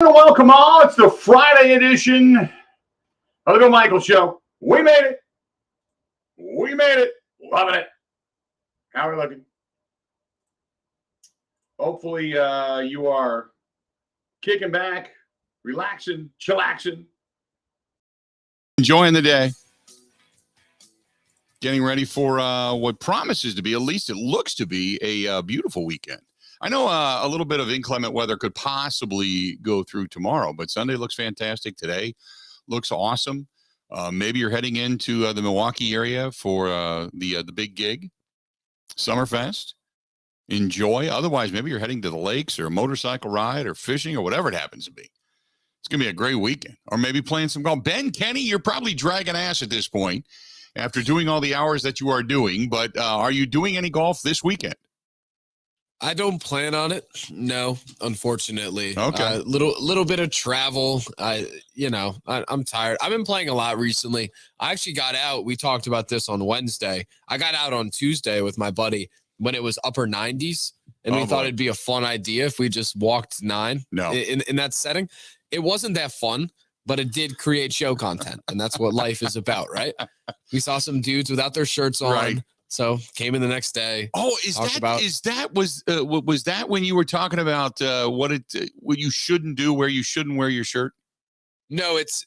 Welcome all. It's the Friday edition of the Bill Michaels Show. We made it. We made it. Loving it. How are we looking? Hopefully you are kicking back, relaxing, chillaxing, enjoying the day, getting ready for what promises to be, at least it looks to be, a beautiful weekend. I know a little bit of inclement weather could possibly go through tomorrow, but Sunday looks fantastic. Today looks awesome. Maybe you're heading into the Milwaukee area for the big gig, Summerfest. Enjoy. Otherwise, maybe you're heading to the lakes or a motorcycle ride or fishing or whatever it happens to be. It's going to be a great weekend. Or maybe playing some golf. Ben, Kenny, you're probably dragging ass at this point after doing all the hours that you are doing, but are you doing any golf this weekend? I don't plan on it. No, unfortunately. Okay. Little bit of travel. I'm tired. I've been playing a lot recently. I actually got out. We talked about this on Wednesday. I got out on Tuesday with my buddy when it was upper 90s, and we thought it'd be a fun idea if we just walked 9 in that setting. It wasn't that fun, but it did create show content, and that's what life is about, right? We saw some dudes without their shirts on. Right. So came in the next day. Oh, was that when you were talking about what you shouldn't do, where you shouldn't wear your shirt? No, it's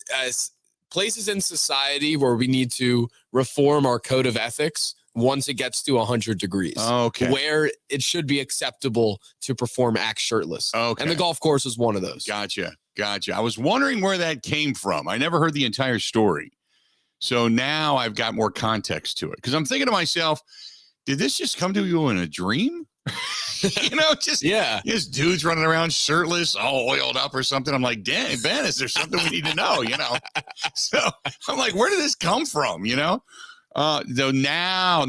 places in society where we need to reform our code of ethics once it gets to 100 degrees. Okay. Where it should be acceptable to perform acts shirtless. Okay. And the golf course is one of those. Gotcha. I was wondering where that came from. I never heard the entire story. So now I've got more context to it because I'm thinking to myself, did this just come to you in a dream? Just dudes running around shirtless, all oiled up or something. I'm like, dang, Ben, is there something we need to know? So I'm like, where did this come from? Though now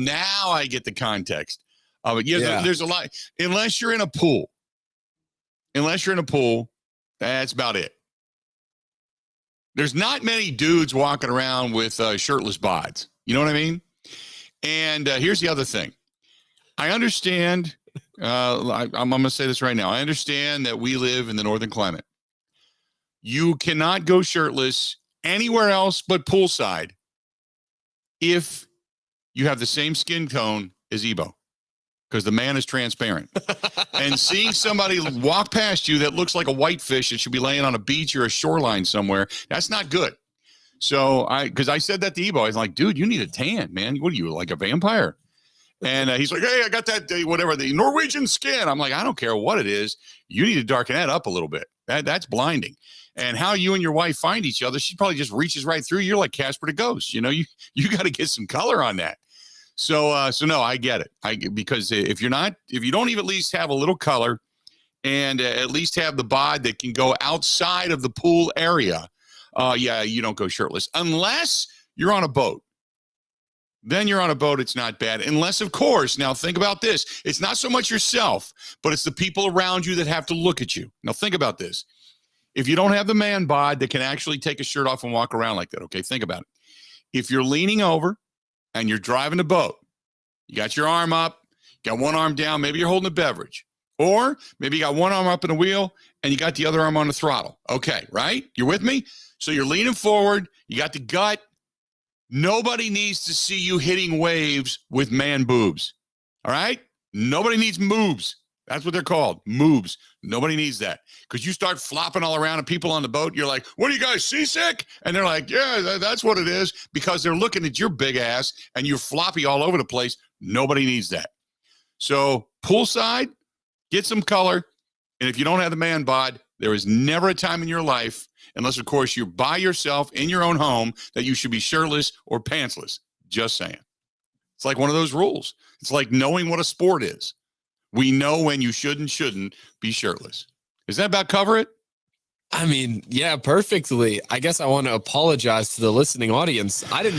I get the context of it. There's a lot. Unless you're in a pool, that's about it. There's not many dudes walking around with shirtless bods. You know what I mean? And here's the other thing. I understand. I'm going to say this right now. I understand that we live in the northern climate. You cannot go shirtless anywhere else but poolside if you have the same skin tone as Ebo, because the man is transparent. And seeing somebody walk past you that looks like a whitefish that should be laying on a beach or a shoreline somewhere, that's not good. So because I said that to Ebo, I was like, dude, you need a tan, man. What are you, like a vampire? And he's like, hey, I got that, the Norwegian skin. I'm like, I don't care what it is. You need to darken that up a little bit. That's blinding. And how you and your wife find each other, she probably just reaches right through. You're like Casper the Ghost. You got to get some color on that. So no, I get it. Because if you don't even at least have a little color and at least have the bod that can go outside of the pool area, you don't go shirtless unless you're on a boat. Then you're on a boat. It's not bad. Unless, of course, now think about this. It's not so much yourself, but it's the people around you that have to look at you. Now think about this. If you don't have the man bod that can actually take a shirt off and walk around like that, okay, think about it. If you're leaning over and you're driving a boat, you got your arm up, got one arm down, maybe you're holding a beverage. Or maybe you got one arm up in the wheel and you got the other arm on the throttle. Okay, right? You're with me? So you're leaning forward, you got the gut. Nobody needs to see you hitting waves with man boobs. All right? Nobody needs moobs. That's what they're called, moobs. Nobody needs that. Because you start flopping all around and people on the boat, you're like, what are you guys, seasick? And they're like, yeah, that's what it is. Because they're looking at your big ass and you're floppy all over the place. Nobody needs that. So poolside, get some color. And if you don't have the man bod, there is never a time in your life, unless, of course, you're by yourself in your own home, that you should be shirtless or pantsless. Just saying. It's like one of those rules. It's like knowing what a sport is. We know when you should and shouldn't be shirtless. Does that about cover it? I mean, yeah, perfectly. I guess I want to apologize to the listening audience. I didn't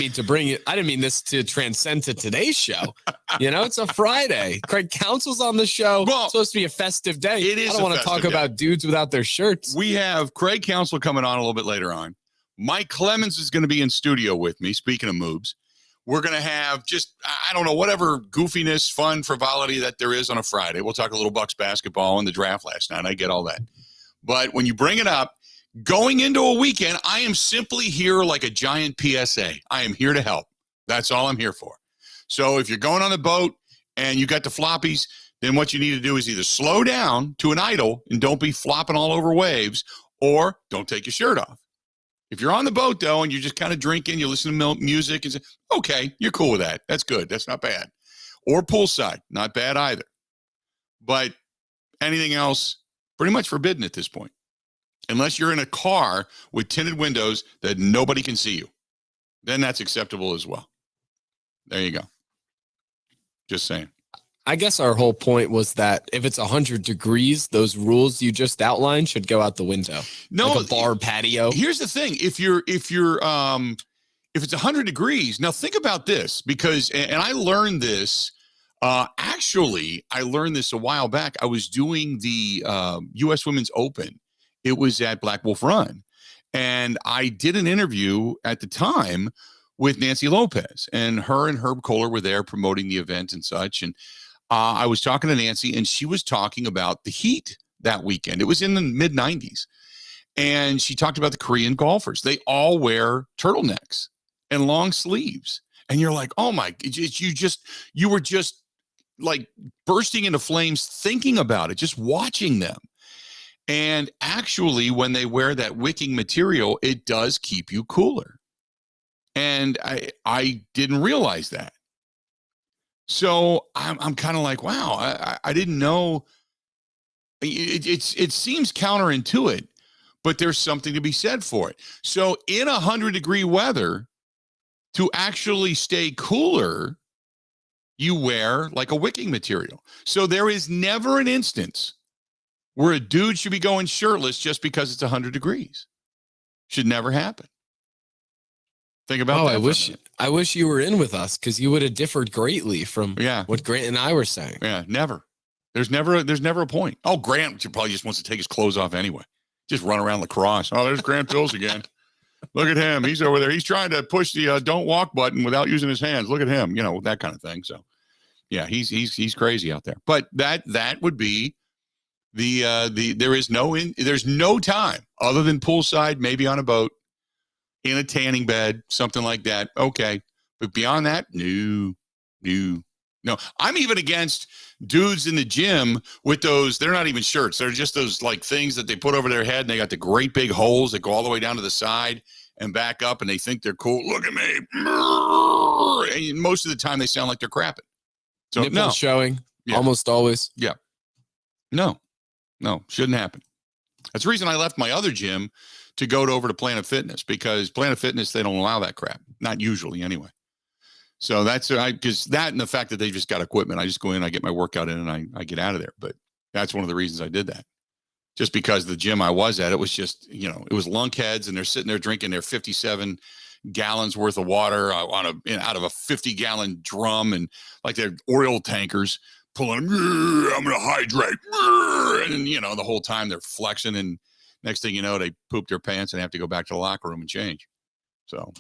mean this to transcend to today's show. It's a Friday. Craig Counsel's on the show. Well, it's supposed to be a festive day. It is. I don't want to talk about dudes without their shirts. We have Craig Counsel coming on a little bit later on. Mike Clemens is going to be in studio with me. Speaking of moves, we're going to have just, I don't know, whatever goofiness, fun, frivolity that there is on a Friday. We'll talk a little Bucks basketball and the draft last night. I get all that. But when you bring it up, going into a weekend, I am simply here like a giant PSA. I am here to help. That's all I'm here for. So if you're going on the boat and you got the floppies, then what you need to do is either slow down to an idle and don't be flopping all over waves, or don't take your shirt off. If you're on the boat, though, and you're just kind of drinking, you listen to music, and say, okay, you're cool with that. That's good. That's not bad. Or poolside, not bad either. But anything else, pretty much forbidden at this point. Unless you're in a car with tinted windows that nobody can see you. Then that's acceptable as well. There you go. Just saying. I guess our whole point was that if it's 100 degrees, those rules you just outlined should go out the window. No, like a bar patio. Here's the thing: if it's 100 degrees, now think about this, because, and I learned this. Actually, I learned this a while back. I was doing the U.S. Women's Open. It was at Black Wolf Run, and I did an interview at the time with Nancy Lopez, and her and Herb Kohler were there promoting the event and such, and I was talking to Nancy, and she was talking about the heat that weekend. It was in the mid-90s. And she talked about the Korean golfers. They all wear turtlenecks and long sleeves. And you're like, oh my, you were just like bursting into flames thinking about it, just watching them. And actually, when they wear that wicking material, it does keep you cooler. And I didn't realize that. So I'm kind of like, wow, I didn't know. It seems counterintuitive, but there's something to be said for it. So in 100-degree weather, to actually stay cooler, you wear like a wicking material. So there is never an instance where a dude should be going shirtless just because it's 100 degrees. Should never happen. Think about that. I wish you were in with us, because you would have differed greatly from what Grant and I were saying. Yeah, never. There's never a point. Oh, Grant probably just wants to take his clothes off anyway. Just run around lacrosse. Oh, there's Grant Bills again. Look at him. He's over there. He's trying to push the don't walk button without using his hands. Look at him. That kind of thing. So, yeah, he's crazy out there. But that would be there's no time other than poolside, maybe on a boat, in a tanning bed, something like that. Okay. But beyond that, no. I'm even against dudes in the gym with those, they're not even shirts. They're just those like things that they put over their head, and they got the great big holes that go all the way down to the side and back up, and they think they're cool. Look at me. And most of the time they sound like they're crapping. So nipples showing almost always. Yeah. No, shouldn't happen. That's the reason I left my other gym to go over to Planet Fitness, because Planet Fitness, they don't allow that crap. Not usually anyway. So that's because that, and the fact that they just got equipment. I just go in, I get my workout in, and I get out of there. But that's one of the reasons I did that. Just because the gym I was at, it was just, it was lunkheads, and they're sitting there drinking their 57 gallons worth of water out of a 50-gallon drum, and like they're oil tankers pulling, I'm going to hydrate. And, the whole time they're flexing, and next thing you know, they poop their pants and have to go back to the locker room and change. So,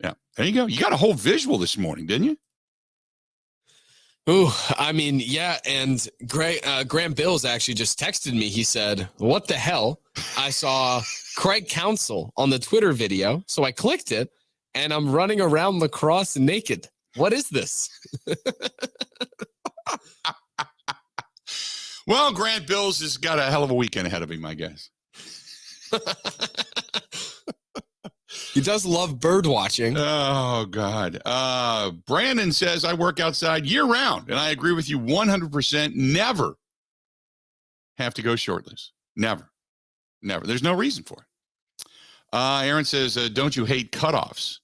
yeah, there you go. You got a whole visual this morning, didn't you? Ooh, I mean, yeah. And Grant Bills actually just texted me. He said, what the hell? I saw Craig Counsel on the Twitter video. So I clicked it, and I'm running around lacrosse naked. What is this? Well, Grant Bills has got a hell of a weekend ahead of him, I guess. He does love bird watching. Oh, God. Brandon says, I work outside year round, and I agree with you 100%. Never have to go shirtless. Never. There's no reason for it. Aaron says, don't you hate cutoffs?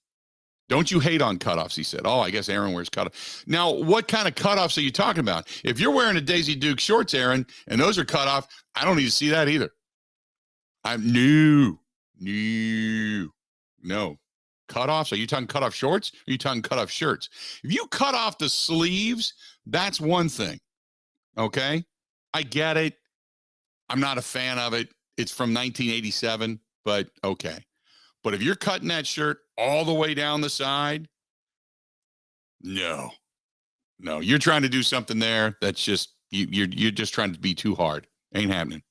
Don't you hate on cutoffs, he said. Oh, I guess Aaron wears cutoffs. Now, what kind of cutoffs are you talking about? If you're wearing a Daisy Duke shorts, Aaron, and those are cut off, I don't need to see that either. No. Cutoffs? Are you talking cutoff shorts? Or are you talking cutoff shirts? If you cut off the sleeves, that's one thing. Okay? I get it. I'm not a fan of it. It's from 1987, but okay. But if you're cutting that shirt all the way down the side, no, you're trying to do something there that's just, you're just trying to be too hard. Ain't happening.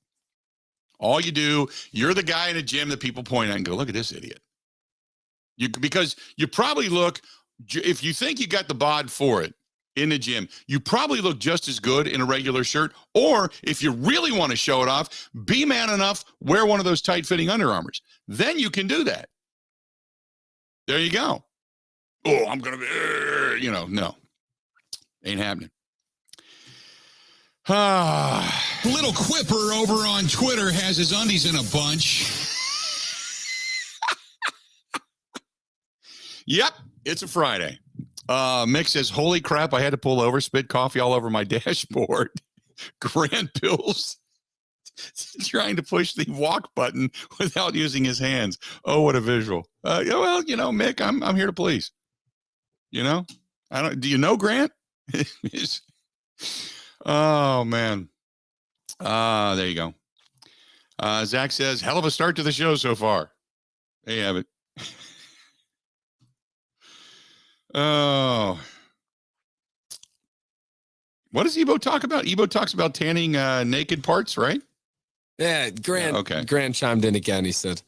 All you do, you're the guy in a gym that people point at and go, look at this idiot. Because you probably look, if you think you got the bod for it in the gym, you probably look just as good in a regular shirt. Or if you really want to show it off, be man enough, wear one of those tight-fitting Under Armours. Then you can do that. There you go. Oh, I'm going to be, no. Ain't happening. Little Quipper over on Twitter has his undies in a bunch. Yep, it's a Friday. Mick says, holy crap, I had to pull over, spit coffee all over my dashboard. Grant Bill's trying to push the walk button without using his hands. Oh, what a visual. Well, Mick, I'm here to please. Do you know Grant? Oh, man. There you go. Zach says, hell of a start to the show so far. There you have it. Oh. What does Ebo talk about? Ebo talks about tanning naked parts, right? Yeah, Grant. Yeah, okay. Grant chimed in again. He said,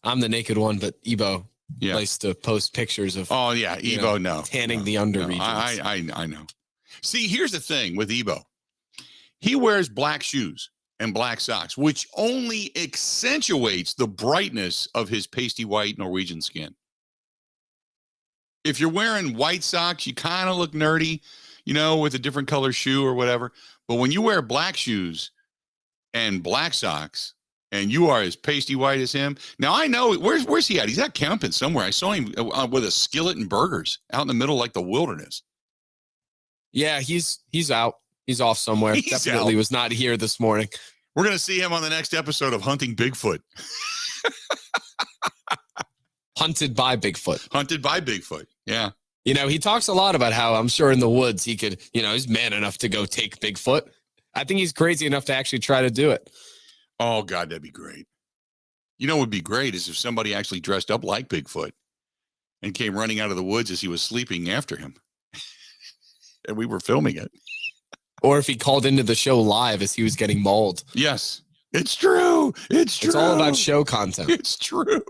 I'm the naked one, but Ebo likes to post pictures of Ebo, tanning the under regions. I know. See, here's the thing with Ebo. He wears black shoes and black socks, which only accentuates the brightness of his pasty white Norwegian skin. If you're wearing white socks, you kind of look nerdy, with a different color shoe or whatever. But when you wear black shoes and black socks and you are as pasty white as him. Now, I know, where's he at? He's at camping somewhere. I saw him with a skillet and burgers out in the middle like the wilderness. Yeah, he's out. He's off somewhere. Definitely was not here this morning. We're going to see him on the next episode of Hunting Bigfoot. Hunted by Bigfoot. Hunted by Bigfoot. Yeah. He talks a lot about how I'm sure in the woods he could, he's man enough to go take Bigfoot. I think he's crazy enough to actually try to do it. Oh, God, that'd be great. What would be great is if somebody actually dressed up like Bigfoot and came running out of the woods as he was sleeping after him. And we were filming it. Or if he called into the show live as he was getting mauled. Yes, it's true. It's true. It's all about show content. It's true.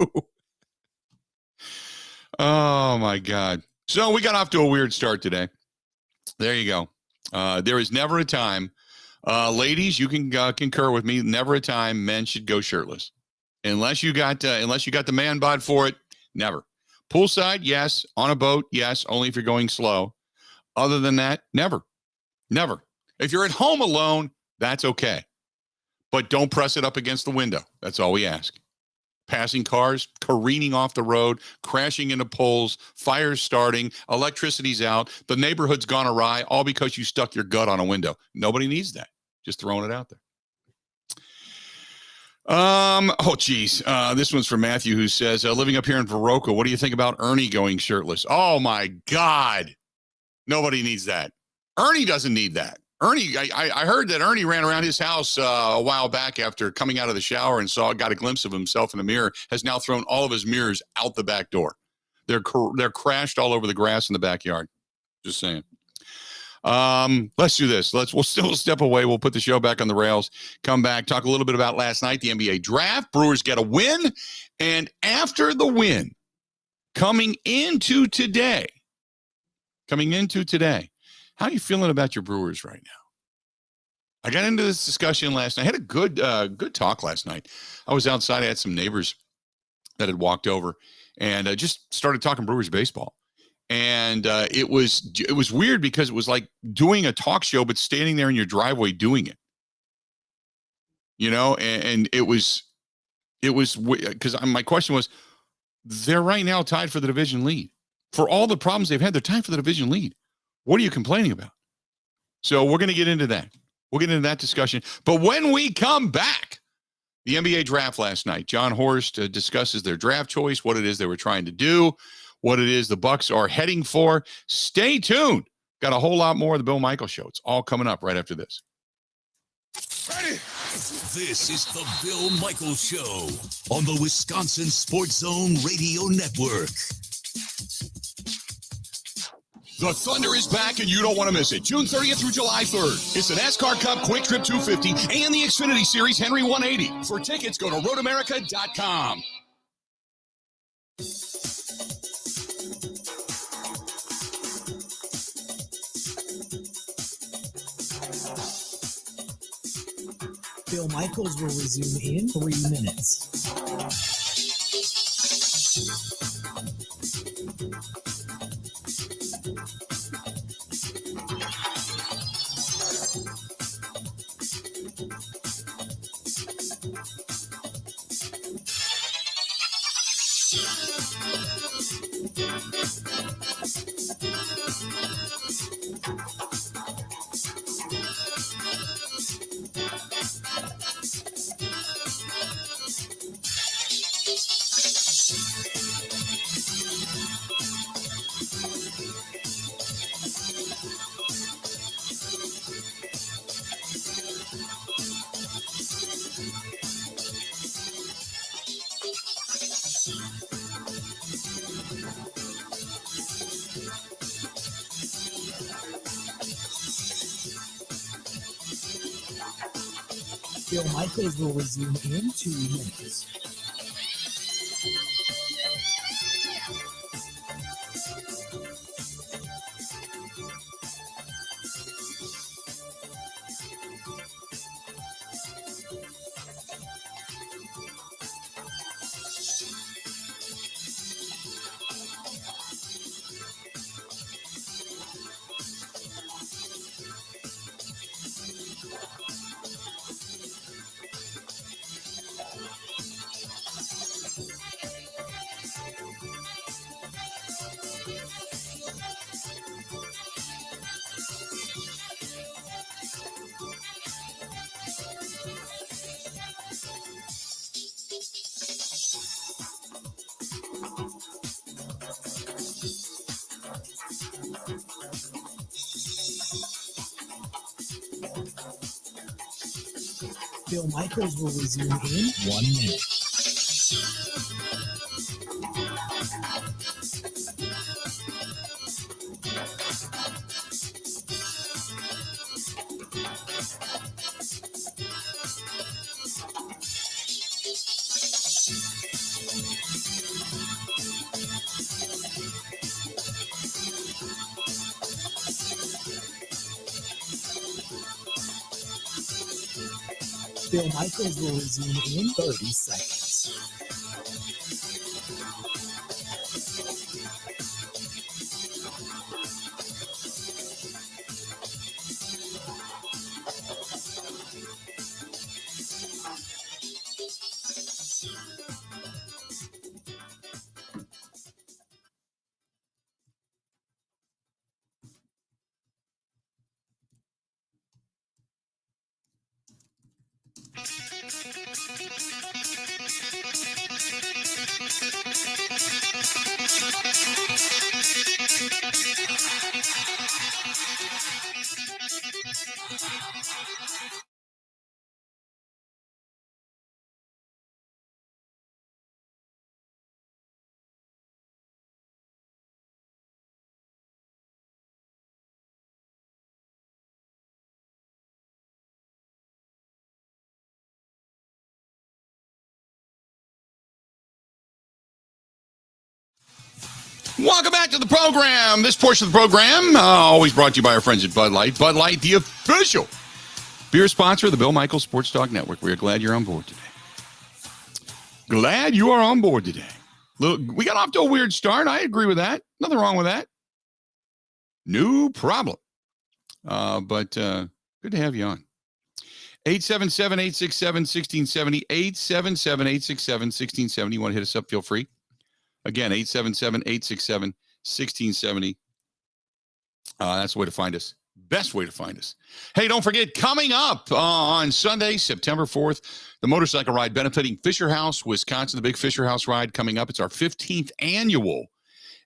Oh, my God. So we got off to a weird start today. There you go. There is never a time, ladies, you can concur with me, never a time men should go shirtless. Unless you got the man bod for it, never. Poolside, yes. On a boat, yes. Only if you're going slow. Other than that, never. Never. If you're at home alone, that's okay. But don't press it up against the window. That's all we ask. Passing cars, careening off the road, crashing into poles, fires starting, electricity's out, the neighborhood's gone awry, all because you stuck your gut on a window. Nobody needs that. Just throwing it out there. This one's from Matthew, who says, living up here in Viroqua, what do you think about Ernie going shirtless? Oh, my God. Nobody needs that. Ernie doesn't need that. Ernie, I heard that Ernie ran around his house a while back after coming out of the shower and got a glimpse of himself in the mirror, has now thrown all of his mirrors out the back door. They're crashed all over the grass in the backyard. Just saying. Let's do this. We'll still step away. We'll put the show back on the rails, come back, talk a little bit about last night, the NBA draft. Brewers get a win. And after the win, coming into today, how are you feeling about your Brewers right now? I got into this discussion last night. I had a good talk last night. I was outside. I had some neighbors that had walked over and just started talking Brewers baseball. And it was weird because it was like doing a talk show, but standing there in your driveway doing it. And it was because my question was, they're right now tied for the division lead. For all the problems they've had, they're tied for the division lead. What are you complaining about? So we're going to get into that. We'll get into that discussion. But when we come back, the NBA draft last night, John Horst discusses their draft choice, what it is they were trying to do, what it is the Bucks are heading for. Stay tuned. Got a whole lot more of the Bill Michaels Show. It's all coming up right after this. Ready? This is the Bill Michaels Show on the Wisconsin Sports Zone Radio Network. The Thunder is back and you don't want to miss it. June 30th through July 3rd. It's the NASCAR Cup Quick Trip 250 and the Xfinity Series Henry 180. For tickets, go to roadamerica.com. Bill Michaels will resume in 3 minutes. Bill Michaels will resume in 2 minutes. Bill Michaels will resume in 1 minute. Bill Michaels will resume in 30 seconds. Welcome back to the program. This portion of the program always brought to you by our friends at Bud Light. Bud Light, the official beer sponsor of the Bill Michaels Sports Talk Network. We are glad you're on board today. Glad you are on board today. Look, we got off to a weird start. I agree with that. Nothing wrong with that. No problem. But good to have you on. 877-867-1670. 877-867-1670. You want to hit us up, feel free. Again, 877-867-1670. That's the way to find us. Best way to find us. Hey, don't forget, coming up on Sunday, September 4th, the motorcycle ride benefiting Fisher House, Wisconsin, the big Fisher House ride coming up. It's our 15th annual,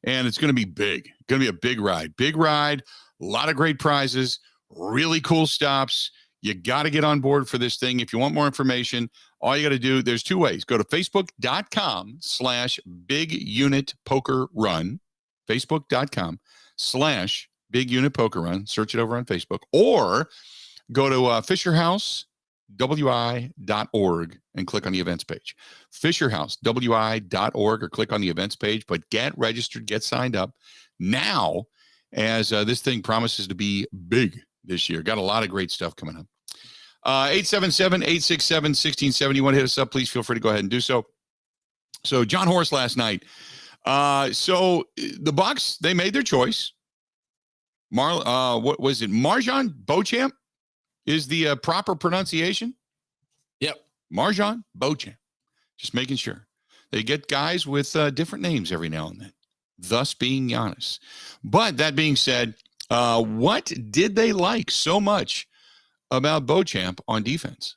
and it's going to be big. Going to be a big ride. Big ride, a lot of great prizes, really cool stops. You got to get on board for this thing. If you want more information, all you got to do, there's two ways. Go to facebook.com/bigunitpokerrun, facebook.com/ Big Unit Poker Run. Search it over on Facebook. Or go to FisherHouseWI.org and click on the events page. FisherHouseWI.org or click on the events page. But get registered, get signed up now, as this thing promises to be big this year. Got a lot of great stuff coming up. 877-867-1670. Hit us up. Please feel free to go ahead and do so. So John Horst last night. So the Bucks, they made their choice. What was it? Marjan Bocek is the proper pronunciation. Yep. Marjan Bocek. Just making sure. They get guys with different names every now and then, thus being Giannis. But that being said, what did they like so much about Bocek on defense?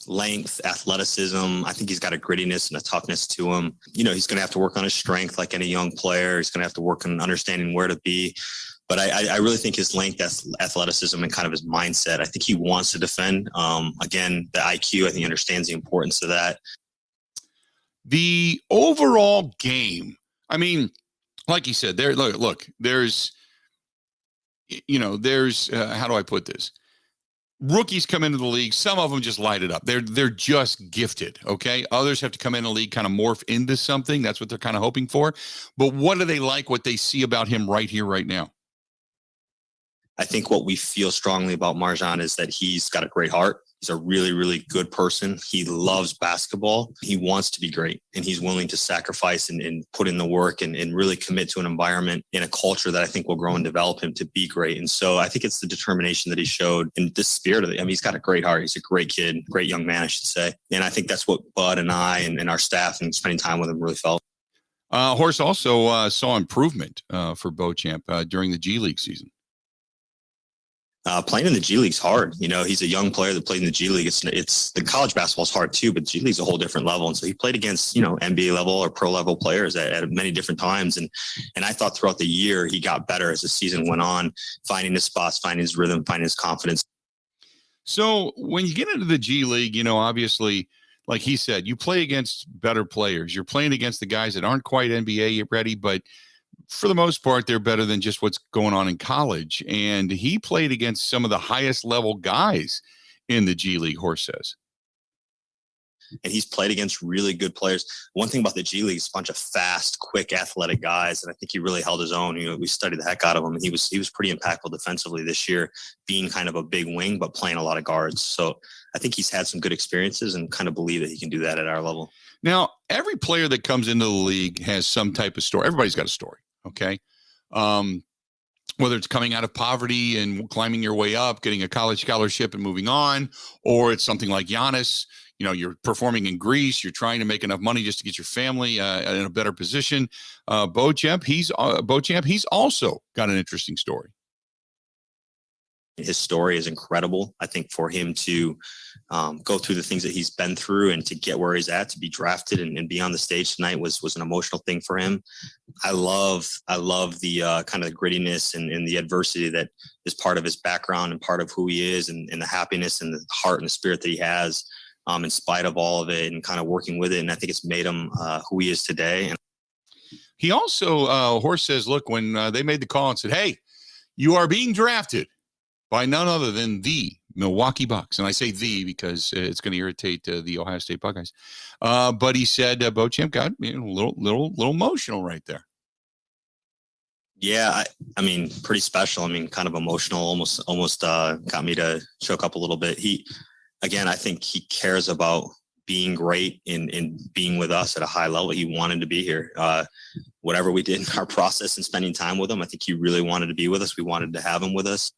Length, athleticism. I think he's got a grittiness and a toughness to him. You know, he's going to have to work on his strength like any young player. He's going to have to work on understanding where to be. But I really think his length, athleticism, and kind of his mindset, I think he wants to defend. Again, the IQ, I think he understands the importance of that. The overall game, I mean, like you said, look, there's how do I put this? Rookies come into the league. Some of them just light it up. They're just gifted. Okay. Others have to come in the league, kind of morph into something. That's what they're kind of hoping for. But what do they like? What they see about him right here, right now? I think what we feel strongly about Marjan is that he's got a great heart. He's a really, really good person. He loves basketball. He wants to be great, and he's willing to sacrifice and put in the work and really commit to an environment and a culture that I think will grow and develop him to be great. And so I think it's the determination that he showed in the spirit of it. I mean, he's got a great heart. He's a great kid, great young man, I should say. And I think that's what Bud and I and our staff and spending time with him really felt. Horst also saw improvement for Bocek during the G League season. Playing in the G League's hard. You know, he's a young player that played in the G League. It's the college basketball's hard too, but G League's a whole different level. And so he played against, NBA level or pro level players at many different times. And I thought throughout the year, he got better as the season went on, finding his spots, finding his rhythm, finding his confidence. So when you get into the G League, obviously, like he said, you play against better players. You're playing against the guys that aren't quite NBA ready, but for the most part, they're better than just what's going on in college. And he played against some of the highest level guys in the G League, Horst says. And he's played against really good players. One thing about the G League is a bunch of fast, quick, athletic guys. And I think he really held his own. We studied the heck out of him. He was pretty impactful defensively this year, being kind of a big wing, but playing a lot of guards. So I think he's had some good experiences and kind of believe that he can do that at our level. Now, every player that comes into the league has some type of story. Everybody's got a story. Okay. Whether it's coming out of poverty and climbing your way up, getting a college scholarship and moving on, or it's something like Giannis, you're performing in Greece, you're trying to make enough money just to get your family in a better position. Bocek, he's also got an interesting story. His story is incredible. I think for him to go through the things that he's been through and to get where he's at, to be drafted and be on the stage tonight was an emotional thing for him. I love the kind of the grittiness and the adversity that is part of his background and part of who he is and the happiness and the heart and the spirit that he has in spite of all of it and kind of working with it. And I think it's made him who he is today. And he also, Horst says, look, when they made the call and said, hey, you are being drafted by none other than the Milwaukee Bucks. And I say the because it's going to irritate the Ohio State Buckeyes. But he said Bocek got a little emotional right there. Yeah, I mean, pretty special. I mean, kind of emotional, almost got me to choke up a little bit. I think he cares about being great and being with us at a high level. He wanted to be here. Whatever we did in our process and spending time with him, I think he really wanted to be with us. We wanted to have him with us.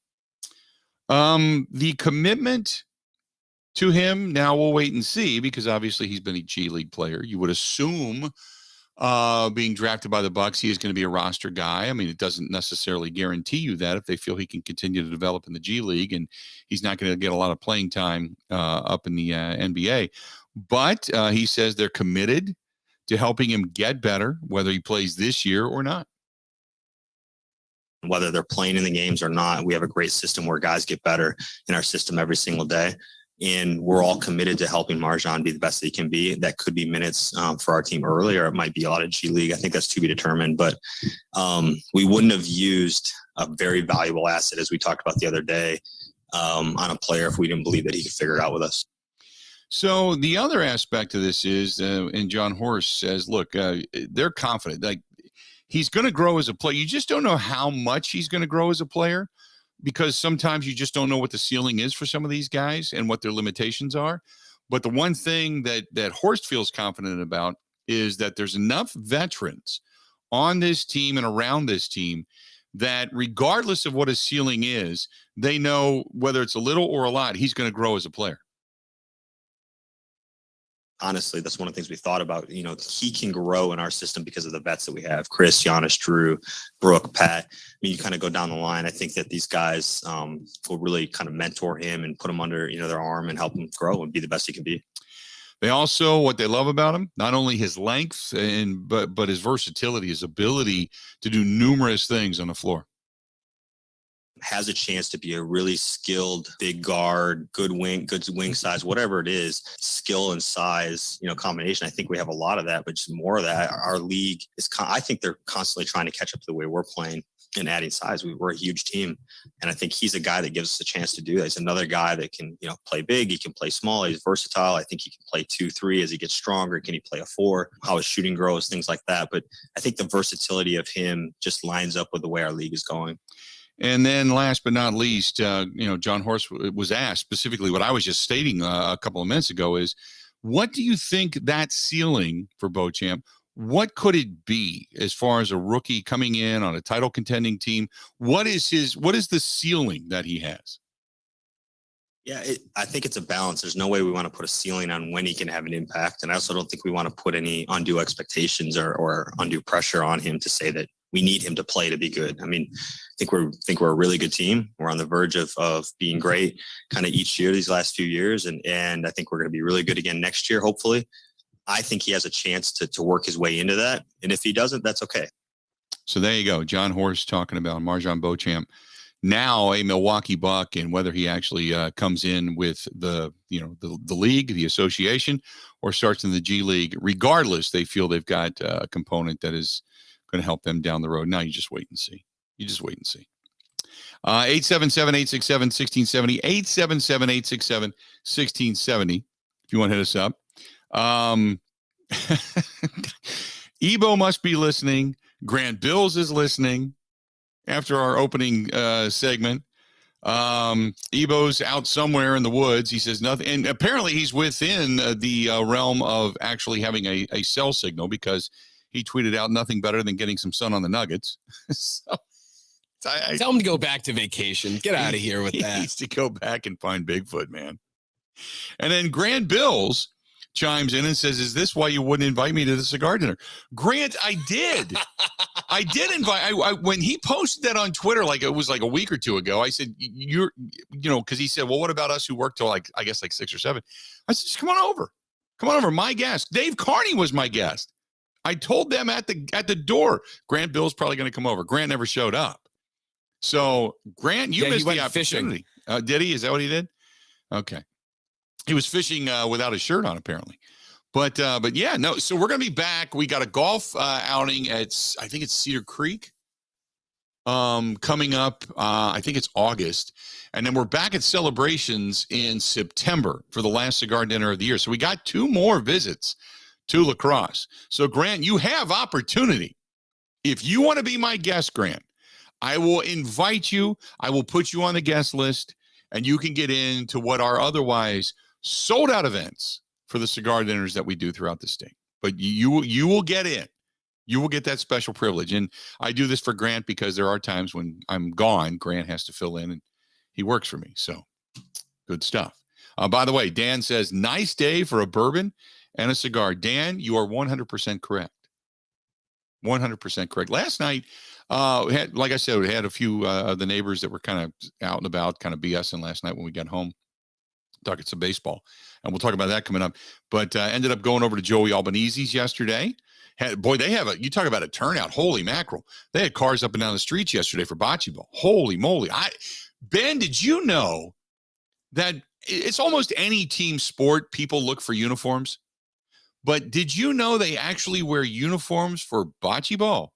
The commitment to him, now we'll wait and see, because obviously he's been a G League player. You would assume being drafted by the Bucks, he is going to be a roster guy. I mean, it doesn't necessarily guarantee you that if they feel he can continue to develop in the G League, and he's not going to get a lot of playing time up in the NBA. But he says they're committed to helping him get better, whether he plays this year or not. Whether they're playing in the games or not, we have a great system where guys get better in our system every single day. And we're all committed to helping Marjan be the best that he can be. That could be minutes for our team early, or it might be a lot of G League. I think that's to be determined. But we wouldn't have used a very valuable asset, as we talked about the other day, on a player if we didn't believe that he could figure it out with us. So the other aspect of this is, and John Horst says, look, they're confident. Like, he's going to grow as a player. You just don't know how much he's going to grow as a player, because sometimes you just don't know what the ceiling is for some of these guys and what their limitations are. But the one thing that Horst feels confident about is that there's enough veterans on this team and around this team that regardless of what his ceiling is, they know whether it's a little or a lot, he's going to grow as a player. Honestly, that's one of the things we thought about. You know, he can grow in our system because of the vets that we have: Chris, Giannis, Drew, Brooke, Pat. I mean, you kind of go down the line. I think that these guys will really kind of mentor him and put him under, their arm and help him grow and be the best he can be. They also, what they love about him, not only his length but his versatility, his ability to do numerous things on the floor. Has a chance to be a really skilled big guard, good wing size, whatever it is, skill and size, combination. I think we have a lot of that, but just more of that. Our league is, I think they're constantly trying to catch up to the way we're playing and adding size. We're a huge team. And I think he's a guy that gives us a chance to do that. He's another guy that can, play big. He can play small. He's versatile. I think he can play 2-3 as he gets stronger. Can he play a 4? How his shooting grows, things like that. But I think the versatility of him just lines up with the way our league is going. And then last but not least, John Horst was asked specifically what I was just stating a couple of minutes ago is, what do you think that ceiling for Beauchamp, what could it be as far as a rookie coming in on a title contending team? What is the ceiling that he has? Yeah, I think it's a balance. There's no way we want to put a ceiling on when he can have an impact. And I also don't think we want to put any undue expectations or undue pressure on him to say that we need him to play to be good. I mean, I think we're a really good team. We're on the verge of being great kind of each year, these last few years. And I think we're going to be really good again next year, hopefully. I think he has a chance to work his way into that. And if he doesn't, that's okay. So there you go. John Horst talking about Marjan Bocek, now a Milwaukee Buck, and whether he actually comes in with the league, the association, or starts in the G League. Regardless, they feel they've got a component that is going to help them down the road. Now you just wait and see. 877-867-1670, 877-867-1670. If you want to hit us up. Ebo must be listening. Grant Bills is listening after our opening segment. Ebo's out somewhere in the woods. He says nothing. And apparently he's within the realm of actually having a cell signal, because he tweeted out nothing better than getting some sun on the Nuggets. So tell him to go back to vacation. Get out of here with that. He needs to go back and find Bigfoot, man. And then Grant Bills chimes in and says, is this why you wouldn't invite me to the cigar dinner? Grant, I did. I did invite. When he posted that on Twitter, it was a week or two ago, I said, because he said, well, what about us who work till I guess 6 or 7? I said, just come on over. Come on over. My guest. Dave Carney was my guest. I told them at the door, Grant Bill's probably going to come over. Grant never showed up. So Grant, you missed the opportunity. Did he? Is that what he did? Okay. He was fishing without his shirt on, apparently. But yeah, no. So we're going to be back. We got a golf outing I think it's Cedar Creek coming up. I think it's August. And then we're back at Celebrations in September for the last cigar dinner of the year. So we got 2 more visits to La Crosse. So Grant, you have opportunity. If you want to be my guest, Grant, I will invite you. I will put you on the guest list, and you can get into what are otherwise sold out events for the cigar dinners that we do throughout the state. But you will get in. You will get that special privilege. And I do this for Grant because there are times when I'm gone, Grant has to fill in, and he works for me. So good stuff. By the way, Dan says, nice day for a bourbon and a cigar. Dan, you are 100% correct. 100% correct. Last night, like I said, we had a few of the neighbors that were kind of out and about, kind of BSing last night when we got home, talking some baseball. And we'll talk about that coming up. But ended up going over to Joey Albanese's yesterday. You talk about a turnout. Holy mackerel. They had cars up and down the streets yesterday for bocce ball. Holy moly. Ben, did you know that it's almost any team sport. People look for uniforms. But did you know they actually wear uniforms for bocce ball?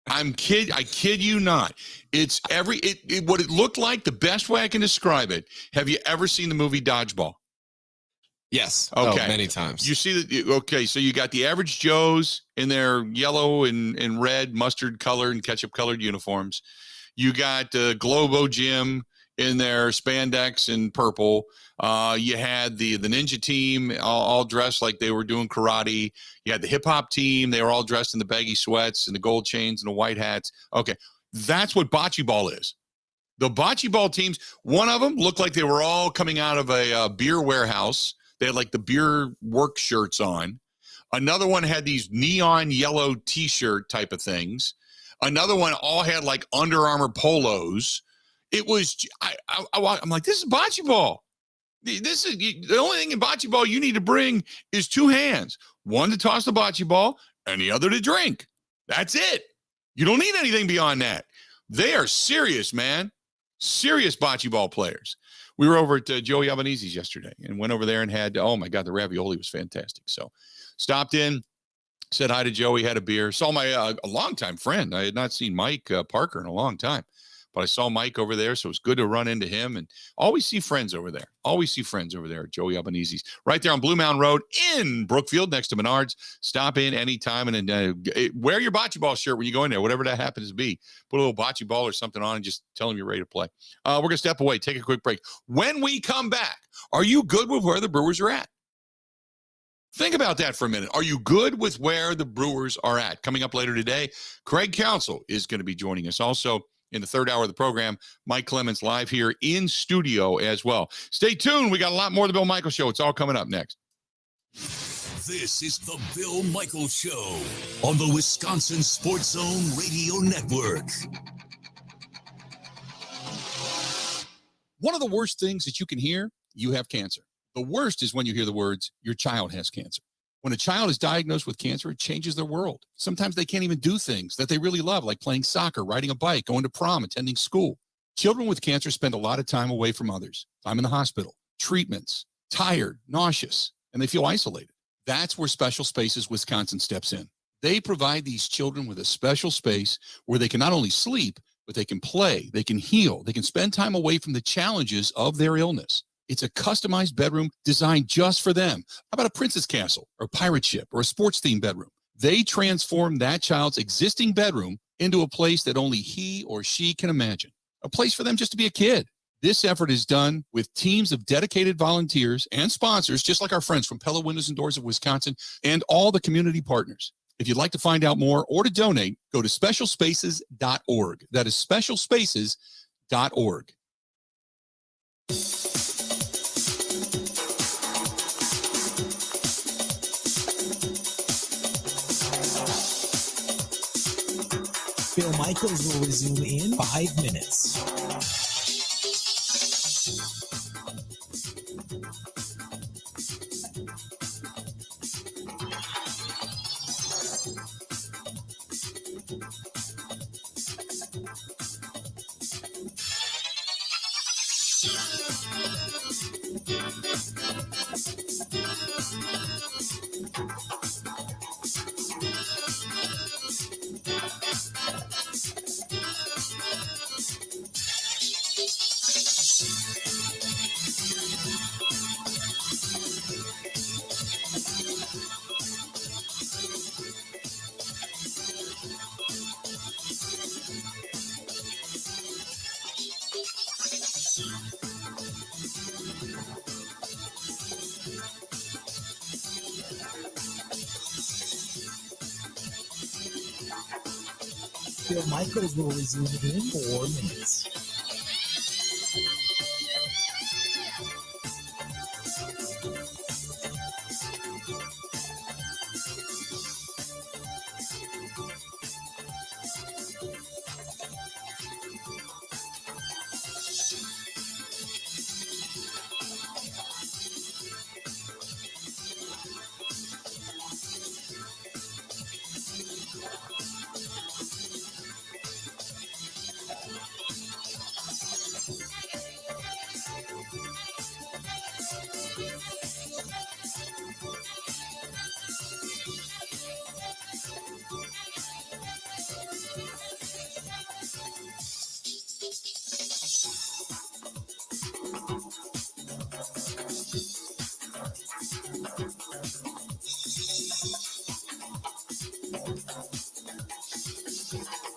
I kid you not. It's what it looked like. The best way I can describe it. Have you ever seen the movie Dodgeball? Yes. Okay. Oh, many times. You see that? Okay. So you got the average Joes in their yellow and red, mustard colored and ketchup colored uniforms. You got Globo Gym in their spandex and purple. You had the ninja team all dressed like they were doing karate. You had the hip hop team. They were all dressed in the baggy sweats and the gold chains and the white hats. Okay. That's what bocce ball is. The bocce ball teams, one of them looked like they were all coming out of a beer warehouse. They had like the beer work shirts on. Another one had these neon yellow T-shirt type of things. Another one all had like Under Armour polos. It was, I'm like, this is bocce ball. This is the only thing in bocce ball you need to bring is two hands, one to toss the bocce ball and the other to drink. That's it. You don't need anything beyond that. They are serious, man. Serious bocce ball players. We were over at Joey Albanese's yesterday and went over there and had, oh my God, the ravioli was fantastic. So stopped in, said hi to Joey, had a beer, saw my a longtime friend. I had not seen Mike Parker in a long time, but I saw Mike over there. So it was good to run into him and always see friends over there. Always see friends over there at Joey Albanese's right there on Blue Mountain Road in Brookfield next to Menards. Stop in anytime and wear your bocce ball shirt when you go in there, whatever that happens to be. Put a little bocce ball or something on and just tell them you're ready to play. We're going to step away, take a quick break. When we come back, are you good with where the Brewers are at? Think about that for a minute. Are you good with where the Brewers are at? Coming up later today, Craig Counsel is going to be joining us. Also, in the third hour of the program, Mike Clemens live here in studio as well. Stay tuned. We got a lot more of the Bill Michaels Show. It's all coming up next. This is the Bill Michaels Show on the Wisconsin Sports Zone Radio Network. One of the worst things that you can hear, you have cancer. The worst is when you hear the words, your child has cancer. When a child is diagnosed with cancer, it changes their world. Sometimes they can't even do things that they really love, like playing soccer, riding a bike, going to prom, attending school. Children with cancer spend a lot of time away from others. Time in the hospital, treatments, tired, nauseous, and they feel isolated. That's where Special Spaces Wisconsin steps in. They provide these children with a special space where they can not only sleep, but they can play, they can heal, they can spend time away from the challenges of their illness. It's a customized bedroom designed just for them. How about a princess castle or pirate ship or a sports themed bedroom? They transform that child's existing bedroom into a place that only he or she can imagine. A place for them just to be a kid. This effort is done with teams of dedicated volunteers and sponsors, just like our friends from Pella Windows and Doors of Wisconsin and all the community partners. If you'd like to find out more or to donate, go to specialspaces.org. That is specialspaces.org. Bill Michaels will resume in 5 minutes. Bill Michaels will resume in 4 minutes.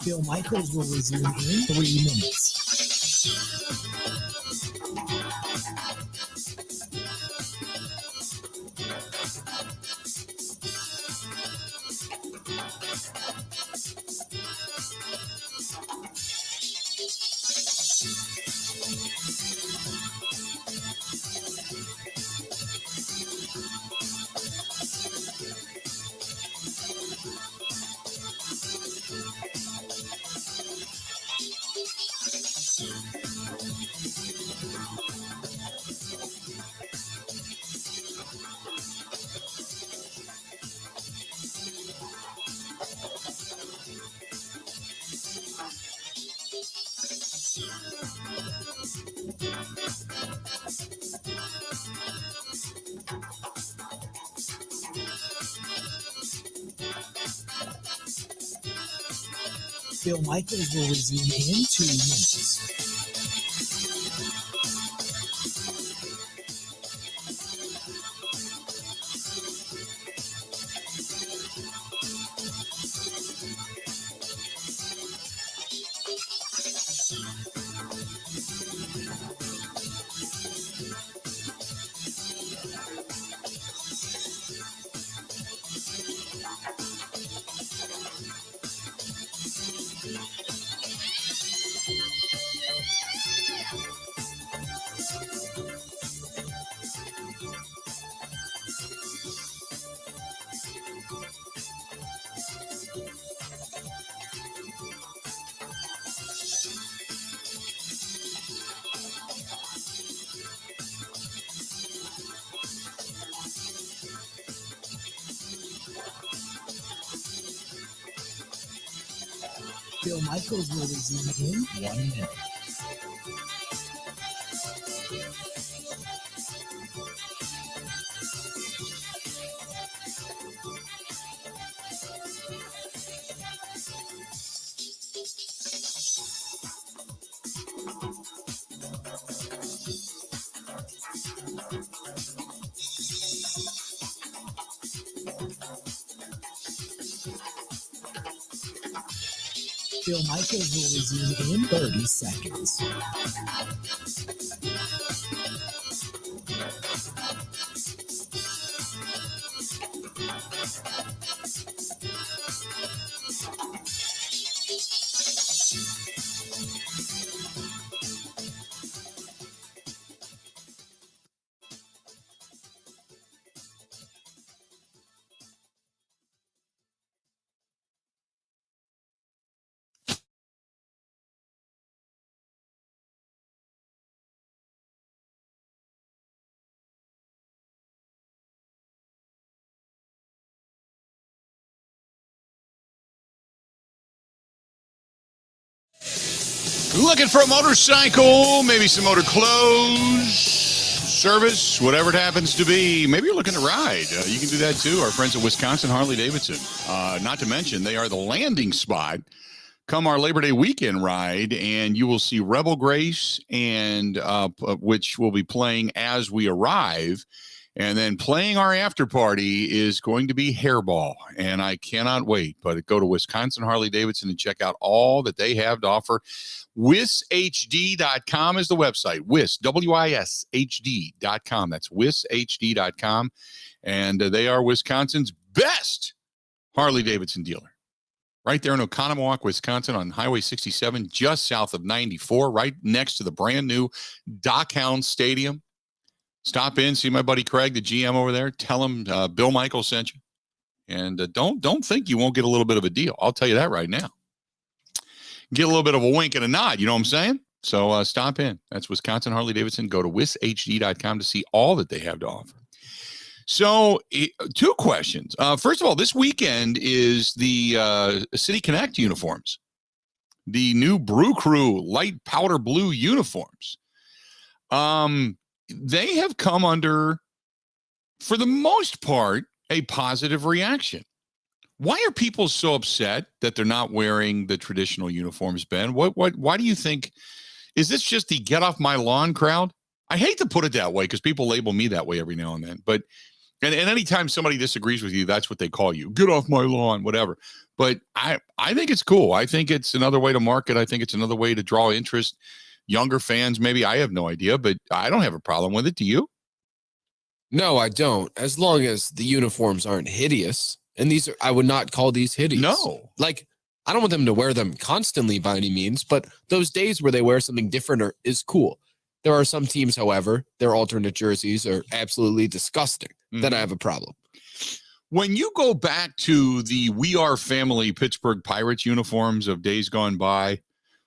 Bill Michaels will resume in 3 minutes. Bill Michaels will resume in 2 minutes. Bill Michaels will resume in 1 minute. Bill Michaels will resume in 30 seconds. Looking for a motorcycle, maybe some motor clothes, service, whatever it happens to be. Maybe you're looking to ride. You can do that too. Our friends at Wisconsin HarleyDavidson. Not to mention, they are the landing spot. Come our Labor Day weekend ride, and you will see Rebel Grace, and which will be playing as we arrive. And then playing our after party is going to be Hairball, and I cannot wait. But go to Wisconsin HarleyDavidson and check out all that they have to offer. WISHD.com is the website. WIS, WISHD.com. That's WISHD.com. And they are Wisconsin's best Harley-Davidson dealer. Right there in Oconomowoc, Wisconsin on Highway 67, just south of 94, right next to the brand new Dockhound Stadium. Stop in, see my buddy Craig, the GM over there. Tell him Bill Michaels sent you. And don't think you won't get a little bit of a deal. I'll tell you that right now. Get a little bit of a wink and a nod. You know what I'm saying? So stop in. That's Wisconsin HarleyDavidson. Go to wishd.com to see all that they have to offer. So 2 questions. First of all, this weekend is the City Connect uniforms, the new Brew Crew light powder blue uniforms. They have come under, for the most part, a positive reaction. Why are people so upset that they're not wearing the traditional uniforms, Ben? Why do you think? Is this just the get off my lawn crowd? I hate to put it that way because people label me that way every now and then. But And anytime somebody disagrees with you, that's what they call you. Get off my lawn, whatever. But I think it's cool. I think it's another way to market. I think it's another way to draw interest. Younger fans, maybe. I have no idea, but I don't have a problem with it. Do you? No, I don't. As long as the uniforms aren't hideous. And these are, I would not call these hideous. No. Like, I don't want them to wear them constantly by any means, but those days where they wear something different is cool. There are some teams, however, their alternate jerseys are absolutely disgusting. Then I have a problem. When you go back to the We Are Family Pittsburgh Pirates uniforms of days gone by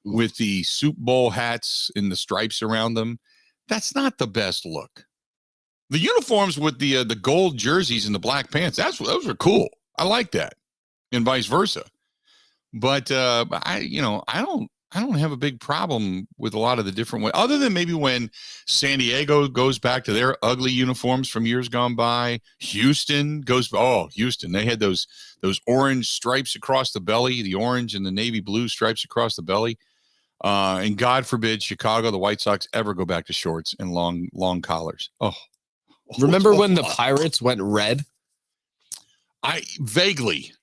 with the Soup Bowl hats and the stripes around them, that's not the best look. The uniforms with the gold jerseys and the black pants, those are cool. I like that, and vice versa. But I don't have a big problem with a lot of the different ways, other than maybe when San Diego goes back to their ugly uniforms from years gone by. Houston, they had those orange stripes across the belly, the orange and the navy blue stripes across the belly. And God forbid Chicago, the White Sox, ever go back to shorts and long collars. Oh, remember when the Pirates went red? Vaguely,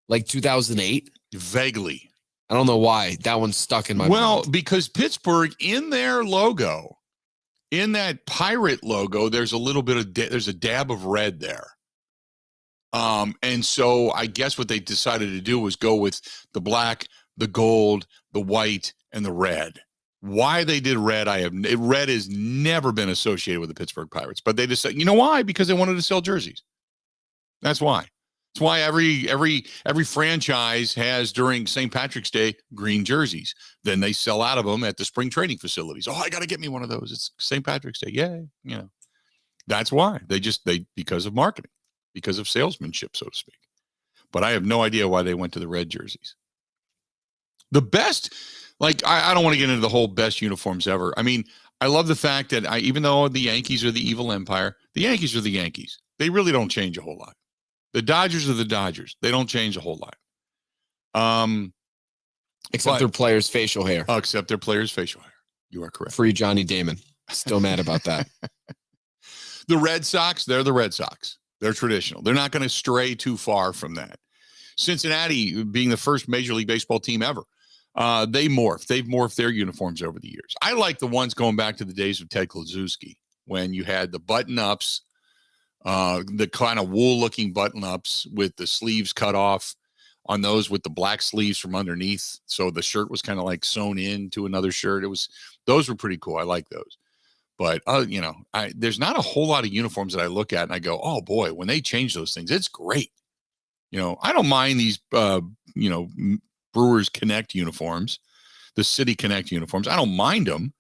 like 2008. Vaguely. I don't know why that one stuck in my mind. Because Pittsburgh, in their logo, in that pirate logo, there's a little bit of there's a dab of red there. And so I guess what they decided to do was go with the black, the gold, the white, and the red. Why they did red, red has never been associated with the Pittsburgh Pirates, but they decided, you know why? Because they wanted to sell jerseys. That's why. That's why every franchise has, during St. Patrick's Day, green jerseys. Then they sell out of them at the spring training facilities. Oh, I got to get me one of those. It's St. Patrick's Day. Yay. That's why because of marketing, because of salesmanship, so to speak. But I have no idea why they went to the red jerseys. The best, I don't want to get into the whole best uniforms ever. I mean, I love the fact that even though the Yankees are the evil empire, the Yankees are the Yankees. They really don't change a whole lot. The Dodgers are the Dodgers. They don't change a whole lot. Except their players' facial hair. Except their players' facial hair. You are correct. Free Johnny Damon. Still mad about that. The Red Sox, they're the Red Sox. They're traditional. They're not going to stray too far from that. Cincinnati, being the first Major League Baseball team ever, they morphed. They've morphed their uniforms over the years. I like the ones going back to the days of Ted Kluszewski, when you had the button-ups, the kind of wool-looking button-ups with the sleeves cut off on those with the black sleeves from underneath. So the shirt was kind of like sewn into another shirt. Those were pretty cool. I like those. But, there's not a whole lot of uniforms that I look at and I go, oh, boy, when they change those things, it's great. I don't mind these, Brewers Connect uniforms, the City Connect uniforms. I don't mind them.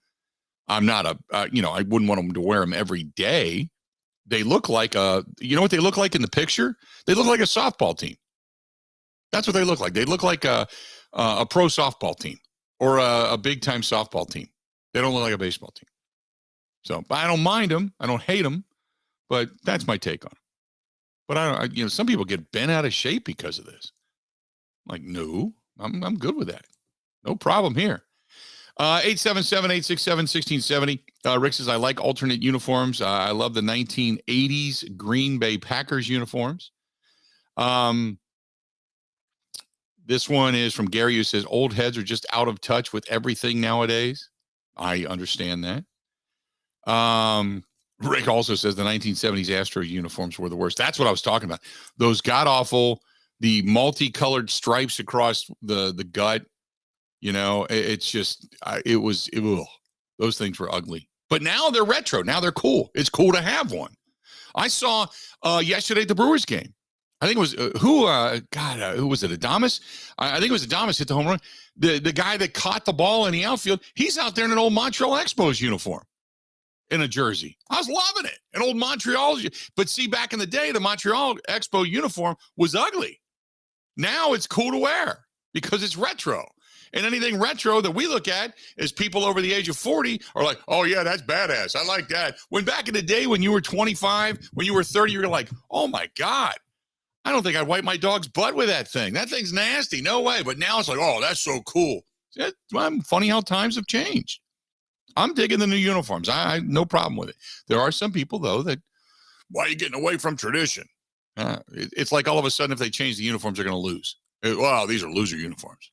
I'm not I wouldn't want them to wear them every day. They look like you know what they look like in the picture? They look like a softball team. That's what they look like. They look like a pro softball team or a big time softball team. They don't look like a baseball team. So I don't mind them. I don't hate them, but that's my take on it. But some people get bent out of shape because of this. Like, no, I'm good with that. No problem here. 877-867-1670. Rick says, I like alternate uniforms. I love the 1980s Green Bay Packers uniforms. This one is from Gary, who says, old heads are just out of touch with everything nowadays. I understand that. Rick also says the 1970s Astros uniforms were the worst. That's what I was talking about. Those god-awful, the multicolored stripes across the gut. It's just, those things were ugly. But now they're retro. Now they're cool. It's cool to have one. I saw yesterday at the Brewers game. I think it was, who was it, Adames? I think it was Adames hit the home run. The guy that caught the ball in the outfield, he's out there in an old Montreal Expos uniform in a jersey. I was loving it. An old Montreal. But see, back in the day, the Montreal Expo uniform was ugly. Now it's cool to wear because it's retro. And anything retro that we look at as people over the age of 40 are like, oh, yeah, that's badass. I like that. When back in the day, when you were 25, when you were 30, you were like, oh, my God, I don't think I'd wipe my dog's butt with that thing. That thing's nasty. No way. But now it's like, oh, that's so cool. It's funny how times have changed. I'm digging the new uniforms. I no problem with it. There are some people, though, that Why are you getting away from tradition? It's like all of a sudden, if they change the uniforms, they're going to lose. Wow, these are loser uniforms.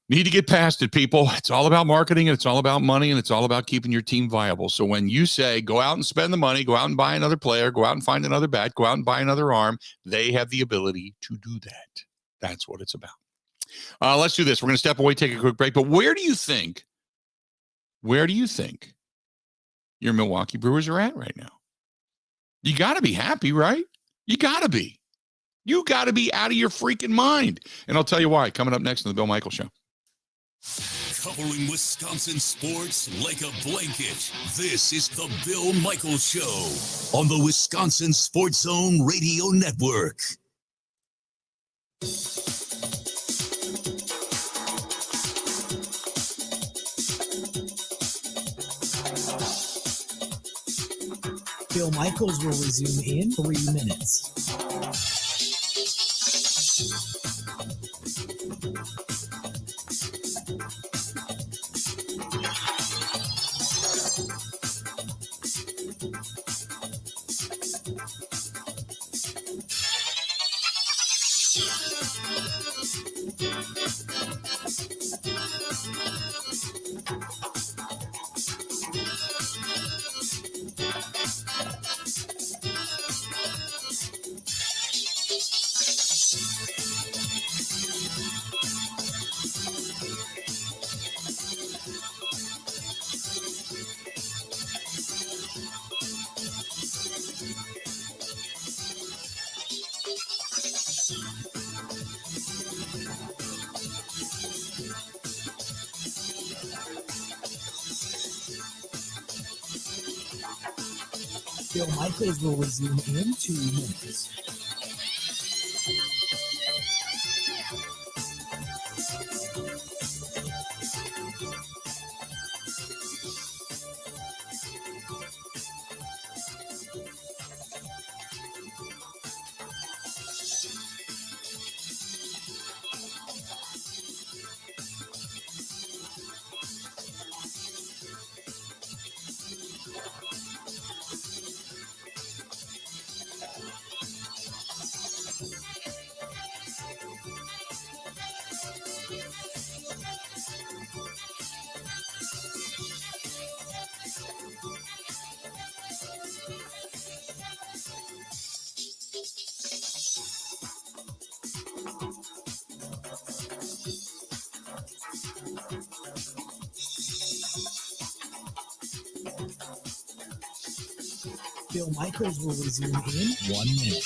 Need to get past it, people. It's all about marketing, and it's all about money, and it's all about keeping your team viable. So when you say, go out and spend the money, go out and buy another player, go out and find another bat, go out and buy another arm, they have the ability to do that. That's what it's about. Let's do this. We're going to step away, take a quick break. But where do you think your Milwaukee Brewers are at right now? You got to be happy, right? You got to be. You got to be out of your freaking mind. And I'll tell you why. Coming up next on the Bill Michaels Show. Covering Wisconsin sports like a blanket. This is the Bill Michaels Show on the Wisconsin Sports Zone Radio Network. Bill Michaels will resume in 3 minutes. Bill Michaels will resume in 2 minutes. Bill Michaels will resume in 1 minute.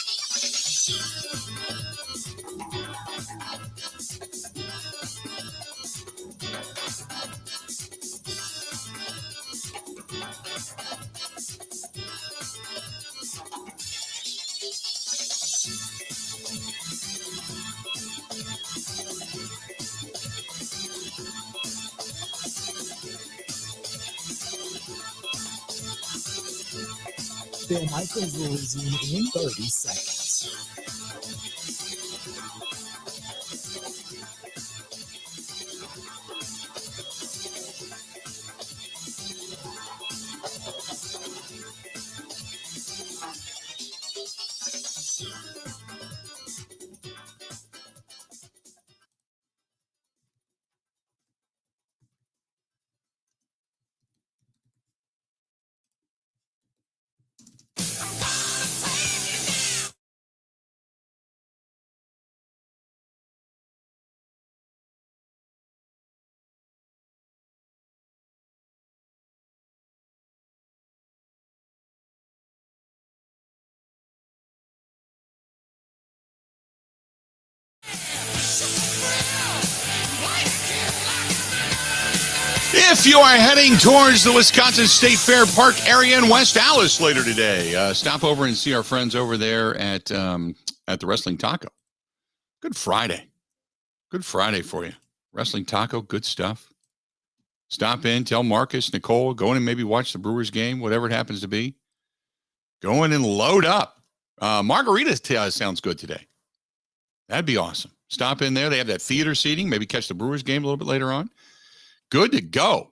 Bill Michaels will resume in 30 seconds. If you are heading towards the Wisconsin State Fair Park area in West Allis later today, stop over and see our friends over there at the Wrestling Taco. Good Friday. Good Friday for you. Wrestling Taco, good stuff. Stop in, tell Marcus, Nicole, go in and maybe watch the Brewers game, whatever it happens to be. Go in and load up. Margarita sounds good today. That'd be awesome. Stop in there. They have that theater seating. Maybe catch the Brewers game a little bit later on. Good to go.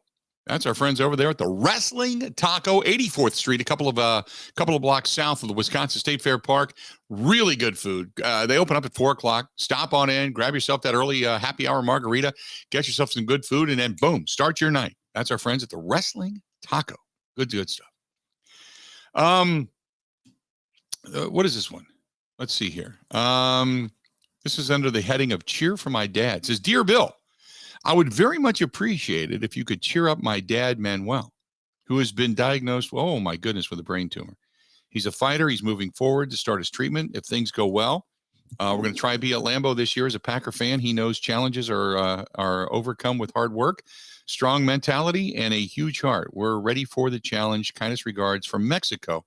That's our friends over there at the Wrestling Taco, 84th Street, a couple of blocks south of the Wisconsin State Fair Park. Really good food. They open up at 4:00. Stop on in, grab yourself that early happy hour margarita, get yourself some good food, and then boom, start your night. That's our friends at the Wrestling Taco. Good stuff. What is this one? Let's see here. This is under the heading of Cheer for My Dad. It says, Dear Bill, I would very much appreciate it if you could cheer up my dad, Manuel, who has been diagnosed, oh my goodness, with a brain tumor. He's a fighter. He's moving forward to start his treatment if things go well. We're going to try to be at Lambeau this year as a Packer fan. He knows challenges are overcome with hard work, strong mentality, and a huge heart. We're ready for the challenge. Kindest regards from Mexico.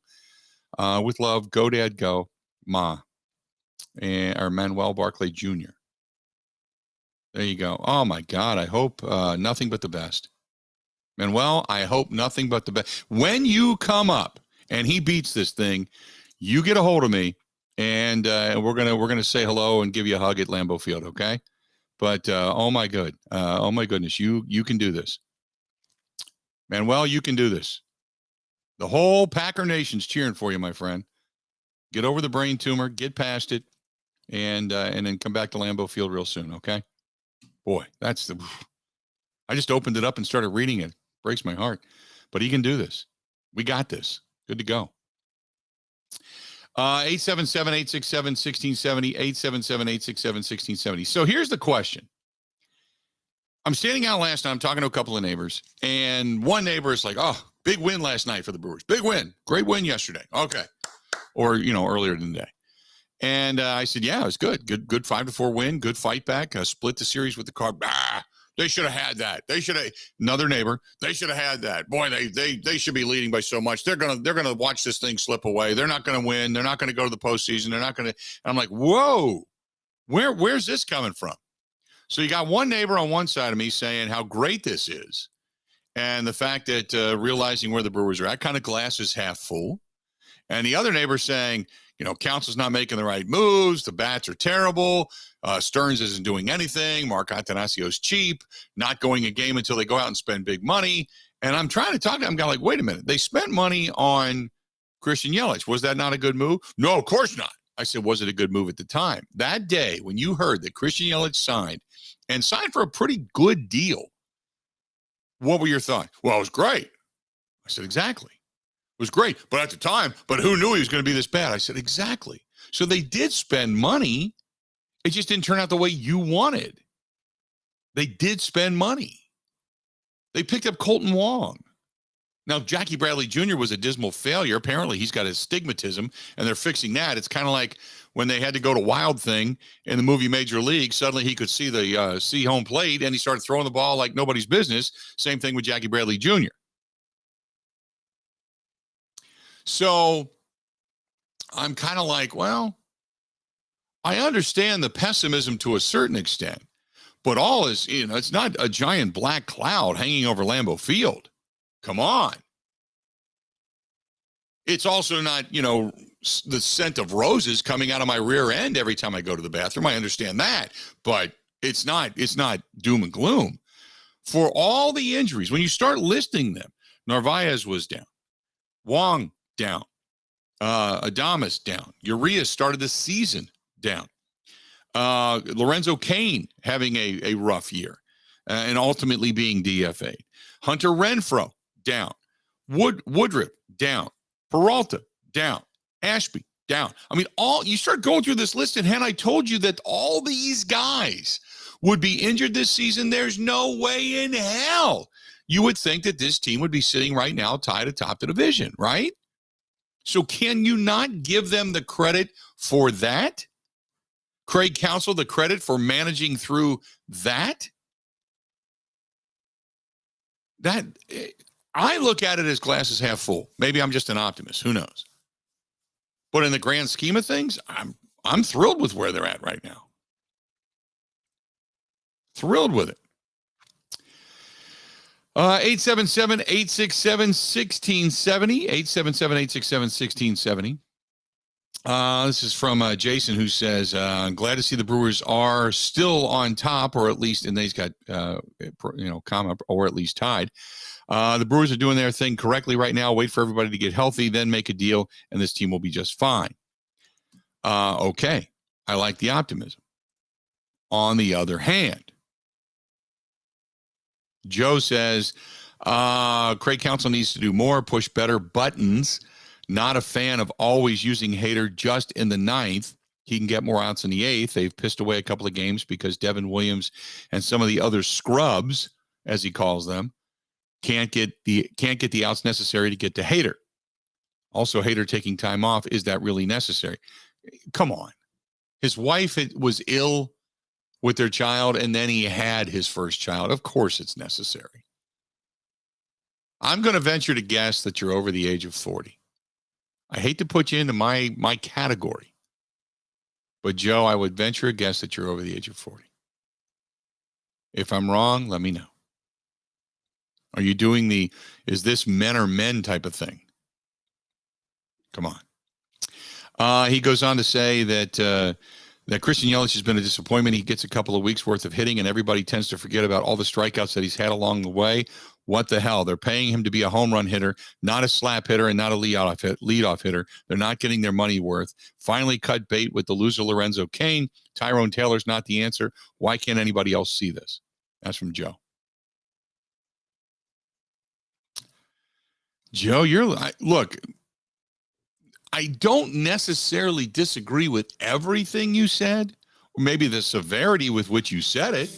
With love, go Dad, go, Ma, and our Manuel Barclay Jr. There you go. Oh my God, I hope nothing but the best. Manuel, I hope nothing but the best. When you come up and he beats this thing, you get a hold of me, and we're gonna say hello and give you a hug at Lambeau Field, okay? But oh my goodness, you can do this, Manuel. You can do this. The whole Packer Nation's cheering for you, my friend. Get over the brain tumor, get past it, and then come back to Lambeau Field real soon, okay? Boy, I just opened it up and started reading it. Breaks my heart. But he can do this. We got this. Good to go. 877-867-1670, 877-867-1670. So here's the question. I'm standing out last night. I'm talking to a couple of neighbors, and one neighbor is like, oh, big win last night for the Brewers. Big win. Great win yesterday. Okay. Or, earlier in the day. And I said, yeah, it was good. Good 5-4 win. Good fight back. Split the series with the Card. They should have had that. They should have. Another neighbor. They should have had that. Boy, they should be leading by so much. They're gonna watch this thing slip away. They're not gonna win. They're not gonna go to the postseason. They're not gonna. I'm like, whoa, where's this coming from? So you got one neighbor on one side of me saying how great this is, and the fact that realizing where the Brewers are at, kind of glass is half full, and the other neighbor saying, Counsel's not making the right moves. The bats are terrible. Stearns isn't doing anything. Mark Atanasio's cheap, not going a game until they go out and spend big money. And I'm trying to talk to them. I'm like, wait a minute. They spent money on Christian Yelich. Was that not a good move? No, of course not. I said, was it a good move at the time? That day when you heard that Christian Yelich signed for a pretty good deal, what were your thoughts? Well, it was great. I said, exactly. It was great, but at the time, but who knew he was going to be this bad? I said, exactly. So they did spend money. It just didn't turn out the way you wanted. They did spend money. They picked up Colton Wong. Now, Jackie Bradley Jr. was a dismal failure. Apparently, he's got astigmatism, and they're fixing that. It's kind of like when they had to go to Wild Thing in the movie Major League. Suddenly, he could see home plate, and he started throwing the ball like nobody's business. Same thing with Jackie Bradley Jr. So I'm kind of like, well, I understand the pessimism to a certain extent, but all is, it's not a giant black cloud hanging over Lambeau Field. Come on. It's also not, the scent of roses coming out of my rear end every time I go to the bathroom. I understand that, but it's not doom and gloom. For all the injuries, when you start listing them, Narvaez was down, Wong down, Adames down, Urias started the season down, Lorenzo Cain having a rough year and ultimately being DFA'd, Hunter Renfroe down, Woodruff down, Peralta down, Ashby down. I mean, you start going through this list, and had I told you that all these guys would be injured this season, there's no way in hell you would think that this team would be sitting right now tied atop the division, right? So can you not give them the credit for that? Craig Counsel the credit for managing through that? That I look at it as glass is half full. Maybe I'm just an optimist. Who knows? But in the grand scheme of things, I'm thrilled with where they're at right now. Thrilled with it. 877-867-1670. 877-867-1670. This is from Jason, who says, glad to see the Brewers are still on top, or at least, and they've got, comma, or at least tied. The Brewers are doing their thing correctly right now. Wait for everybody to get healthy, then make a deal, and this team will be just fine. Okay. I like the optimism. On the other hand, Joe says, Craig Counsel needs to do more, push better buttons. Not a fan of always using Hader just in the ninth. He can get more outs in the eighth. They've pissed away a couple of games because Devin Williams and some of the other scrubs, as he calls them, can't get the outs necessary to get to Hader. Also, Hader taking time off, is that really necessary? Come on. His wife was ill with their child, and then he had his first child. Of course it's necessary. I'm going to venture to guess that you're over the age of 40. I hate to put you into my category, but Joe, I would venture a guess that you're over the age of 40. If I'm wrong, let me know. Are you doing is this men are men type of thing? Come on. He goes on to say that Christian Yelich has been a disappointment. He gets a couple of weeks worth of hitting, and everybody tends to forget about all the strikeouts that he's had along the way. What the hell? They're paying him to be a home run hitter, not a slap hitter, and not a leadoff hitter. They're not getting their money worth. Finally cut bait with the loser Lorenzo Cain. Tyrone Taylor's not the answer. Why can't anybody else see this? That's from Joe. Joe, look, I don't necessarily disagree with everything you said, or maybe the severity with which you said it.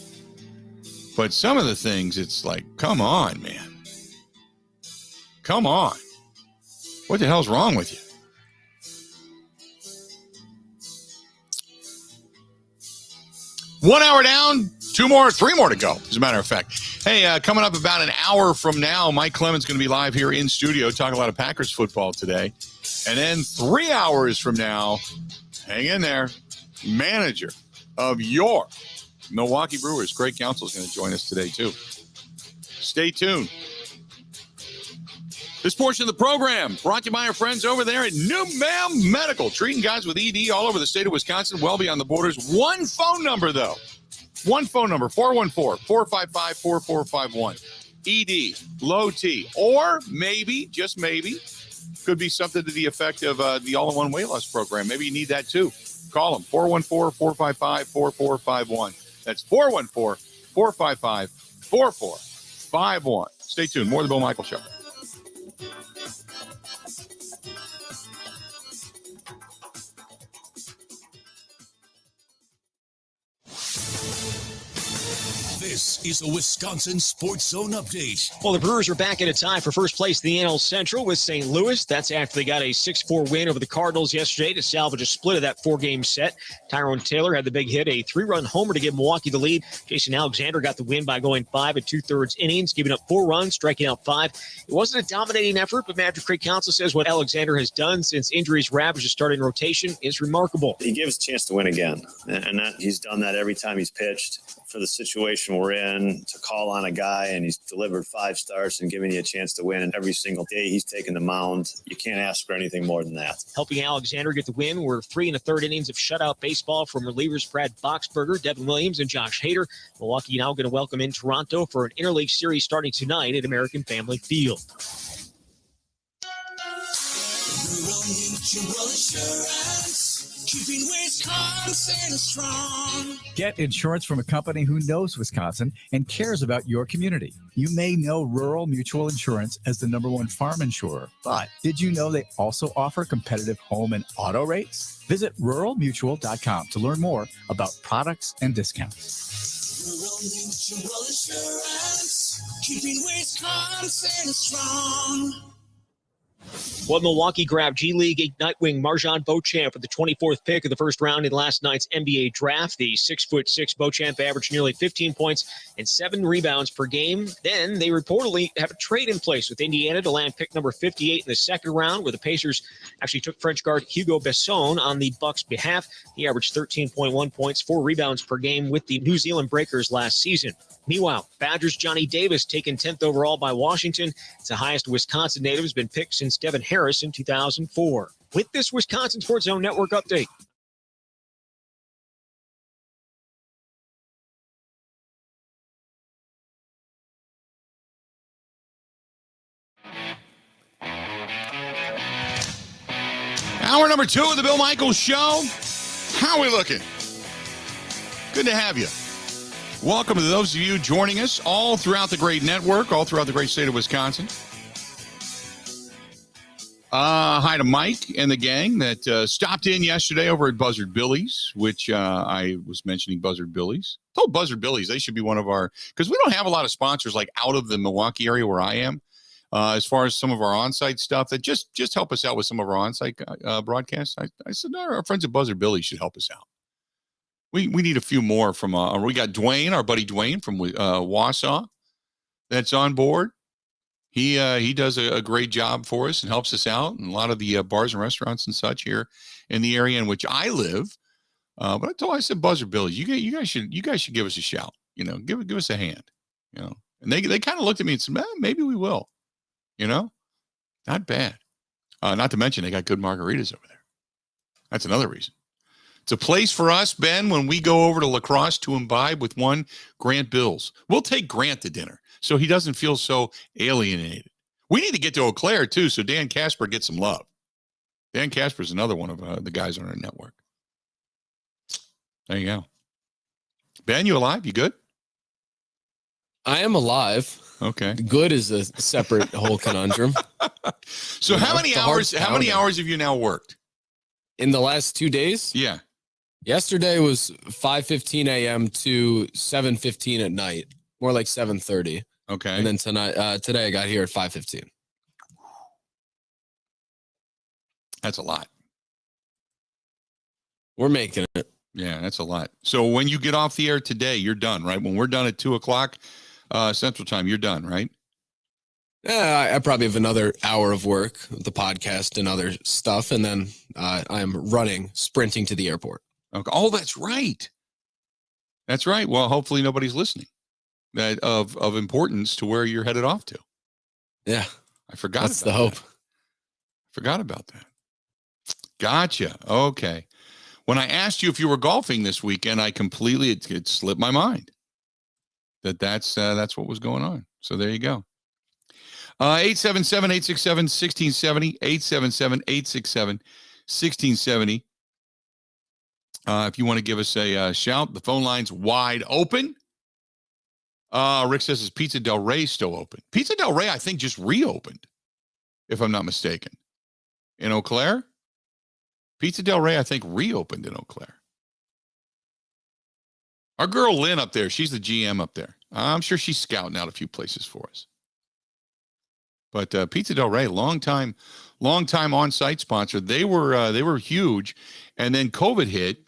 But some of the things, it's like, come on, man. Come on. What the hell's wrong with you? One hour down, three more to go, as a matter of fact. Hey, coming up about an hour from now, Mike Clemens is going to be live here in studio talking a lot of Packers football today. And then 3 hours from now, hang in there, manager of your Milwaukee Brewers, Craig Counsel, is going to join us today, too. Stay tuned. This portion of the program brought to you by our friends over there at New Mam Medical, treating guys with ED all over the state of Wisconsin, well beyond the borders. One phone number, though. 414-455-4451. ED, low T, or maybe, just maybe, could be something to the effect of the all-in-one weight loss program. Maybe you need that, too. Call them, 414-455-4451. That's 414-455-4451. Stay tuned. More of the Bill Michaels Show. This is a Wisconsin Sports Zone update. Well, the Brewers are back in a tie for first place in the NL Central with St. Louis. That's after they got a 6-4 win over the Cardinals yesterday to salvage a split of that 4-game set. Tyrone Taylor had the big hit, a 3-run homer to give Milwaukee the lead. Jason Alexander got the win by going 5 2/3 innings, giving up 4 runs, striking out 5. It wasn't a dominating effort, but manager Craig Counsel says what Alexander has done since injuries ravaged his starting rotation is remarkable. He gives a chance to win again, and he's done that every time he's pitched. For the situation we're in, to call on a guy and he's delivered 5 starts and giving you a chance to win, and every single day he's taken the mound, you can't ask for anything more than that. Helping Alexander get the win were 3 1/3 innings of shutout baseball from relievers Brad Boxberger, Devin Williams, and Josh Hader. Milwaukee now going to welcome in Toronto for an interleague series starting tonight at American Family Field. Rural Mutual Insurance, keeping Wisconsin strong. Get insurance from a company who knows Wisconsin and cares about your community. You may know Rural Mutual Insurance as the #1 farm insurer, but did you know they also offer competitive home and auto rates? Visit ruralmutual.com to learn more about products and discounts. Rural Mutual Insurance, keeping Wisconsin strong. Well, Milwaukee grabbed G League Ignite wing Marjan Bocek with the 24th pick of the first round in last night's NBA draft. The 6'6" Bocek averaged nearly 15 points and 7 rebounds per game. Then they reportedly have a trade in place with Indiana to land pick number 58 in the second round, where the Pacers actually took French guard Hugo Besson on the Bucks' behalf. He averaged 13.1 points, 4 rebounds per game with the New Zealand Breakers last season. Meanwhile, Badgers' Johnny Davis taken 10th overall by Washington. It's the highest Wisconsin native has been picked since Devin Harris in 2004. with this Wisconsin Sports Zone Network update. Hour number 2 of the Bill Michaels Show. How are we looking? Good to have you. Welcome to those of you joining us all throughout the great network, all throughout the great state of Wisconsin. Hi to Mike and the gang that stopped in yesterday over at Buzzard Billy's, which I was mentioning Buzzard Billy's. I told Buzzard Billy's they should be one of our, because we don't have a lot of sponsors like out of the Milwaukee area where I am. As far as some of our on-site stuff, that just help us out with some of our on-site broadcasts. I said, no, our friends at Buzzard Billy should help us out. We need a few more from, we got Dwayne, our buddy Dwayne from Wausau that's on board. He does a great job for us and helps us out, and a lot of the bars and restaurants and such here in the area in which I live. But I said Buzzard Billy, you guys should give us a shout. Give us a hand. And they kind of looked at me and said, maybe we will. Not bad. Not to mention they got good margaritas over there. That's another reason. It's a place for us, Ben, when we go over to La Crosse to imbibe with one Grant Bills. We'll take Grant to dinner so he doesn't feel so alienated. We need to get to Eau Claire, too, so Dan Casper gets some love. Dan Casper is another one of the guys on our network. There you go. Ben, you alive? You good? I am alive. Okay. Good is a separate whole conundrum. So how many hours have you now worked? In the last 2 days? Yeah. Yesterday was 5:15 a.m. to 7:15 at night. More like 7:30. Okay. And then today I got here at 5:15. That's a lot. We're making it. Yeah, that's a lot. So when you get off the air today, you're done, right? When we're done at 2:00 Central Time, you're done, right? Yeah, I probably have another hour of work, the podcast and other stuff, and then I'm sprinting to the airport. Okay. Oh, that's right. That's right. Well, hopefully nobody's listening. That of importance to where you're headed off to. Yeah, I forgot. That's the hope. Forgot about that. Gotcha. Okay. When I asked you if you were golfing this weekend, I completely it slipped my mind that's what was going on. So there you go. 877-867-1670, 877-867-1670. If you want to give us a shout, the phone line's wide open. Rick says, is Pizza Del Rey still open? Pizza Del Rey, I think, just reopened, if I'm not mistaken. In Eau Claire? Pizza Del Rey, I think, reopened in Eau Claire. Our girl Lynn up there, she's the GM up there. I'm sure she's scouting out a few places for us. But Pizza Del Rey, long time on-site sponsor. They were huge, and then COVID hit,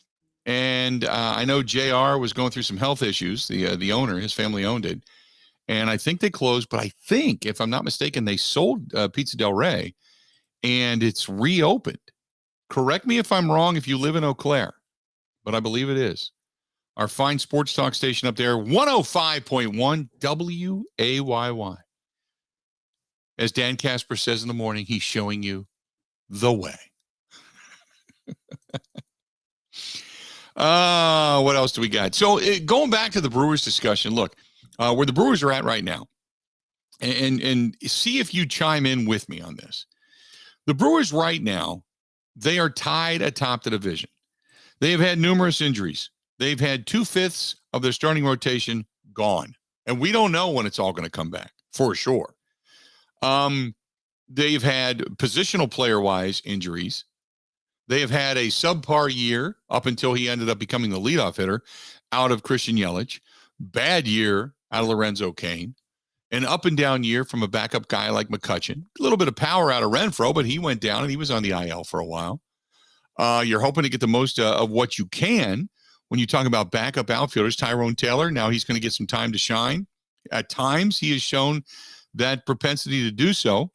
and I know JR was going through some health issues. The owner, his family owned it, and I think they closed. But I think, if I'm not mistaken, they sold Pizza Del Rey, and it's reopened. Correct me if I'm wrong if you live in Eau Claire, but I believe it is. Our fine sports talk station up there, 105.1 WAYY. As Dan Casper says in the morning, he's showing you the way. What else do we got? So going back to the Brewers discussion, look, where the Brewers are at right now, and see if you chime in with me on this. The Brewers right now, they are tied atop the division. They have had numerous injuries. They've had 2/5 of their starting rotation gone. And we don't know when it's all going to come back, for sure. They've had positional player-wise injuries. They have had a subpar year up until he ended up becoming the leadoff hitter out of Christian Yelich. Bad year out of Lorenzo Cain. An up-and-down year from a backup guy like McCutchen. A little bit of power out of Renfroe, but he went down and he was on the IL for a while. You're hoping to get the most of what you can when you talk about backup outfielders. Tyrone Taylor, now he's going to get some time to shine. At times, he has shown that propensity to do so,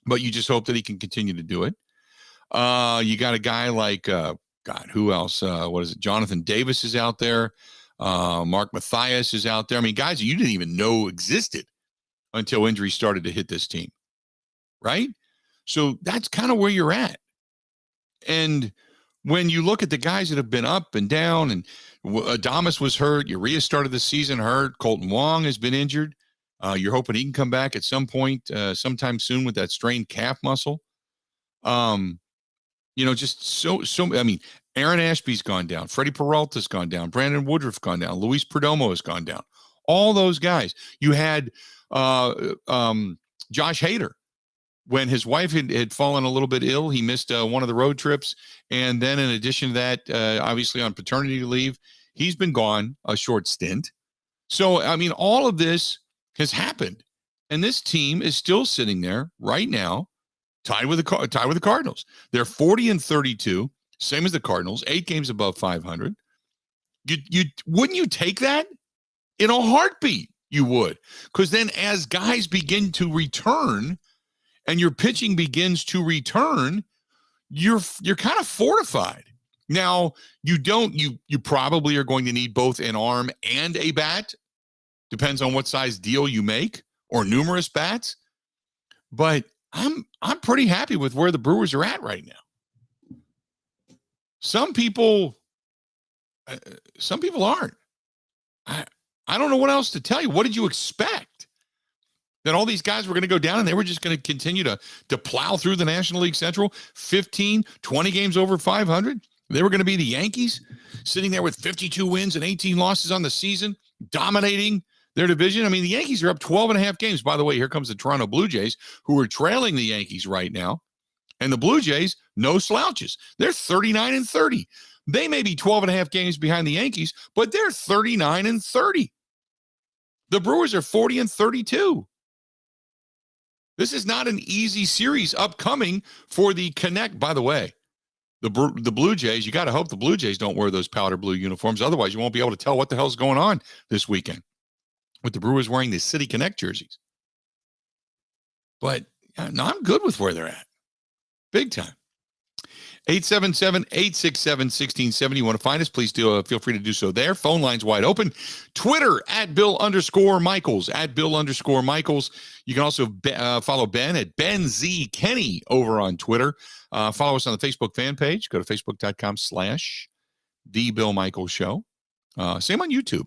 but you just hope that he can continue to do it. You got a guy like, who else? What is it? Jonathan Davis is out there. Mark Mathias is out there. I mean, guys that you didn't even know existed until injuries started to hit this team, right? So that's kind of where you're at. And when you look at the guys that have been up and down, and Adames was hurt, Urias started the season hurt, Colton Wong has been injured. You're hoping he can come back at some point, sometime soon with that strained calf muscle. Just so. I mean, Aaron Ashby's gone down, Freddie Peralta's gone down, Brandon Woodruff gone down, Luis Perdomo has gone down. All those guys. You had Josh Hader. When his wife had fallen a little bit ill, he missed one of the road trips. And then in addition to that, obviously on paternity leave, he's been gone a short stint. So, I mean, all of this has happened. And this team is still sitting there right now, tied with the Cardinals. They're 40-32, same as the Cardinals, 8 games above 500. Wouldn't you take that? In a heartbeat, you would. Because then as guys begin to return and your pitching begins to return, you're kind of fortified. Now, you probably are going to need both an arm and a bat. Depends on what size deal you make, or numerous bats. But I'm pretty happy with where the Brewers are at right now. Some people aren't. I don't know what else to tell you. What did you expect? That all these guys were going to go down and they were just going to continue to plow through the National League Central, 15, 20 games over 500. They were going to be the Yankees sitting there with 52 wins and 18 losses on the season, dominating their division. I mean, the Yankees are up 12.5 games. By the way, here comes the Toronto Blue Jays, who are trailing the Yankees right now. And the Blue Jays, no slouches. They're 39-30. They may be 12.5 games behind the Yankees, but they're 39-30. The Brewers are 40-32. This is not an easy series upcoming for the Connect. By the way, the Blue Jays, you got to hope the Blue Jays don't wear those powder blue uniforms. Otherwise, you won't be able to tell what the hell's going on this weekend with the Brewers wearing the City Connect jerseys. But no, I'm good with where they're at. Big time. 877-867-1670. You want to find us, please feel free to do so there. Phone lines wide open. Twitter @Bill_Michaels, @Bill_Michaels. You can also follow Ben at Ben Z Kenny over on Twitter. Follow us on the Facebook fan page. Go to facebook.com/The Bill Michaels Show. Same on YouTube,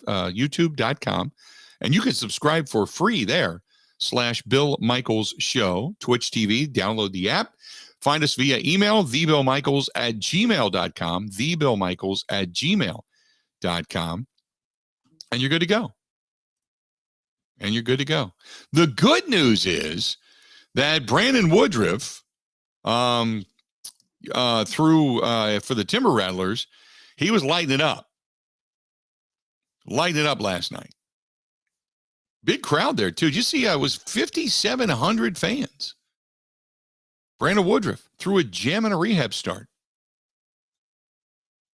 youtube.com. And you can subscribe for free there, /Bill Michaels Show, Twitch TV. Download the app. Find us via email, thebillmichaels@gmail.com, thebillmichaels@gmail.com. And you're good to go. The good news is that Brandon Woodruff, for the Timber Rattlers, he was lighting it up last night. Big crowd there, too. Did you see it was 5,700 fans. Brandon Woodruff threw a gem and a rehab start.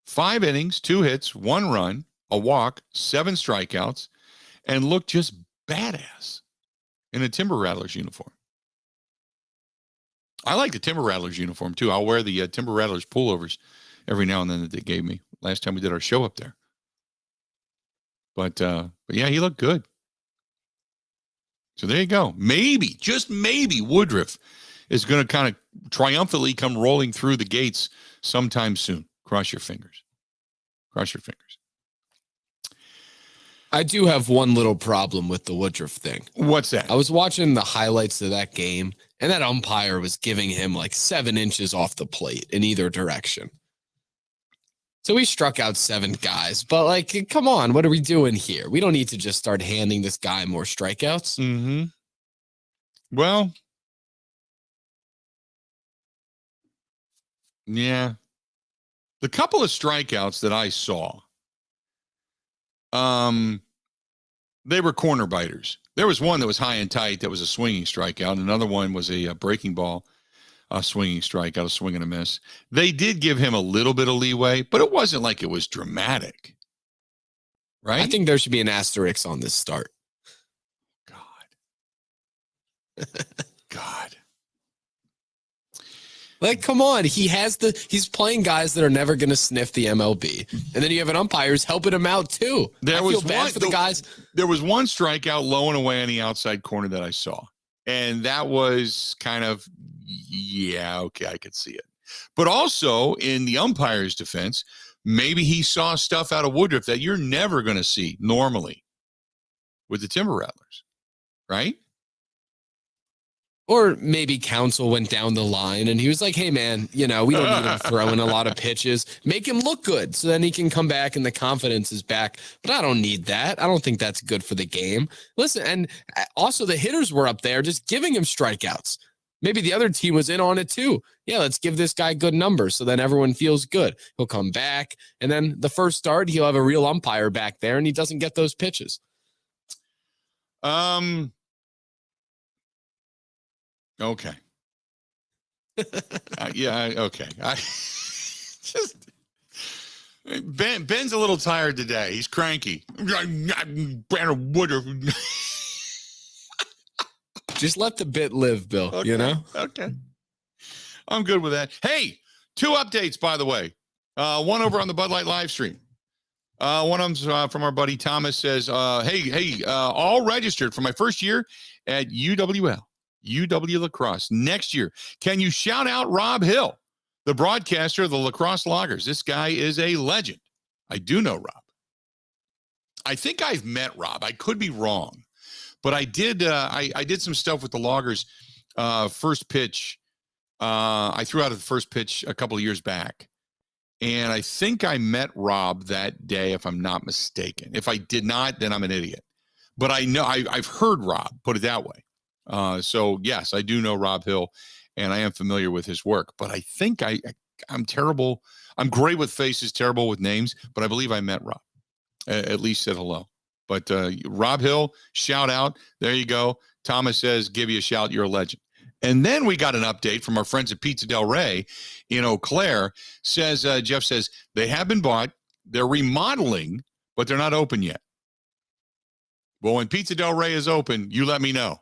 5 innings, 2 hits, 1 run, a walk, 7 strikeouts, and looked just badass in a Timber Rattlers uniform. I like the Timber Rattlers uniform, too. I'll wear the Timber Rattlers pullovers every now and then that they gave me last time we did our show up there. But yeah, he looked good. So there you go. Maybe, just maybe, Woodruff is going to kind of triumphantly come rolling through the gates sometime soon. Cross your fingers. I do have one little problem with the Woodruff thing. What's that? I was watching the highlights of that game, and that umpire was giving him like 7 inches off the plate in either direction. So he struck out 7 guys, but like, come on, what are we doing here? We don't need to just start handing this guy more strikeouts. Mm-hmm. Well, yeah. The couple of strikeouts that I saw, they were corner biters. There was one that was high and tight that was a swinging strikeout. Another one was a breaking ball, a swinging strikeout, a swing and a miss. They did give him a little bit of leeway, but it wasn't like it was dramatic. Right? I think there should be an asterisk on this start. God. Like, come on. He's playing guys that are never going to sniff the MLB. And then you have an umpire who's helping him out, too. I feel bad for the guys. There was one strikeout low and away on the outside corner that I saw. And that was kind of, yeah, okay, I could see it. But also, in the umpire's defense, maybe he saw stuff out of Woodruff that you're never going to see normally with the Timber Rattlers, right? Or maybe Counsel went down the line and he was like, hey, man, we don't need him throwing a lot of pitches. Make him look good so then he can come back and the confidence is back. But I don't need that. I don't think that's good for the game. Listen, and also the hitters were up there just giving him strikeouts. Maybe the other team was in on it too. Yeah, let's give this guy good numbers so then everyone feels good. He'll come back. And then the first start, he'll have a real umpire back there and he doesn't get those pitches. Okay. Yeah. Okay. Ben's a little tired today. He's cranky. Brandon Woodruff. Just let the bit live, Bill. Okay. Okay. I'm good with that. Hey, 2 updates, by the way. One over on the Bud Light live stream. One of them's from our buddy Thomas says, hey, all registered for my first year at UW Lacrosse next year. Can you shout out Rob Hill, the broadcaster of the Lacrosse Loggers? This guy is a legend. I do know Rob. I think I've met Rob. I could be wrong, but I did. I did some stuff with the Loggers. First pitch. I threw out at the first pitch a couple of years back, and I think I met Rob that day, if I'm not mistaken. If I did not, then I'm an idiot. But I know I've heard Rob, put it that way. So yes, I do know Rob Hill and I am familiar with his work, but I think I'm terrible. I'm great with faces, terrible with names, but I believe I met Rob, at least said hello. But Rob Hill, shout out. There you go. Thomas says, give you a shout. You're a legend. And then we got an update from our friends at Pizza Del Rey in Eau Claire. Says, Jeff says, they have been bought. They're remodeling, but they're not open yet. Well, when Pizza Del Rey is open, you let me know.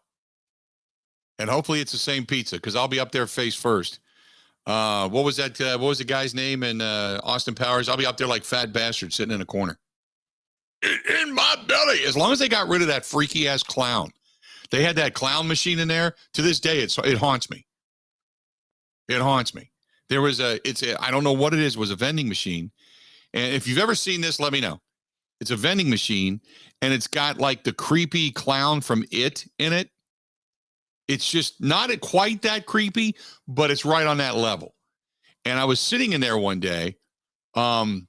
And hopefully it's the same pizza because I'll be up there face first. What was that? What was the guy's name in Austin Powers? I'll be up there like fat bastard sitting in a corner. In my belly. As long as they got rid of that freaky ass clown. They had that clown machine in there. To this day, it haunts me. It haunts me. There was I don't know what it is, was a vending machine. And if you've ever seen this, let me know. It's a vending machine and it's got like the creepy clown from It in it. It's just not quite that creepy, but it's right on that level. And I was sitting in there one day. I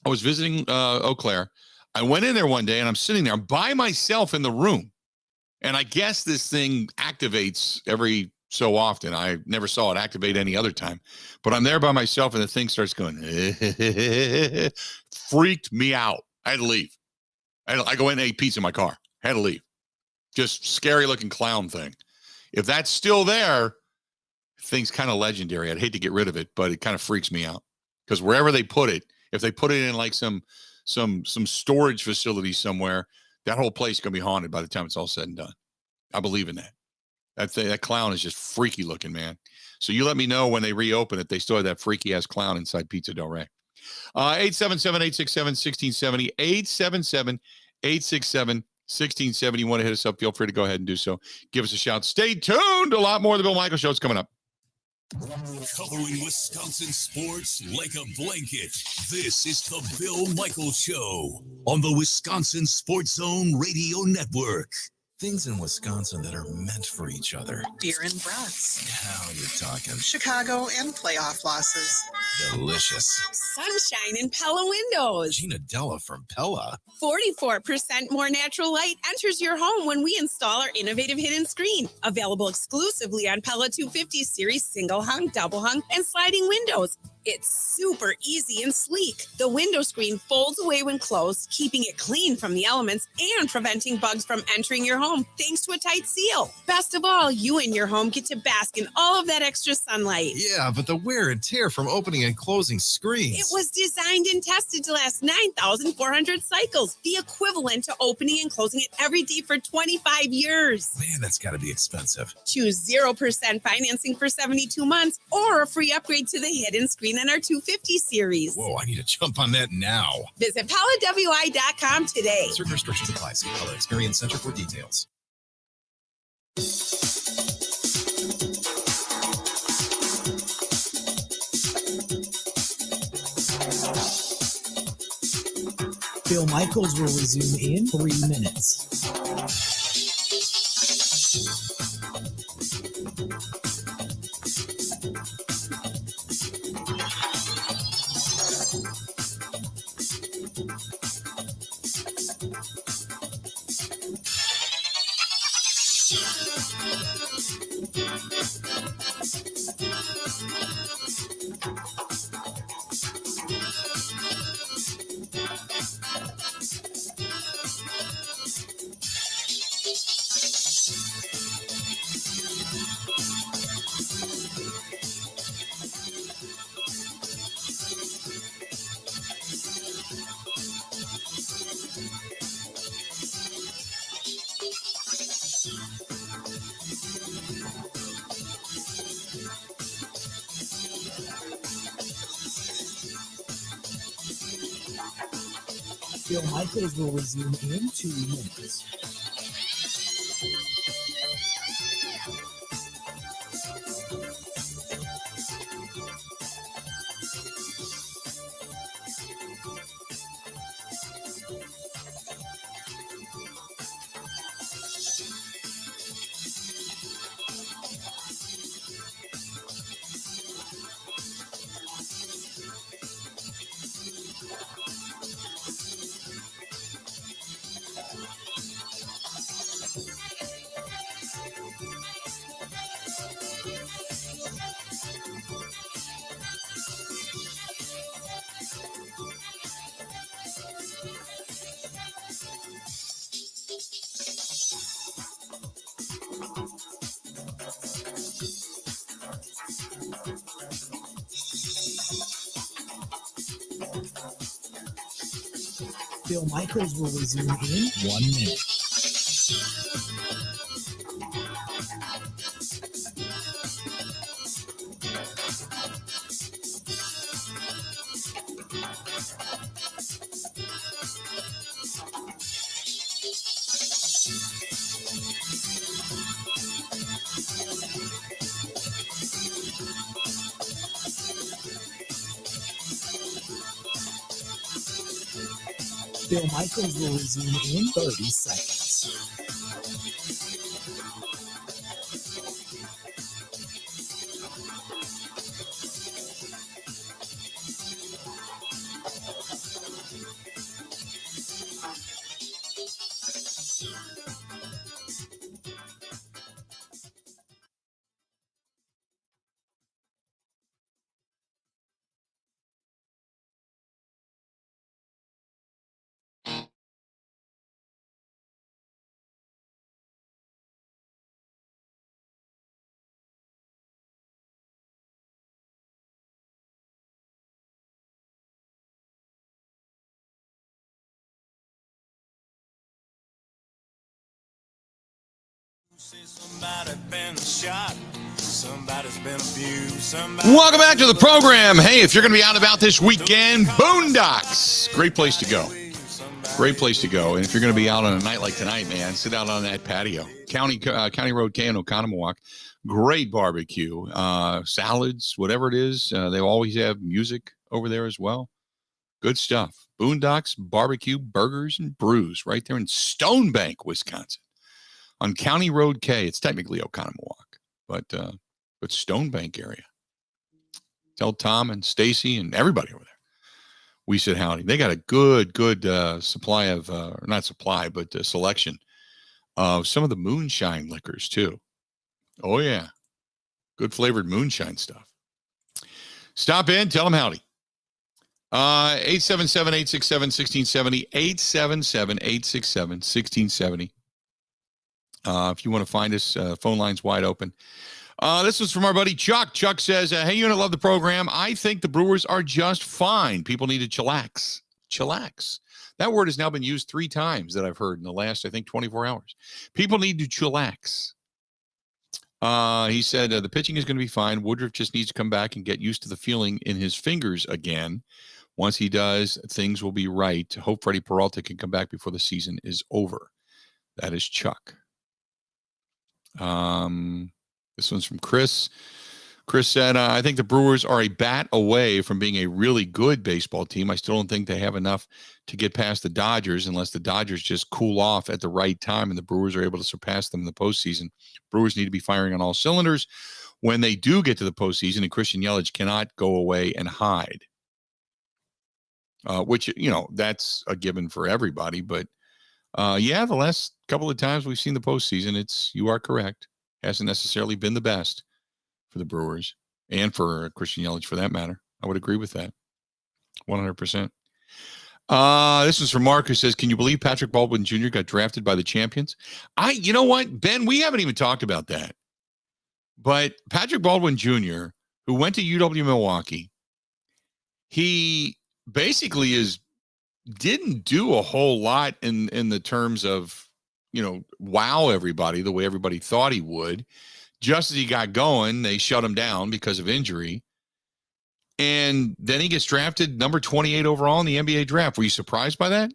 was visiting Eau Claire. I went in there one day and I'm sitting there. I'm by myself in the room. And I guess this thing activates every so often. I never saw it activate any other time. But I'm there by myself and the thing starts going. Freaked me out. I had to leave. I go in and ate pizza in my car. Had to leave. Just scary looking clown thing. If that's still there, thing's kind of legendary. I'd hate to get rid of it, but it kind of freaks me out because wherever they put it, if they put it in like some storage facility somewhere, that whole place is going to be haunted by the time it's all said and done. I believe in that. That clown is just freaky looking, man. So you let me know when they reopen it. They still have that freaky ass clown inside Pizza Del Rey. 877-867-1670. 877-867-1670. You want to hit us up, feel free to go ahead and do so. Give us a shout. Stay tuned. A lot more of the Bill Michael Show is coming up. Covering Wisconsin sports like a blanket. This is the Bill Michael Show on the Wisconsin Sports Zone Radio Network. Things in Wisconsin that are meant for each other. Beer and brats. Now you're talking. Chicago and playoff losses. Delicious. Sunshine in Pella windows. Gina Della from Pella. 44% more natural light enters your home when we install our innovative hidden screen. Available exclusively on Pella 250 series single hung, double hung, and sliding windows. It's super easy and sleek. The window screen folds away when closed, keeping it clean from the elements and preventing bugs from entering your home thanks to a tight seal. Best of all, you and your home get to bask in all of that extra sunlight. Yeah, but the wear and tear from opening and closing screens. It was designed and tested to last 9,400 cycles, the equivalent to opening and closing it every day for 25 years. Man, that's got to be expensive. Choose 0% financing for 72 months or a free upgrade to the hidden screen in our 250 series. Whoa, I need to jump on that now. Visit PellaWI.com today. Certain restrictions apply. See Pella Experience Center for details. Bill Michaels will resume in 3 minutes. Bill Michaels will resume in 2 minutes. Bill Michaels will resume in 1 minute. Bill Michaels will resume in 30 seconds. Welcome back to the program. Hey, if you're going to be out and about this weekend, Boondocks, great place to go. Great place to go. And if you're going to be out on a night like tonight, man, sit out on that patio. County Road K in Oconomowoc. Great barbecue, salads, whatever it is. They always have music over there as well. Good stuff. Boondocks, barbecue, burgers, and brews right there in Stone Bank, Wisconsin. On County Road K. It's technically Oconomowoc, but Stone Bank area. Tell Tom and Stacy and everybody over there we said howdy. They got a good supply of, not supply, but selection of some of the moonshine liquors too. Oh, yeah. Good flavored moonshine stuff. Stop in. Tell them howdy. 877-867-1670. 877-867-1670. If you want to find us, phone line's wide open. This is from our buddy Chuck. Chuck says, hey, unit, love the program. I think the Brewers are just fine. People need to chillax. Chillax. That word has now been used 3 times that I've heard in the last, I think, 24 hours. People need to chillax. He said the pitching is going to be fine. Woodruff just needs to come back and get used to the feeling in his fingers again. Once he does, things will be right. Hope Freddie Peralta can come back before the season is over. That is Chuck. This one's from Chris. Chris said, I think the Brewers are a bat away from being a really good baseball team. I still don't think they have enough to get past the Dodgers unless the Dodgers just cool off at the right time and the Brewers are able to surpass them in the postseason. Brewers need to be firing on all cylinders when they do get to the postseason, and Christian Yelich cannot go away and hide, which, that's a given for everybody. But, the last couple of times we've seen the postseason, you are correct. Hasn't necessarily been the best for the Brewers and for Christian Yelich for that matter. I would agree with that 100%. This is from Mark, who says, can you believe Patrick Baldwin Jr. got drafted by the champions? You know what, Ben, we haven't even talked about that. But Patrick Baldwin Jr., who went to UW Milwaukee, he basically didn't do a whole lot in the terms of, wow everybody the way everybody thought he would. Just as he got going, they shut him down because of injury. And then he gets drafted number 28 overall in the NBA draft. Were you surprised by that?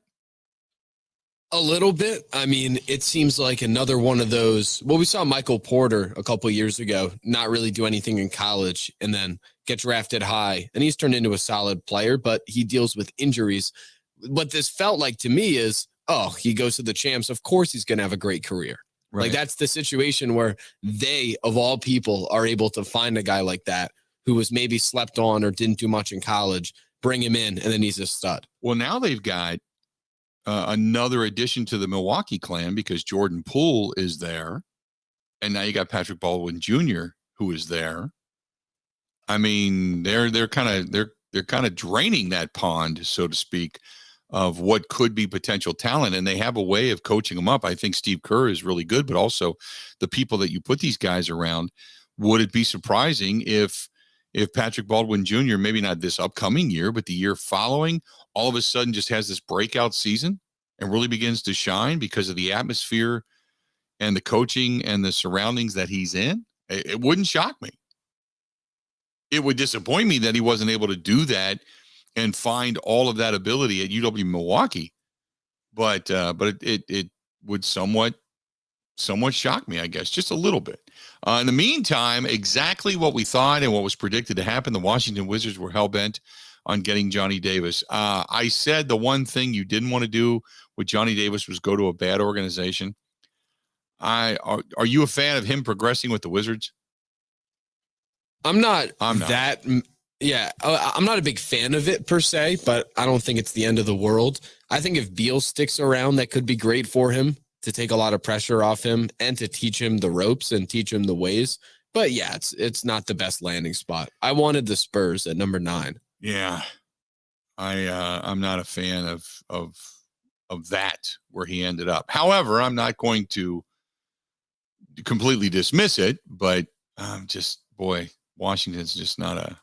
A little bit. I mean, it seems like another one of those. Well, we saw Michael Porter a couple of years ago not really do anything in college and then get drafted high. And he's turned into a solid player, but he deals with injuries. What this felt like to me is, he goes to the champs. Of course, he's going to have a great career. Right. Like, that's the situation where they, of all people, are able to find a guy like that who was maybe slept on or didn't do much in college, bring him in, and then he's a stud. Well, now they've got another addition to the Milwaukee clan because Jordan Poole is there, and now you got Patrick Baldwin Jr. who is there. I mean, they're kind of draining that pond, so to speak, of what could be potential talent, and they have a way of coaching them up. I think Steve Kerr is really good, but also the people that you put these guys around. Would it be surprising if Patrick Baldwin Jr., maybe not this upcoming year, but the year following, all of a sudden just has this breakout season and really begins to shine because of the atmosphere and the coaching and the surroundings that he's in? It wouldn't shock me. It would disappoint me that he wasn't able to do that and find all of that ability at UW Milwaukee. But it would somewhat shock me, I guess, just a little bit. In the meantime, exactly what we thought and what was predicted to happen, the Washington Wizards were hell-bent on getting Johnny Davis. I said the one thing you didn't want to do with Johnny Davis was go to a bad organization. Are you a fan of him progressing with the Wizards? I'm not. That. Yeah, I'm not a big fan of it per se, but I don't think it's the end of the world. I think if Beal sticks around, that could be great for him to take a lot of pressure off him and to teach him the ropes and teach him the ways. But yeah, it's not the best landing spot. I wanted the Spurs at number 9. Yeah, I'm not a fan of that where he ended up. However, I'm not going to completely dismiss it, but Washington's just not a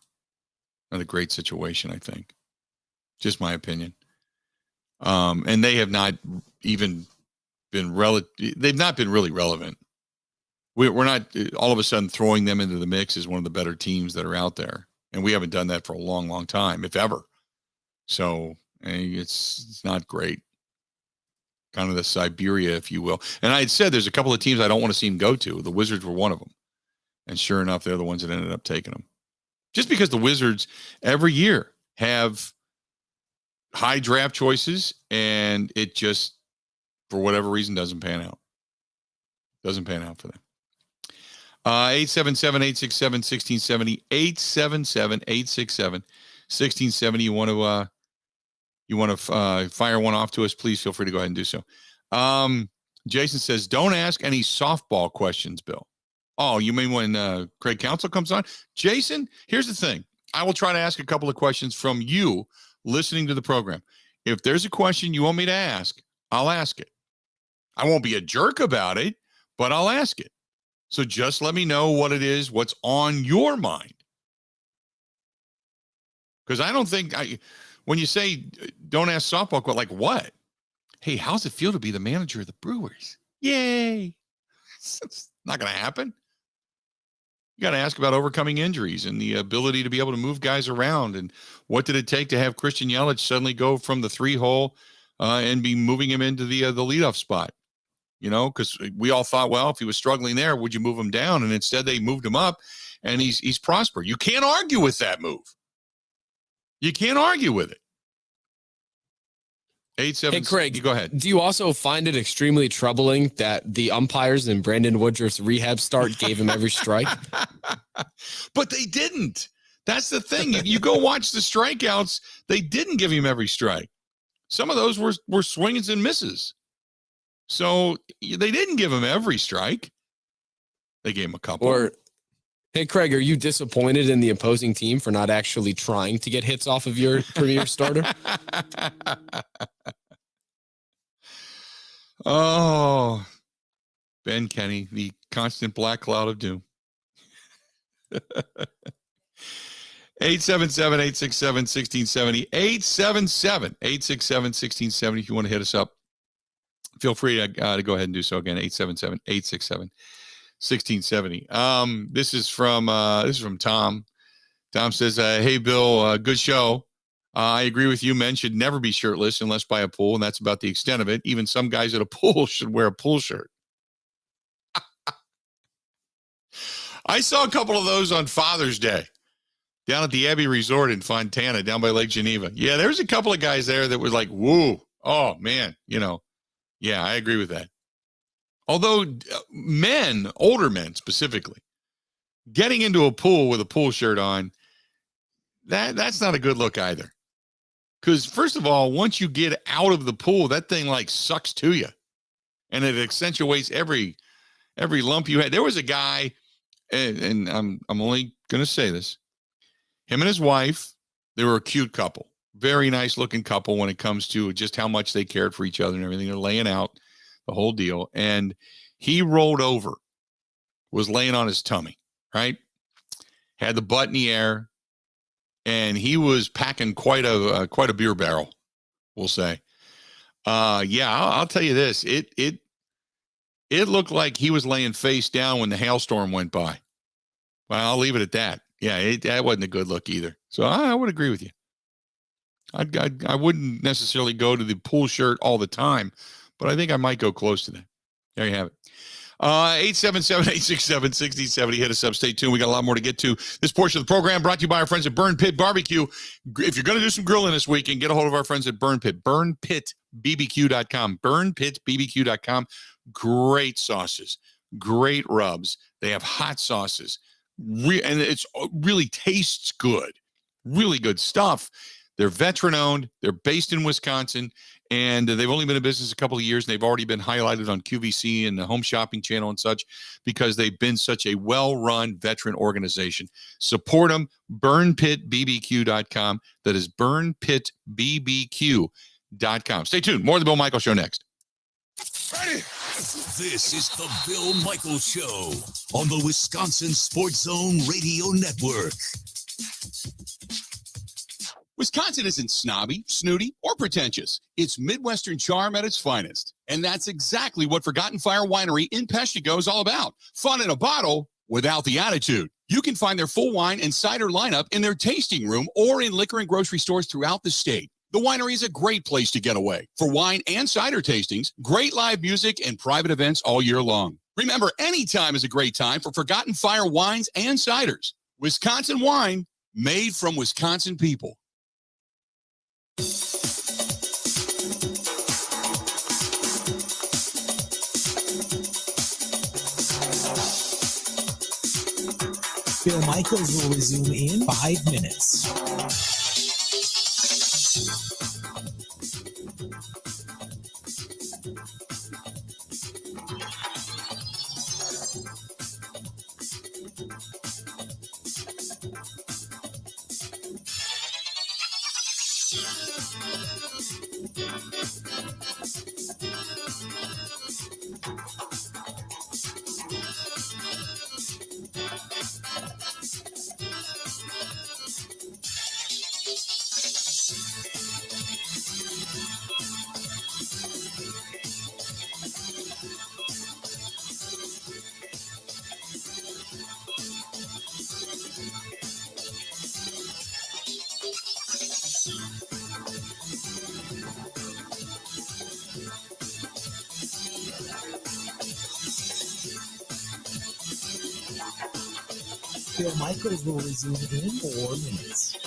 great situation, I think. Just my opinion. And they have not even been they've not been really relevant. We're not all of a sudden throwing them into the mix as one of the better teams that are out there. And we haven't done that for a long, long time, if ever. So it's not great. Kind of the Siberia, if you will. And I had said there's a couple of teams I don't want to see him go to. The Wizards were one of them. And sure enough, they're the ones that ended up taking him. Just because the Wizards every year have high draft choices and it just, for whatever reason, doesn't pan out. Doesn't pan out for them. 877-867-1670. 877-867-1670. You want to fire one off to us, please feel free to go ahead and do so. Jason says, don't ask any softball questions, Bill. Oh, you mean when Craig Counsel comes on? Jason, here's the thing. I will try to ask a couple of questions from you listening to the program. If there's a question you want me to ask, I'll ask it. I won't be a jerk about it, but I'll ask it. So just let me know what it is, what's on your mind. Because I don't think, when you say don't ask softball, like what? Hey, how's it feel to be the manager of the Brewers? Yay. It's not going to happen. You got to ask about overcoming injuries and the ability to be able to move guys around. And what did it take to have Christian Yelich suddenly go from the 3-hole and be moving him into the leadoff spot? You know, because we all thought, well, if he was struggling there, would you move him down? And instead they moved him up. and he's prospered. You can't argue with that move. You can't argue with it. 8-7. Hey, Craig, you go ahead. Do you also find it extremely troubling that the umpires in Brandon Woodruff's rehab start gave him every strike? But they didn't. That's the thing. You go watch the strikeouts. They didn't give him every strike. Some of those were swings and misses. So they didn't give him every strike. They gave him a couple. Or, hey, Craig, are you disappointed in the opposing team for not actually trying to get hits off of your premier starter? Oh, Ben Kenny, the constant black cloud of doom. 877-867-1670. 877-867-1670. If you want to hit us up, feel free to go ahead and do so again. 877-867-1670. This is from Tom. Tom says, hey, Bill, good show. I agree with you. Men should never be shirtless unless by a pool, and that's about the extent of it. Even some guys at a pool should wear a pool shirt. I saw a couple of those on Father's Day down at the Abbey Resort in Fontana, down by Lake Geneva. Yeah, there's a couple of guys there that was like, whoa, oh, man, yeah, I agree with that. Although men, older men specifically, getting into a pool with a pool shirt on, that's not a good look either. Because first of all, once you get out of the pool, that thing like sucks to you, and it accentuates every lump you had. There was a guy, and I'm only going to say this. Him and his wife, they were a cute couple, very nice looking couple when it comes to just how much they cared for each other and everything. They're laying out the whole deal, and he rolled over, was laying on his tummy, right? Had the butt in the air. And he was packing quite a beer barrel, we'll say. I'll tell you this. It looked like he was laying face down when the hailstorm went by. Well, I'll leave it at that. Yeah, that wasn't a good look either. So I would agree with you. I wouldn't necessarily go to the pool shirt all the time, but I think I might go close to that. There you have it. 877-867-6070. Hit us up. Stay tuned. We got a lot more to get to. This portion of the program brought to you by our friends at Burn Pit Barbecue. If you're going to do some grilling this weekend, get a hold of our friends at Burn Pit. BurnPitBBQ.com. BurnPitBBQ.com. Great sauces. Great rubs. They have hot sauces. And it's really tastes good. Really good stuff. They're veteran owned. They're based in Wisconsin. And they've only been in business a couple of years, and they've already been highlighted on QVC and the Home Shopping Channel and such because they've been such a well-run veteran organization. Support them, burnpitbbq.com. That is burnpitbbq.com. Stay tuned. More of the Bill Michaels Show next. Ready? This is the Bill Michaels Show on the Wisconsin Sports Zone Radio Network. Wisconsin isn't snobby, snooty, or pretentious. It's Midwestern charm at its finest. And that's exactly what Forgotten Fire Winery in Peshtigo is all about. Fun in a bottle without the attitude. You can find their full wine and cider lineup in their tasting room or in liquor and grocery stores throughout the state. The winery is a great place to get away for wine and cider tastings, great live music, and private events all year long. Remember, any time is a great time for Forgotten Fire wines and ciders. Wisconsin wine made from Wisconsin people. Bill Michaels will resume in 5 minutes. Bill Michaels will resume in 4 minutes.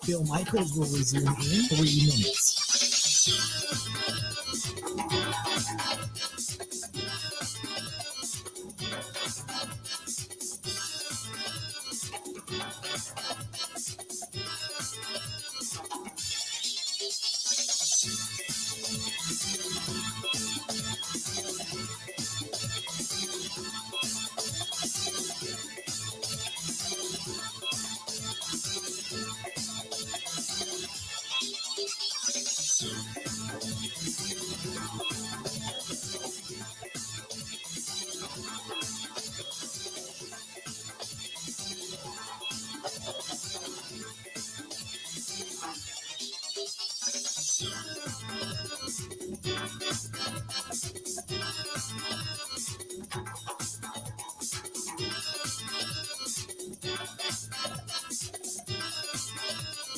Bill Michaels will resume in 3 minutes.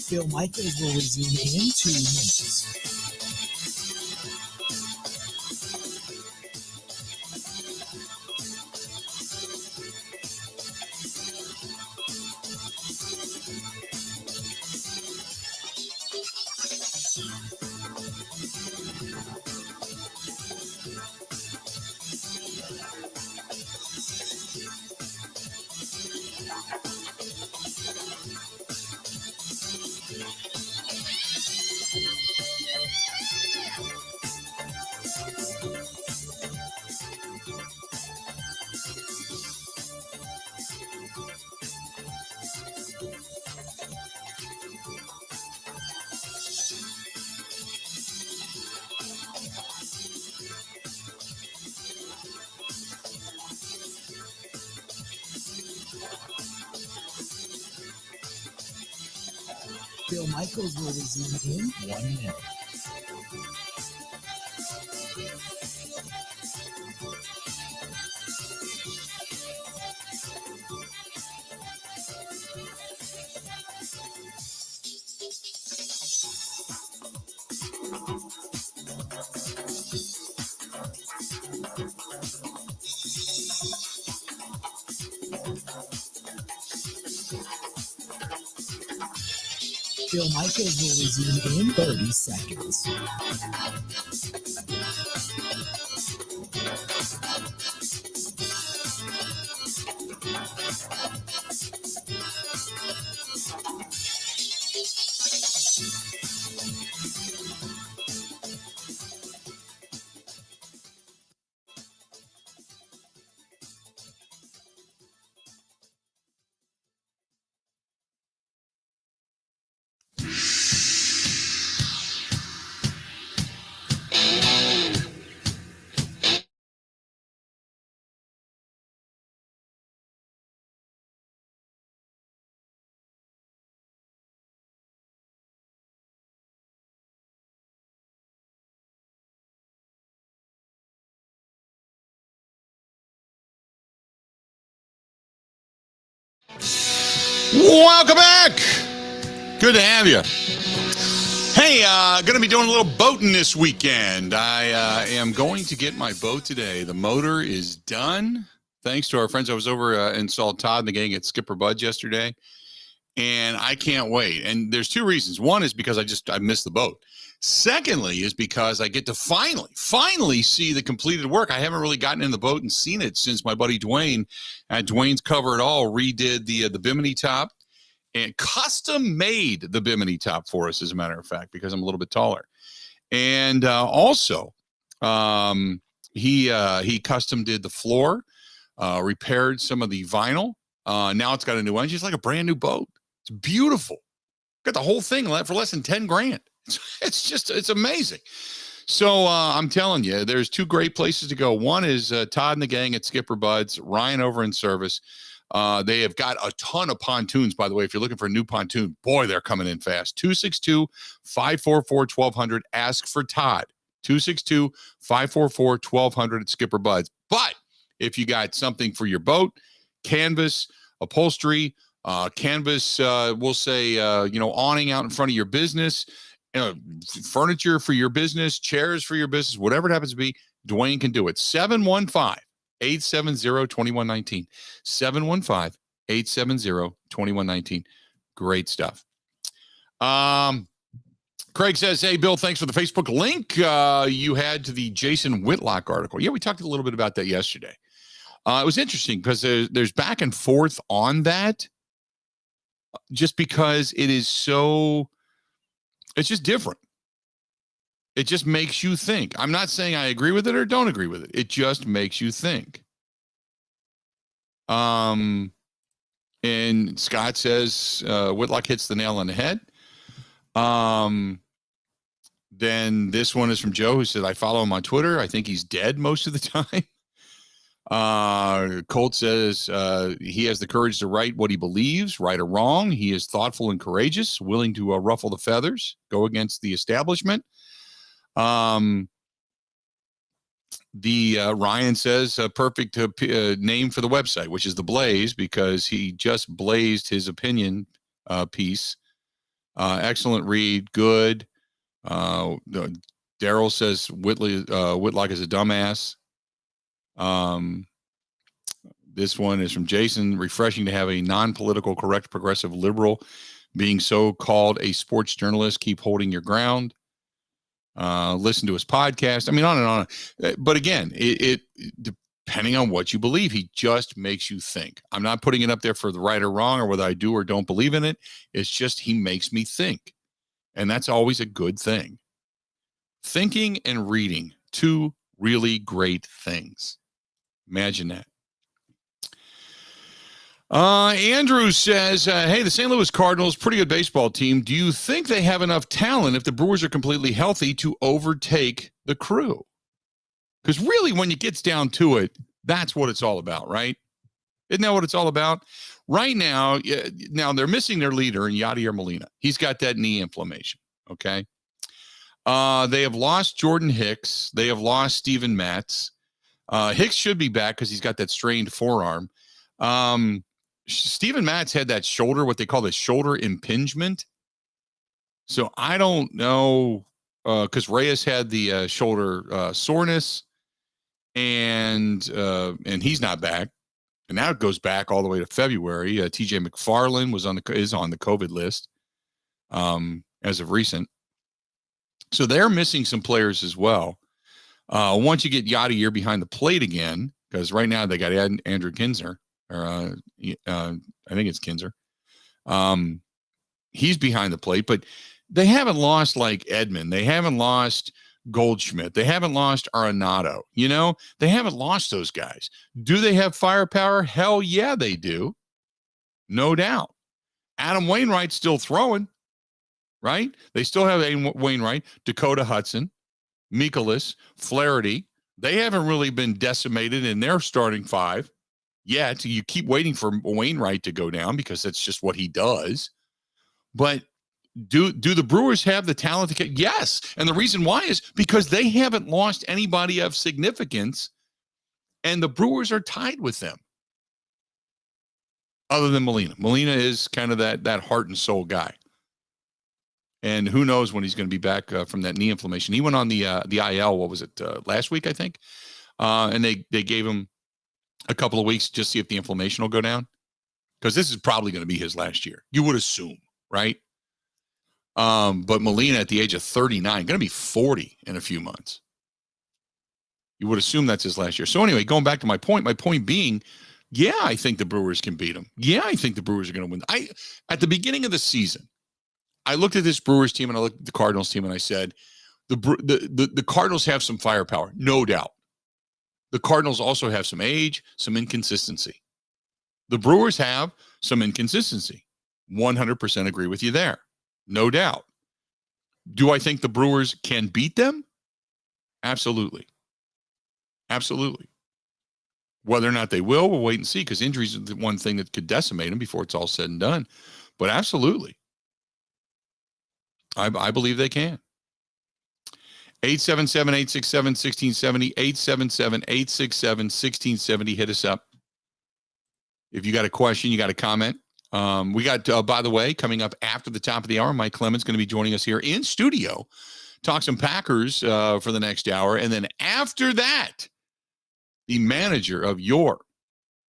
Bill Michaels will resume in 2 minutes. Bill Michaels will resume in 1 minute. Bill Michaels will resume in 30 seconds. Welcome back. Good to have you. Hey, going to be doing a little boating this weekend. I am going to get my boat today. The motor is done. Thanks to our friends. I was over and saw Todd and the gang at Skipper Bud's yesterday, and I can't wait. And there's two reasons. One is because I missed the boat. Secondly is because I get to finally see the completed work. I haven't really gotten in the boat and seen it since my buddy Dwayne at Dwayne's Cover It All redid the bimini top and custom made the Bimini top for us, as a matter of fact, because I'm a little bit taller. And also, he custom did the floor, repaired some of the vinyl. Now it's got a new engine. It's like a brand new boat. It's beautiful. Got the whole thing for less than 10 grand. It's amazing. So I'm telling you, there's two great places to go. One is Todd and the gang at Skipper Bud's, Ryan over in service. They have got a ton of pontoons, by the way. If you're looking for a new pontoon, boy, they're coming in fast. 262-544-1200. Ask for Todd. 262-544-1200 at Skipper Bud's. But if you got something for your boat, canvas, upholstery, canvas, we'll say, awning out in front of your business, furniture for your business, chairs for your business, whatever it happens to be, Dwayne can do it. 715-870-2119. 715-870-2119. Great stuff. Craig says, hey, Bill, thanks for the Facebook link you had to the Jason Whitlock article. Yeah, we talked a little bit about that yesterday. It was interesting because there's back and forth on that, just because it is so, it's just different. It just makes you think. I'm not saying I agree with it or don't agree with it. It just makes you think. And Scott says Whitlock hits the nail on the head. Then this one is from Joe, who said, I follow him on Twitter. I think he's dead most of the time. Colt says he has the courage to write what he believes, right or wrong. He is thoughtful and courageous, willing to ruffle the feathers, go against the establishment. Ryan says a perfect name for the website, which is The Blaze, because he just blazed his opinion piece. Excellent read, good. Daryl says Whitlock is a dumbass. This one is from Jason. Refreshing to have a non-political, correct, progressive liberal being so called a sports journalist. Keep holding your ground. Listen to his podcast. I mean, on and on. But again, it depending on what you believe, he just makes you think. I'm not putting it up there for the right or wrong or whether I do or don't believe in it. It's just he makes me think. And that's always a good thing. Thinking and reading, two really great things. Imagine that. Andrew says, hey, the St. Louis Cardinals, pretty good baseball team. Do you think they have enough talent if the Brewers are completely healthy to overtake the Crew? Because really, when it gets down to it, that's what it's all about, right? Isn't that what it's all about? Right now, they're missing their leader in Yadier Molina. He's got that knee inflammation, okay? They have lost Jordan Hicks. They have lost Steven Matz. Hicks should be back because he's got that strained forearm. Steven Matz had that shoulder, what they call the shoulder impingement. So I don't know, because Reyes had the shoulder soreness, and he's not back. And now it goes back all the way to February. TJ McFarland is on the COVID list as of recent. So they're missing some players as well. Once you get Yadier behind the plate again, because right now they got Andrew Kinsner, or I think it's Kinzer. He's behind the plate, but they haven't lost like Edman. They haven't lost Goldschmidt. They haven't lost Arenado. They haven't lost those guys. Do they have firepower? Hell yeah, they do. No doubt. Adam Wainwright's still throwing, right? They still have Wainwright, Dakota Hudson, Mikolas, Flaherty. They haven't really been decimated in their starting five yet. You keep waiting for Wainwright to go down because that's just what he does. But do the Brewers have the talent to get? Yes. And the reason why is because they haven't lost anybody of significance, and the Brewers are tied with them. Other than Molina. Molina is kind of that heart and soul guy. And who knows when he's going to be back from that knee inflammation. He went on the IL, what was it, last week, I think? And they gave him a couple of weeks just see if the inflammation will go down. Because this is probably going to be his last year. You would assume, right? But Molina at the age of 39, going to be 40 in a few months. You would assume that's his last year. So anyway, going back to my point being, Yeah, I think the Brewers can beat them. Yeah, I think the Brewers are going to win. At the beginning of the season, I looked at this Brewers team and I looked at the Cardinals team and I said, the Cardinals have some firepower, no doubt. The Cardinals also have some age, some inconsistency. The Brewers have some inconsistency. 100% agree with you there. No doubt. Do I think the Brewers can beat them? Absolutely. Absolutely. Whether or not they will, we'll wait and see, because injuries are the one thing that could decimate them before it's all said and done. But absolutely. I believe they can. 877-867-1670, 877-867-1670. Hit us up. If you got a question, you got a comment. We got, by the way, coming up after the top of the hour, Mike Clemens going to be joining us here in studio. Talk some Packers for the next hour. And then after that, the manager of your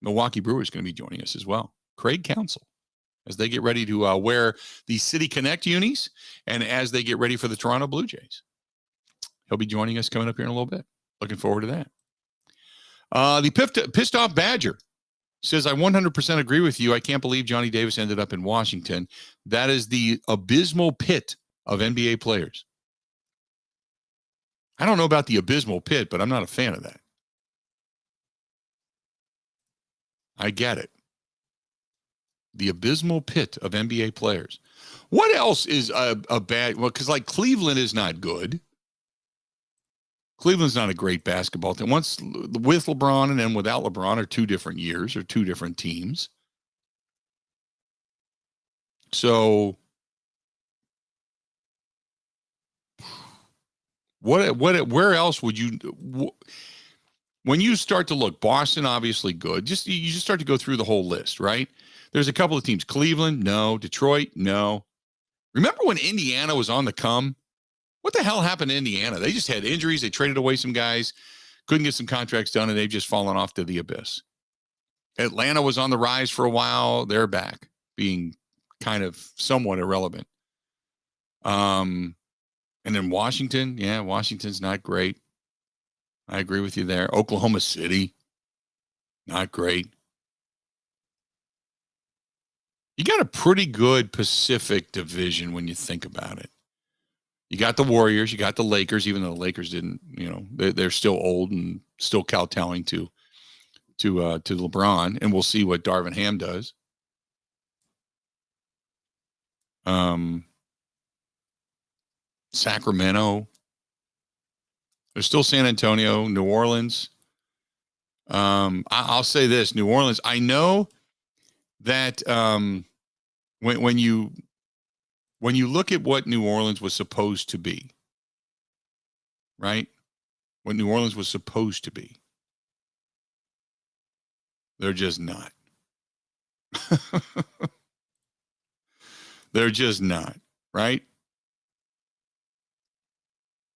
Milwaukee Brewers is going to be joining us as well, Craig Counsel, as they get ready to wear the City Connect unis and as they get ready for the Toronto Blue Jays. He'll be joining us coming up here in a little bit. Looking forward to that. The pissed off Badger says, I 100% agree with you. I can't believe Johnny Davis ended up in Washington. That is the abysmal pit of NBA players. I don't know about the abysmal pit, but I'm not a fan of that. I get it. The abysmal pit of NBA players. What else is a bad? Well, because like Cleveland is not good. Cleveland's not a great basketball team. Once with LeBron and then without LeBron are 2 different years or 2 different teams. So where else would you, when you start to look, Boston, obviously good. You just start to go through the whole list, right? There's a couple of teams. Cleveland, no. Detroit, no. Remember when Indiana was on the come? What the hell happened to Indiana? They just had injuries. They traded away some guys, couldn't get some contracts done, and they've just fallen off to the abyss. Atlanta was on the rise for a while. They're back, being kind of somewhat irrelevant. And then Washington, yeah, Washington's not great. I agree with you there. Oklahoma City, not great. You got a pretty good Pacific division when you think about it. You got the Warriors, you got the Lakers, even though the Lakers didn't, they're still old and still kowtowing to LeBron, and we'll see what Darvin Ham does. Sacramento. There's still San Antonio, New Orleans. I'll say this, New Orleans, I know that when you look at what New Orleans was supposed to be, right? What New Orleans was supposed to be, they're just not. They're just not, right?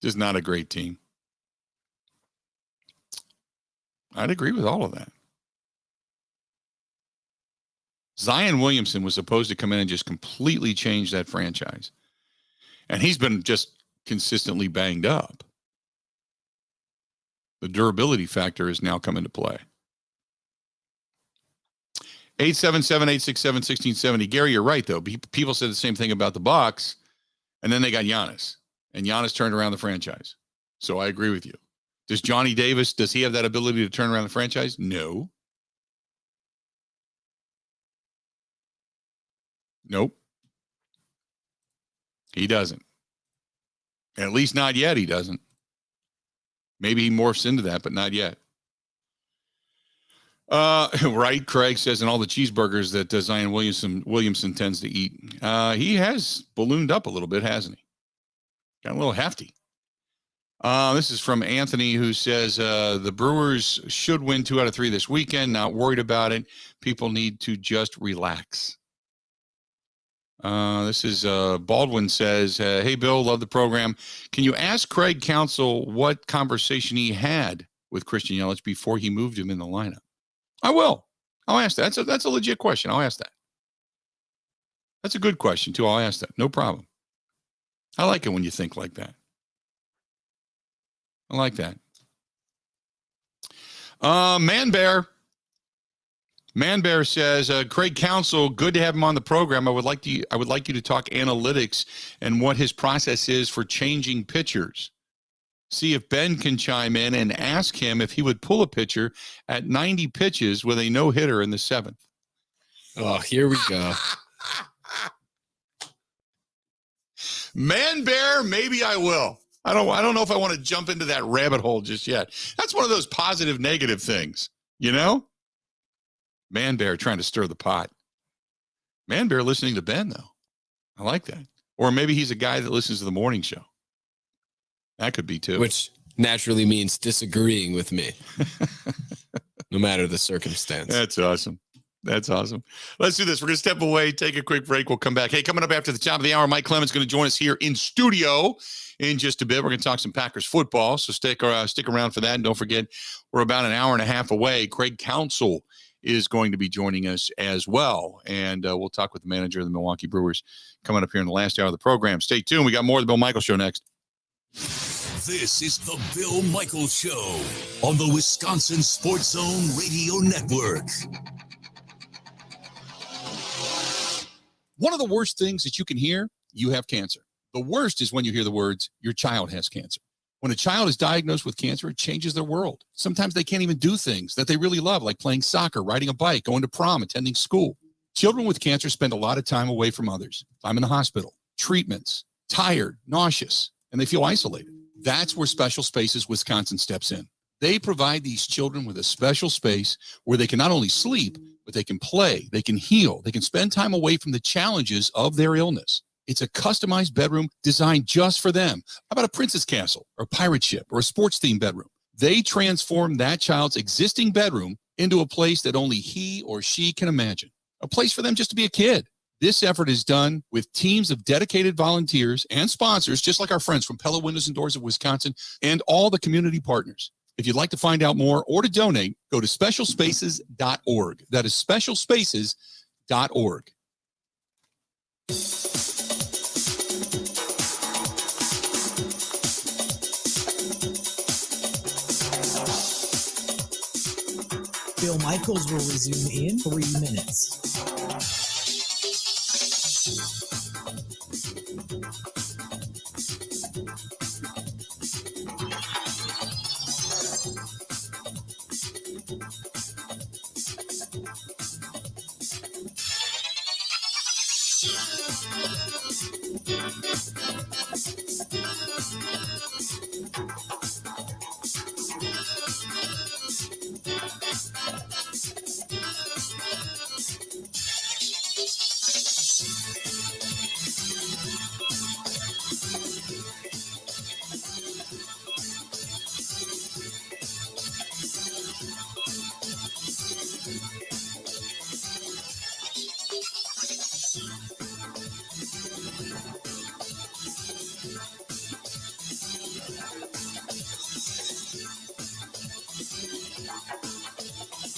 Just not a great team. I'd agree with all of that. Zion Williamson was supposed to come in and just completely change that franchise. And he's been just consistently banged up. The durability factor has now come into play. 877-867-1670. Gary, you're right, though. People said the same thing about the Bucks, and then they got Giannis. And Giannis turned around the franchise. So I agree with you. Does Johnny Davis, does he have that ability to turn around the franchise? No. Nope. He doesn't. At least not yet, he doesn't. Maybe he morphs into that, but not yet. Right, Craig says, and all the cheeseburgers that Zion Williamson tends to eat. He has ballooned up a little bit, hasn't he? Got a little hefty. This is from Anthony, who says the Brewers should win 2 out of 3 this weekend. Not worried about it. People need to just relax. This is Baldwin says, hey, Bill, love the program. Can you ask Craig Counsel what conversation he had with Christian Yelich before he moved him in the lineup? I will. I'll ask that. That's a legit question. I'll ask that. That's a good question, too. I'll ask that. No problem. I like it when you think like that. I like that. Man Bear. Man Bear says, Craig Counsel, good to have him on the program. I would like you to talk analytics and what his process is for changing pitchers. See if Ben can chime in and ask him if he would pull a pitcher at 90 pitches with a no-hitter in the 7th. Oh, here we go. Man Bear, maybe I will. I don't know if I want to jump into that rabbit hole just yet. That's one of those positive, negative things, you know? Man Bear trying to stir the pot. Man Bear listening to Ben, though. I like that. Or maybe he's a guy that listens to the morning show. That could be, too. Which naturally means disagreeing with me, no matter the circumstance. That's awesome. That's awesome. Let's do this. We're going to step away, take a quick break. We'll come back. Hey, coming up after the top of the hour, Mike Clemens is going to join us here in studio in just a bit. We're going to talk some Packers football, so stick around for that. And don't forget, we're about an hour and a half away. Craig Counsel is going to be joining us as well. And we'll talk with the manager of the Milwaukee Brewers coming up here in the last hour of the program. Stay tuned. We got more of the Bill Michaels Show next. This is the Bill Michaels Show on the Wisconsin Sports Zone Radio Network. One of the worst things that you can hear, you have cancer. The worst is when you hear the words, your child has cancer. When a child is diagnosed with cancer, it changes their world. Sometimes they can't even do things that they really love, like playing soccer, riding a bike, going to prom, attending school. Children with cancer spend a lot of time away from others. Time in the hospital, treatments, tired, nauseous, and they feel isolated. That's where Special Spaces Wisconsin steps in. They provide these children with a special space where they can not only sleep, but they can play, they can heal, they can spend time away from the challenges of their illness. It's a customized bedroom designed just for them. How about a princess castle or a pirate ship or a sports-themed bedroom? They transform that child's existing bedroom into a place that only he or she can imagine, a place for them just to be a kid. This effort is done with teams of dedicated volunteers and sponsors, just like our friends from Pella Windows and Doors of Wisconsin and all the community partners. If you'd like to find out more or to donate, go to specialspaces.org. That is specialspaces.org. Bill Michaels will resume in 3 minutes.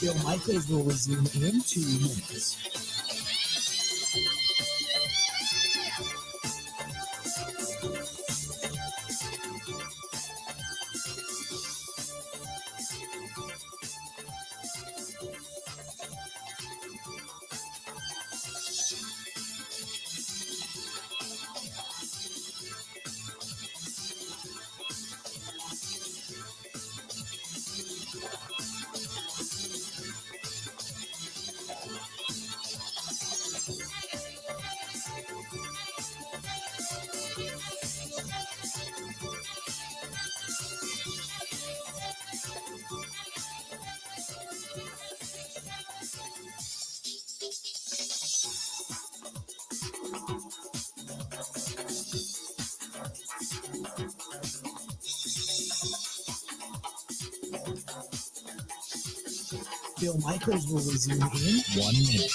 Bill Michaels will resume in 2 minutes. Bill Michaels will resume in 1 minute.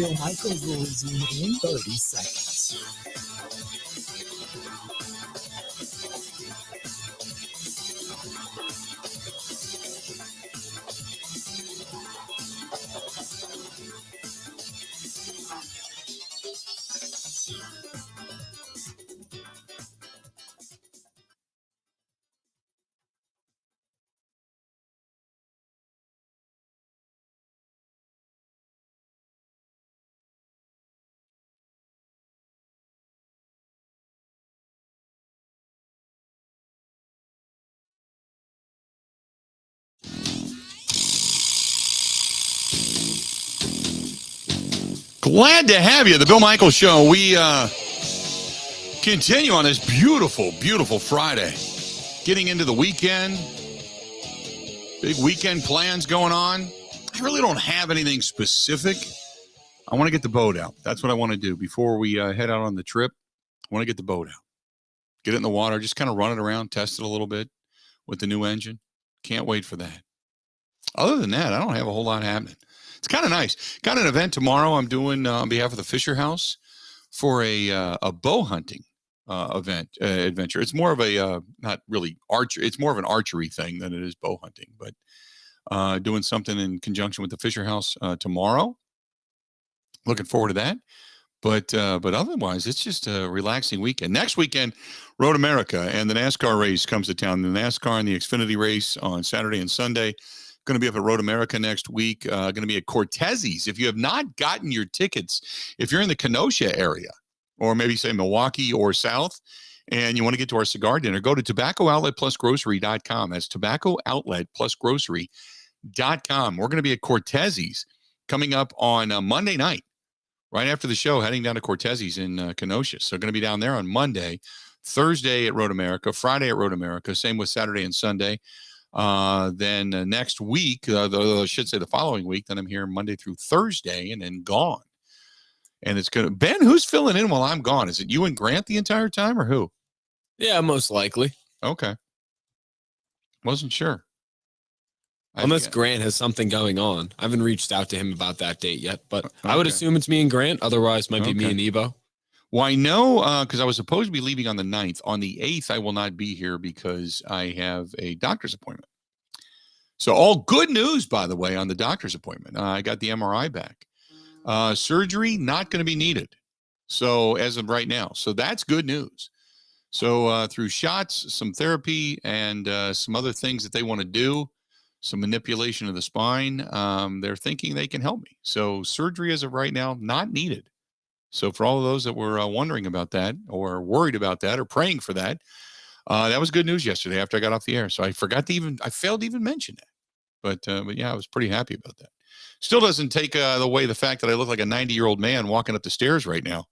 Bill Michaels will resume in 30 seconds. Glad to have you. The Bill Michaels Show. We continue on this beautiful, beautiful Friday. Getting into the weekend. Big weekend plans going on. I really don't have anything specific. I want to get the boat out. That's what I want to do before we head out on the trip. I want to get the boat out. Get it in the water. Just kind of run it around, test it a little bit with the new engine. Can't wait for that. Other than that, I don't have a whole lot happening. It's kind of nice. Got an event tomorrow I'm doing on behalf of the Fisher House for a bow hunting adventure. It's more of a, not really archery. It's more of an archery thing than it is bow hunting, but doing something in conjunction with the Fisher House tomorrow. Looking forward to that. But otherwise, it's just a relaxing weekend. Next weekend, Road America and the NASCAR race comes to town. The NASCAR and the Xfinity race on Saturday and Sunday. Going to be up at Road America next week. Going to be at Cortez's. If you have not gotten your tickets, if you're in the Kenosha area, or maybe say Milwaukee or South, and you want to get to our cigar dinner, go to tobaccooutletplusgrocery.com. That's tobaccooutletplusgrocery.com. We're going to be at Cortez's coming up on Monday night, right after the show, heading down to Cortez's in Kenosha. So going to be down there on Monday, Thursday at Road America, Friday at Road America, same with Saturday and Sunday. Then next week, I should say the following week, then I'm here Monday through Thursday and then gone. And it's going to, Ben, who's filling in while I'm gone? Is it you and Grant the entire time or who? Yeah, most likely. Okay. Wasn't sure. Unless Grant has something going on. I haven't reached out to him about that date yet, but I would assume it's me and Grant. Otherwise, might be me and Ebo. Well, I know because I was supposed to be leaving on the 9th. On the 8th, I will not be here because I have a doctor's appointment. So all good news, by the way, on the doctor's appointment. I got the MRI back. Surgery, not going to be needed. So as of right now. So that's good news. So through shots, some therapy, and some other things that they want to do, some manipulation of the spine, they're thinking they can help me. So surgery as of right now, not needed. So for all of those that were wondering about that or worried about that or praying for that, that was good news yesterday after I got off the air. So I failed to even mention that. But yeah, I was pretty happy about that. Still doesn't take away the fact that I look like a 90-year-old man walking up the stairs right now.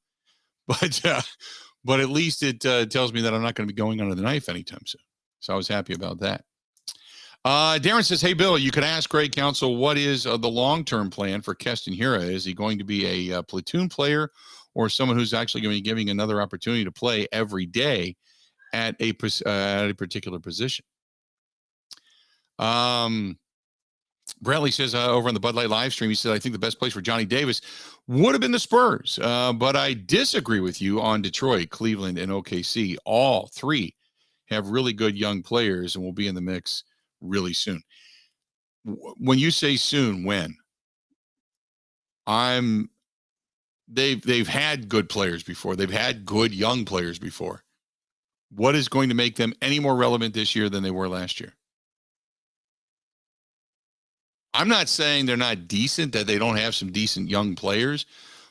But at least it tells me that I'm not going to be going under the knife anytime soon. So I was happy about that. Darren says, hey, Bill, you could ask Greg Counsel, what is the long-term plan for Keston Hira? Is he going to be a platoon player or someone who's actually going to be giving another opportunity to play every day at a particular position? Bradley says over on the Bud Light live stream, he said, I think the best place for Johnny Davis would have been the Spurs. But I disagree with you on Detroit, Cleveland, and OKC. All three have really good young players and will be in the mix really soon. When you say soon, when? They've had good players before. They've had good young players before. What is going to make them any more relevant this year than they were last year? I'm not saying they're not decent, that they don't have some decent young players,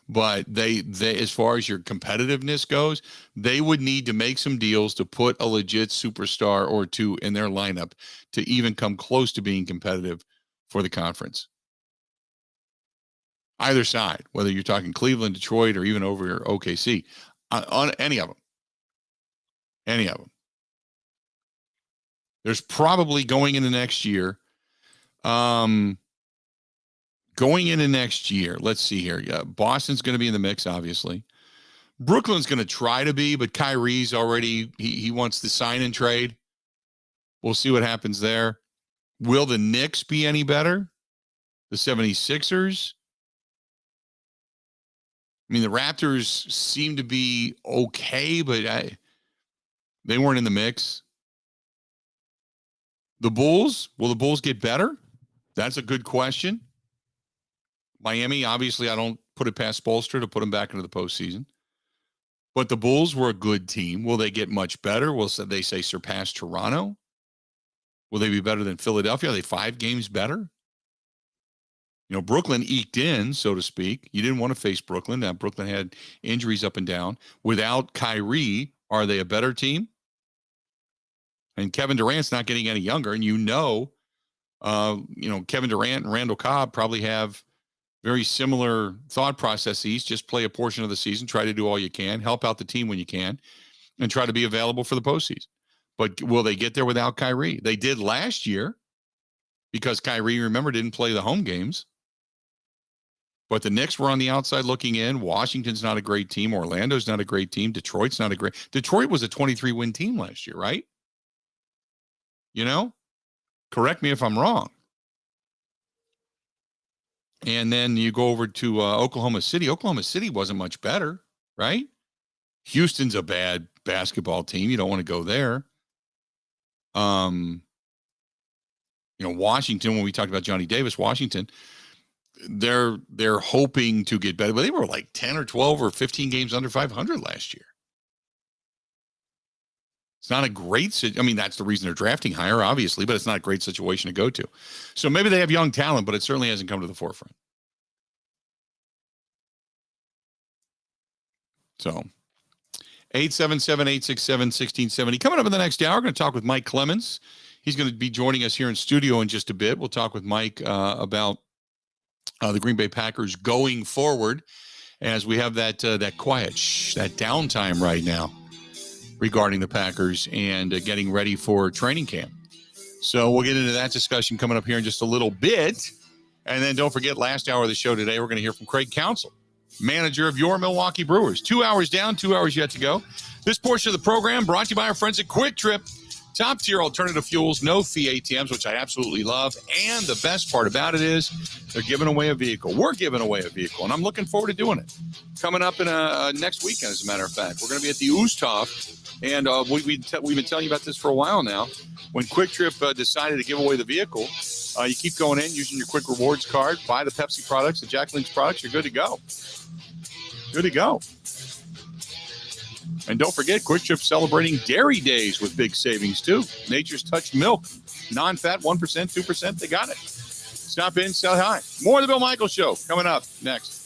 but they as far as your competitiveness goes, they would need to make some deals to put a legit superstar or two in their lineup to even come close to being competitive for the conference. Either side, whether you're talking Cleveland, Detroit, or even over OKC, on any of them. Any of them. There's probably going into next year, let's see here. Yeah, Boston's going to be in the mix, obviously. Brooklyn's going to try to be, but Kyrie's already, he wants to sign and trade. We'll see what happens there. Will the Knicks be any better? The 76ers? mean, the Raptors seem to be okay, but they weren't in the mix. The Bulls, will the Bulls get better? That's a good question. Miami, obviously, I don't put it past Spoelstra to put them back into the postseason. But the Bulls were a good team. Will they get much better? Will they say surpass Toronto? Will they be better than Philadelphia? Are they 5 games better? Brooklyn eked in, so to speak. You didn't want to face Brooklyn. Brooklyn had injuries up and down. Without Kyrie, are they a better team? And Kevin Durant's not getting any younger. And Kevin Durant and Randall Cobb probably have very similar thought processes. Just play a portion of the season, try to do all you can, help out the team when you can, and try to be available for the postseason. But will they get there without Kyrie? They did last year because Kyrie, remember, didn't play the home games. But the Knicks were on the outside looking in. Washington's not a great team. Orlando's not a great team. Detroit was a 23-win team last year, right? Correct me if I'm wrong. And then you go over to Oklahoma City. Oklahoma City wasn't much better, right? Houston's a bad basketball team. You don't want to go there. Washington, when we talked about Johnny Davis, Washington, they're hoping to get better, but they were like 10 or 12 or 15 games under 500 last year. It's not a great, that's the reason they're drafting higher, obviously, but it's not a great situation to go to. So maybe they have young talent, but it certainly hasn't come to the forefront. So 877-867-1670. Coming up in the next hour, we're going to talk with Mike Clemens. He's going to be joining us here in studio in just a bit. We'll talk with Mike about the Green Bay Packers going forward as we have that quiet, that downtime right now regarding the Packers and getting ready for training camp. So we'll get into that discussion coming up here in just a little bit. And then don't forget, last hour of the show today, we're going to hear from Craig Counsel, manager of your Milwaukee Brewers. 2 hours down, 2 hours yet to go. This portion of the program brought to you by our friends at Quick Trip. Top tier alternative fuels, no fee ATMs, which I absolutely love. And the best part about it is they're giving away a vehicle. We're giving away a vehicle, and I'm looking forward to doing it. Coming up in next weekend, as a matter of fact. We're going to be at the Oosthoff. And we've been telling you about this for a while now. When Quick Trip decided to give away the vehicle, you keep going in using your Quick Rewards card, buy the Pepsi products, the Jack Link's products, you're good to go. Good to go. And don't forget, Quick Trip celebrating Dairy Days with big savings, too. Nature's Touch milk, non-fat, 1%, 2%, they got it. Stop in, sell high. More of the Bill Michaels Show coming up next.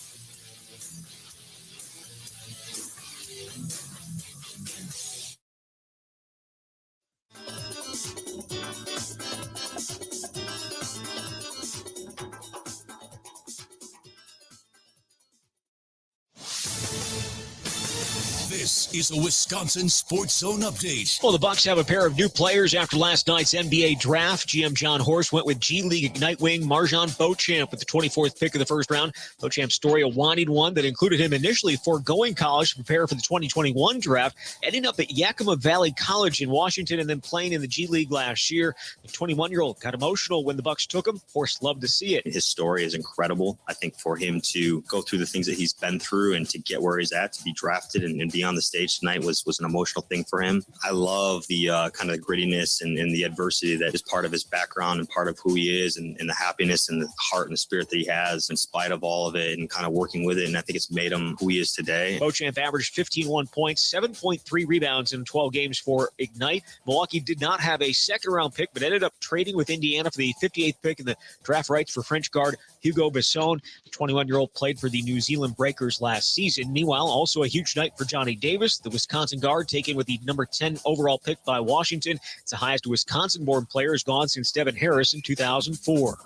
This is a Wisconsin Sports Zone update. Well, the Bucks have a pair of new players after last night's NBA draft. GM John Horst went with G League Ignite wing Marjan Bocek with the 24th pick of the first round. Bochamp's story, a wanted one that included him initially foregoing college to prepare for the 2021 draft, ending up at Yakima Valley College in Washington and then playing in the G League last year. The 21-year-old got emotional when the Bucks took him. Horst loved to see it. His story is incredible. I think for him to go through the things that he's been through and to get where he's at, to be drafted and be on the stage tonight was an emotional thing for him. I love the kind of grittiness and the adversity that is part of his background and part of who he is and the happiness and the heart and the spirit that he has in spite of all of it and kind of working with it. And I think it's made him who he is today. Bochamp averaged 15 points, 7.3 rebounds in 12 games for Ignite. Milwaukee did not have a second-round pick, but ended up trading with Indiana for the 58th pick in the draft rights for French guard Hugo Besson. The 21-year-old played for the New Zealand Breakers last season. Meanwhile, also a huge night for Johnny Davis, the Wisconsin guard taken with the number 10 overall pick by Washington. It's the highest Wisconsin-born player has gone since Devin Harris in 2004.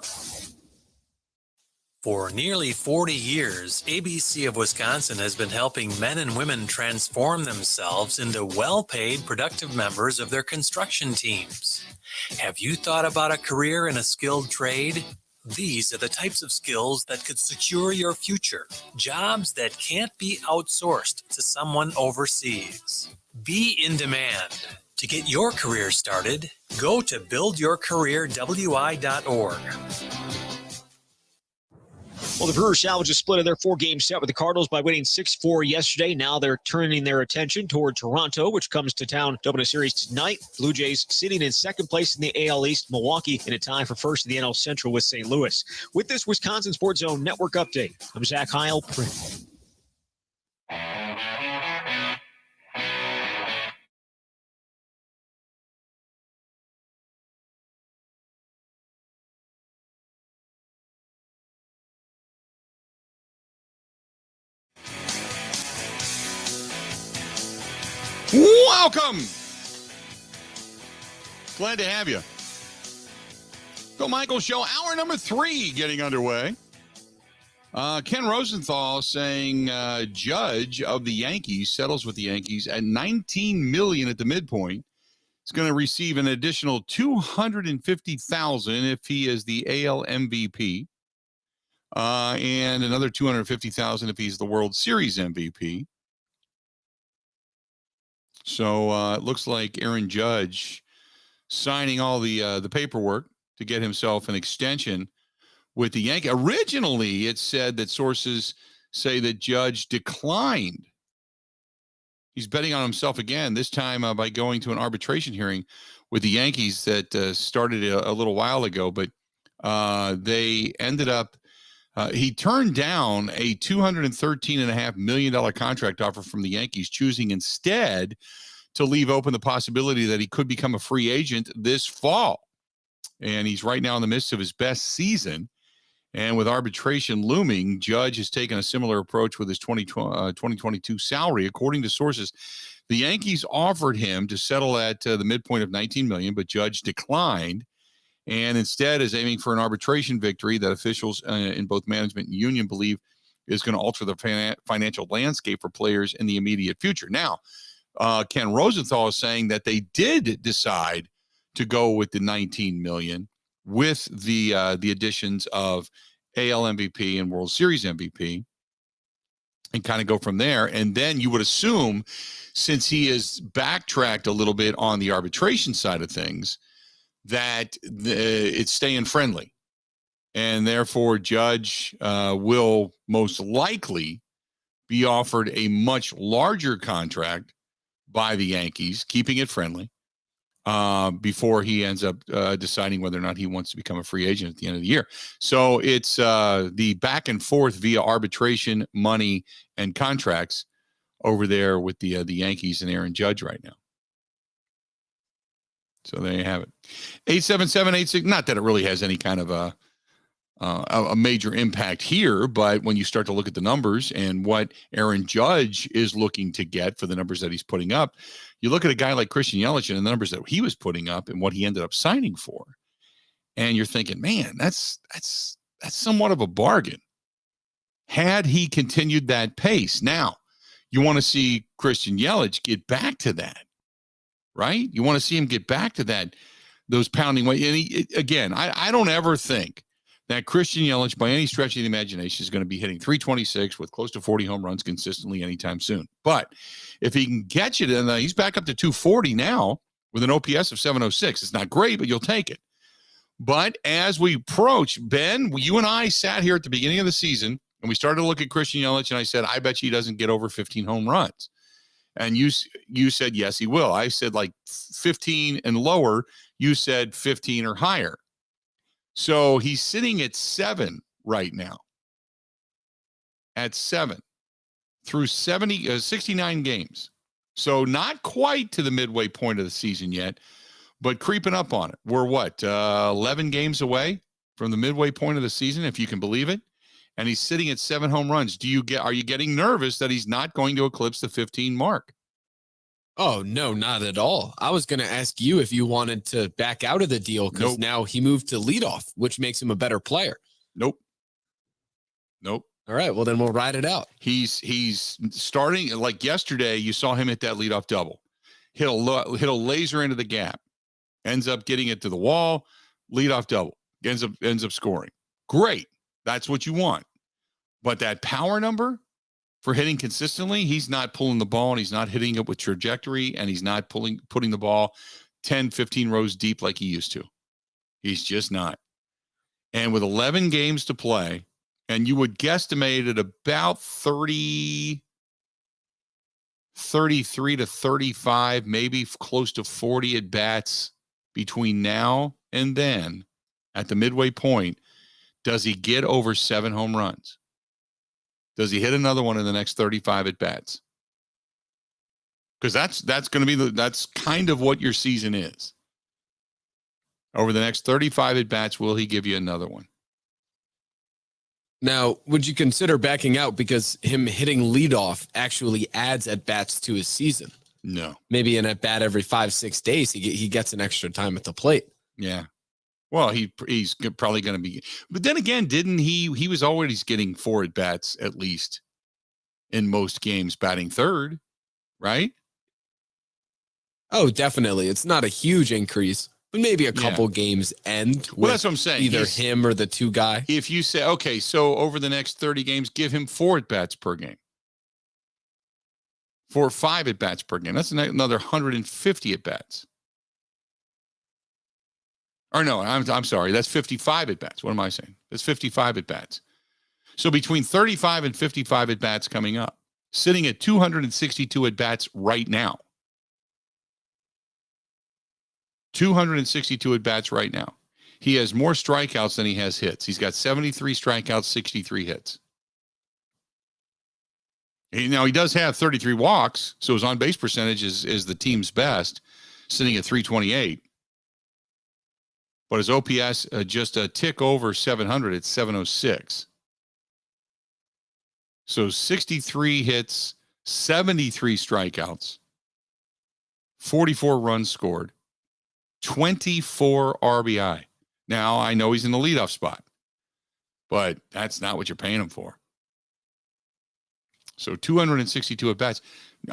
For nearly 40 years, ABC of Wisconsin has been helping men and women transform themselves into well-paid, productive members of their construction teams. Have you thought about a career in a skilled trade? These are the types of skills that could secure your future. Jobs that can't be outsourced to someone overseas. Be in demand. To get your career started, go to buildyourcareerwi.org. Well, the Brewers salvaged a split of their 4-game set with the Cardinals by winning 6-4 yesterday. Now they're turning their attention toward Toronto, which comes to town to open a series tonight. Blue Jays sitting in second place in the AL East. Milwaukee in a tie for first in the NL Central with St. Louis. With this Wisconsin Sports Zone Network update, I'm Zach Heil. Welcome. Glad to have you. Bill Michaels Show, hour number 3 getting underway. Ken Rosenthal saying Judge of the Yankees settles with the Yankees at $19 million at the midpoint. He's going to receive an additional $250,000 if he is the AL MVP, and another $250,000 if he's the World Series MVP. So it looks like Aaron Judge signing all the paperwork to get himself an extension with the Yankees. Originally, it said that sources say that Judge declined. He's betting on himself again, this time by going to an arbitration hearing with the Yankees that started a little while ago. But they ended up, he turned down a $213.5 million contract offer from the Yankees, choosing instead to leave open the possibility that he could become a free agent this fall. And he's right now in the midst of his best season. And with arbitration looming, Judge has taken a similar approach with his 2022 salary. According to sources, the Yankees offered him to settle at the midpoint of $19 million, but Judge declined and instead is aiming for an arbitration victory that officials in both management and union believe is going to alter the financial landscape for players in the immediate future. Now, Ken Rosenthal is saying that they did decide to go with the $19 million with the additions of AL MVP and World Series MVP and kind of go from there. And then you would assume, since he has backtracked a little bit on the arbitration side of things, that it's staying friendly. And therefore, Judge will most likely be offered a much larger contract by the Yankees, keeping it friendly, before he ends up deciding whether or not he wants to become a free agent at the end of the year. So it's the back and forth via arbitration, money, and contracts over there with the Yankees and Aaron Judge right now. So there you have it. 877-86, not that it really has any kind of a major impact here, but when you start to look at the numbers and what Aaron Judge is looking to get for the numbers that he's putting up, you look at a guy like Christian Yelich and the numbers that he was putting up and what he ended up signing for, and you're thinking, man, that's somewhat of a bargain. Had he continued that pace, now you want to see Christian Yelich get back to that, right? You want to see him get back to those pounding weight. And again, I don't ever think that Christian Yelich, by any stretch of the imagination, is going to be hitting 326 with close to 40 home runs consistently anytime soon. But if he can get you to, he's back up to 240 now with an OPS of 706. It's not great, but you'll take it. But as we approach, Ben, you and I sat here at the beginning of the season, and we started to look at Christian Yelich, and I said, I bet you he doesn't get over 15 home runs. And you said, yes, he will. I said like 15 and lower. You said 15 or higher. So he's sitting at 7 right now. At 7 through 69 games. So not quite to the midway point of the season yet, but creeping up on it. We're 11 games away from the midway point of the season, if you can believe it. And he's sitting at 7 home runs. Are you getting nervous that he's not going to eclipse the 15 mark? Oh, no, not at all. I was going to ask you if you wanted to back out of the deal because now he moved to leadoff, which makes him a better player. Nope. All right, well, then we'll ride it out. He's starting, like yesterday, you saw him hit that leadoff double. Hit a laser into the gap. Ends up getting it to the wall, leadoff double. Ends up scoring. Great. That's what you want. But that power number for hitting consistently, he's not pulling the ball and he's not hitting it with trajectory and he's not putting the ball 10, 15 rows deep like he used to. He's just not. And with 11 games to play And you would guesstimate at about 33 to 35, maybe close to 40 at bats between now and then at the midway point. Does he get over 7 home runs? Does he hit another one in the next 35 at bats? Because that's going to be that's kind of what your season is. Over the next 35 at bats, will he give you another one? Now, would you consider backing out because him hitting leadoff actually adds at bats to his season? No. Maybe an at bat every 5-6 days, he gets an extra time at the plate. Yeah. Well, he's probably going to be, but then again, didn't he was always getting 4 at bats at least in most games, batting third, right? Oh, definitely. It's not a huge increase, but maybe a couple games end. Well, that's what I'm saying. Either him or the 2 guy. If you say, okay, so over the next 30 games, give him 4 at bats per game. 4 or 5 at bats per game. That's another 150 at bats. Or no, I'm sorry. That's 55 at bats. What am I saying? That's 55 at bats. So between 35 and 55 at bats coming up, sitting at 262 at bats right now. 262 at bats right now. He has more strikeouts than he has hits. He's got 73 strikeouts, 63 hits. Now, he does have 33 walks, so his on-base percentage is the team's best, sitting at 328. But his OPS just a tick over 700 at 706. So 63 hits, 73 strikeouts, 44 runs scored, 24 RBI. Now, I know he's in the leadoff spot, but that's not what you're paying him for. So 262 at bats.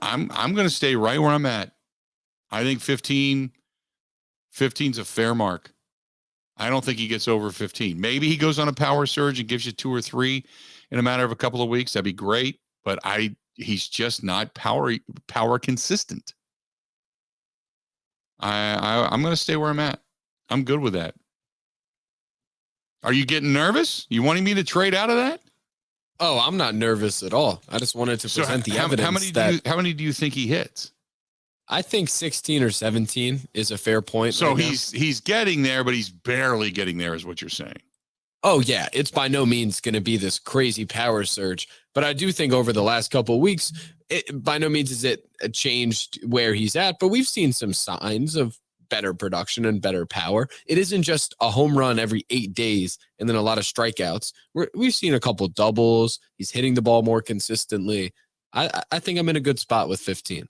I'm going to stay right where I'm at. I think 15's a fair mark. I don't think he gets over 15. Maybe he goes on a power surge and gives you 2 or 3 in a matter of a couple of weeks. That'd be great, but he's just not power consistent. I'm going to stay where I'm at. I'm good with that. Are you getting nervous? You wanting me to trade out of that? Oh, I'm not nervous at all. I just wanted to present the evidence. How many do you think he hits? I think 16 or 17 is a fair point. So he's getting there, but he's barely getting there, is what you're saying. Oh, yeah. It's by no means going to be this crazy power surge. But I do think over the last couple of weeks, by no means is it changed where he's at. But we've seen some signs of better production and better power. It isn't just a home run every 8 days and then a lot of strikeouts. We've seen a couple doubles. He's hitting the ball more consistently. I think I'm in a good spot with 15.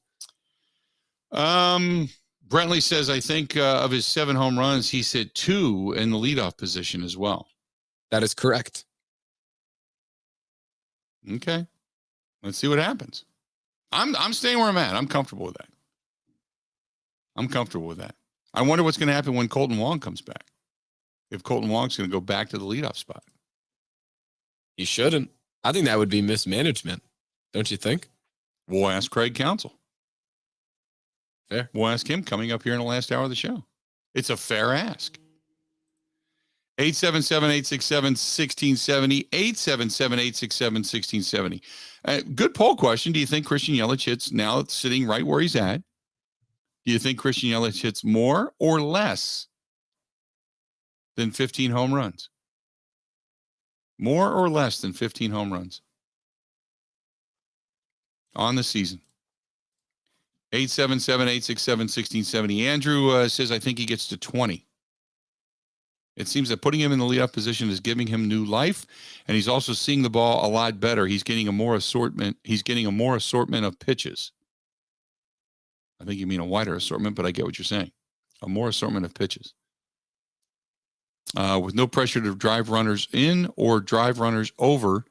Brentley says, I think of his 7 home runs, he's hit 2 in the leadoff position as well. That is correct. Okay. Let's see what happens. I'm staying where I'm at. I'm comfortable with that. I wonder what's going to happen when Colton Wong comes back. If Colton Wong's going to go back to the leadoff spot. He shouldn't. I think that would be mismanagement. Don't you think? We'll ask Craig Counsel. Fair. We'll ask him coming up here in the last hour of the show. It's a fair ask. 877-867-1670, 877-867-1670. Good poll question. Do you think Christian Yelich hits, now sitting right where he's at, do you think Christian Yelich hits more or less than 15 home runs? More or less than 15 home runs on the season? 877-867-1670. Andrew says, I think he gets to 20. It seems that putting him in the leadoff position is giving him new life, and he's also seeing the ball a lot better. He's getting a more assortment. He's getting a more assortment of pitches. I think you mean a wider assortment, but I get what you're saying. A more assortment of pitches. With no pressure to drive runners in or drive runners over,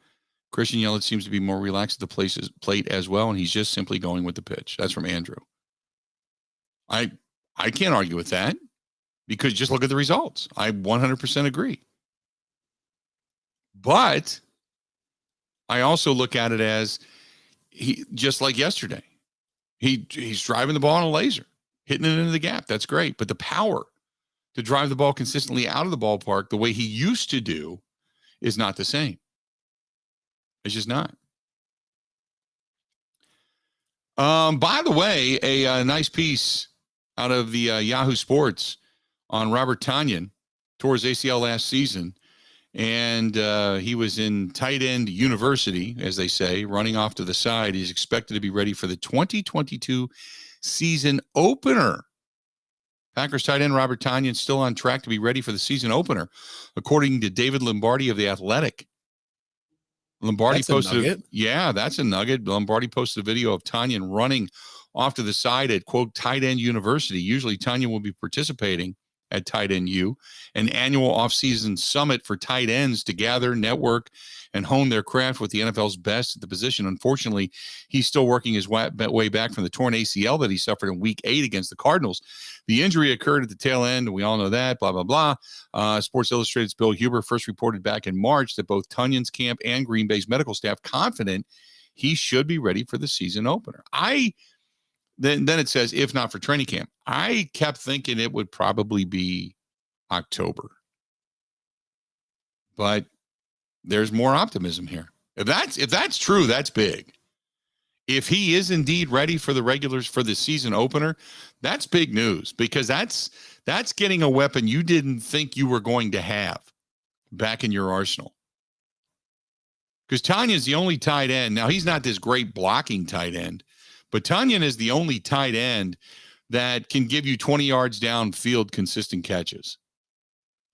Christian Yelich seems to be more relaxed at the plate as well, and he's just simply going with the pitch. That's from Andrew. I can't argue with that because just look at the results. I 100% agree. But I also look at it as he just like yesterday. He's driving the ball on a laser, hitting it into the gap. That's great. But the power to drive the ball consistently out of the ballpark the way he used to do is not the same. It's just not. By the way, a nice piece out of the Yahoo Sports on Robert Tonyan, tore his ACL last season, and he was in tight end university, as they say, running off to the side. He's expected to be ready for the 2022 season opener. Packers tight end Robert Tonyan still on track to be ready for the season opener, according to David Lombardi of The Athletic. Lombardi That's posted, that's a nugget. Lombardi posted a video of Tonyan running off to the side at, quote, tight end university. Usually Tonyan will be participating at Tight End U, an annual offseason summit for tight ends to gather, network, and hone their craft with the NFL's best at the position. Unfortunately, he's still working his way back from the torn ACL that he suffered in Week 8 against the Cardinals. The injury occurred at the tail end, and we all know that, blah, blah, blah. Sports Illustrated's Bill Huber first reported back in March that both Tonyan's camp and Green Bay's medical staff confident he should be ready for the season opener. Then it says, if not for training camp. I kept thinking it would probably be October. But there's more optimism here. If that's true, that's big. If he is indeed ready for the regulars for the season opener, that's big news, because that's getting a weapon you didn't think you were going to have back in your arsenal. Because Tonyan's the only tight end. Now, he's not this great blocking tight end, but Tonyan is the only tight end that can give you 20 yards downfield consistent catches.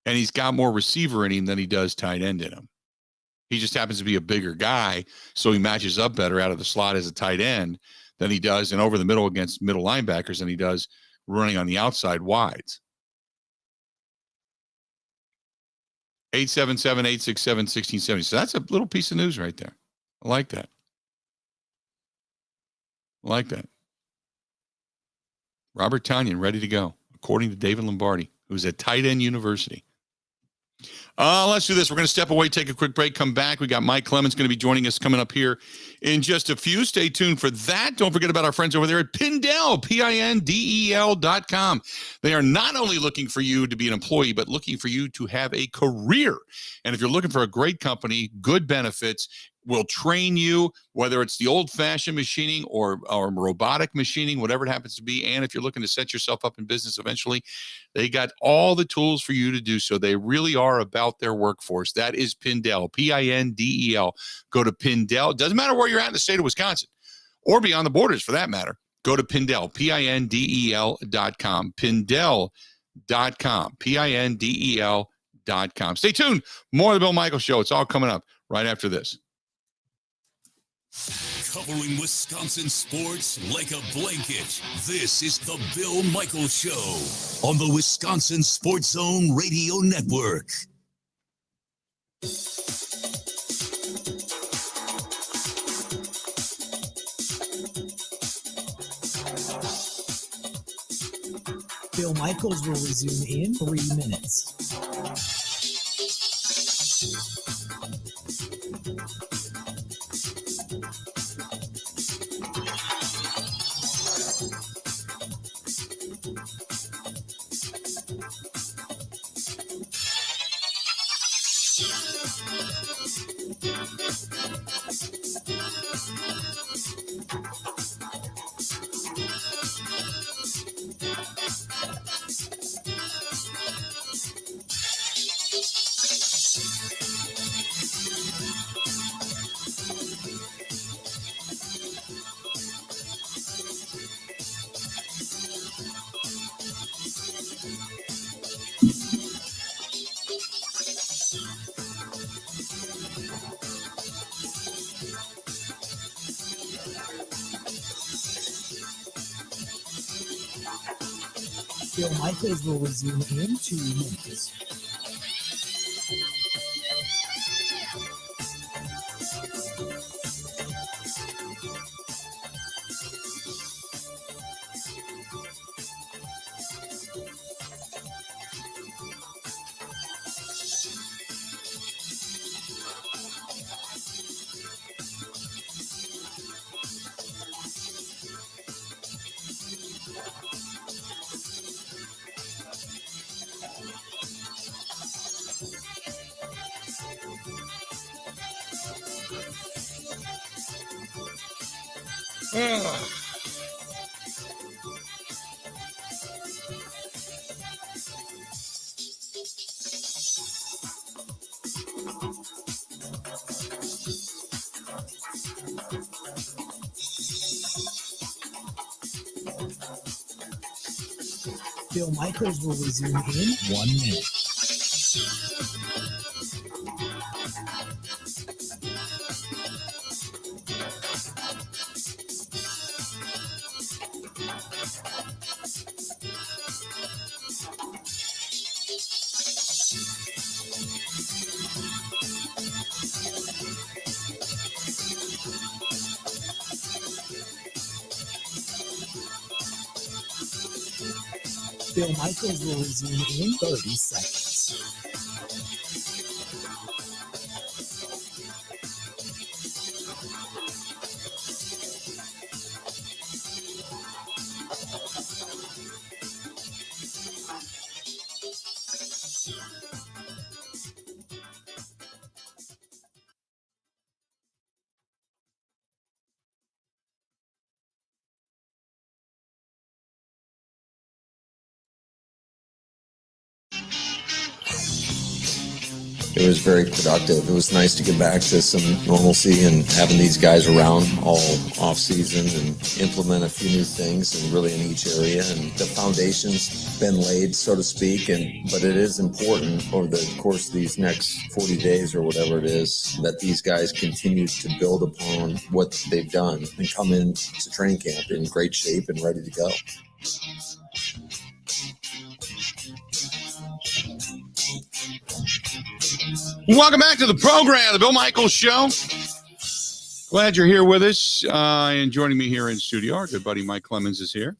And he's got more receiver in him than he does tight end in him. He just happens to be a bigger guy, so he matches up better out of the slot as a tight end than he does and over the middle against middle linebackers than he does running on the outside wides. 877-867-1670. So that's a little piece of news right there. I like that. I like that. Robert Tonyan ready to go, according to David Lombardi, who's at Tight End University. Let's do this. We're going to step away, take a quick break, come back. We got Mike Clemens going to be joining us coming up here in just a few. Stay tuned for that. Don't forget about our friends over there at Pindel, Pindel.com. They are not only looking for you to be an employee, but looking for you to have a career. And if you're looking for a great company, good benefits, will train you, whether it's the old-fashioned machining or robotic machining, whatever it happens to be. And if you're looking to set yourself up in business eventually, they got all the tools for you to do so. They really are about their workforce. That is Pindel, Pindel. Go to Pindel. Doesn't matter where you're at in the state of Wisconsin or beyond the borders for that matter. Go to Pindel, Pindel.com, Pindel.com, Pindel.com. Stay tuned. More of the Bill Michaels Show. It's all coming up right after this. Covering Wisconsin sports like a blanket. This is the Bill Michaels Show on the Wisconsin Sports Zone Radio Network. Bill Michaels will resume in 3 minutes. Bill Michaels will resume in 2 minutes. Bill Michaels will resume in 1 minute. Bill Michaels will resume in 30 seconds. It was very productive. It was nice to get back to some normalcy and having these guys around all off season and implement a few new things and really in each area. And the foundation's been laid, so to speak. But it is important over the course of these next 40 days or whatever it is that these guys continue to build upon what they've done and come into training camp in great shape and ready to go. Welcome back to the program, the Bill Michaels Show. Glad you're here with us. And joining me here in studio, our good buddy Mike Clemens is here.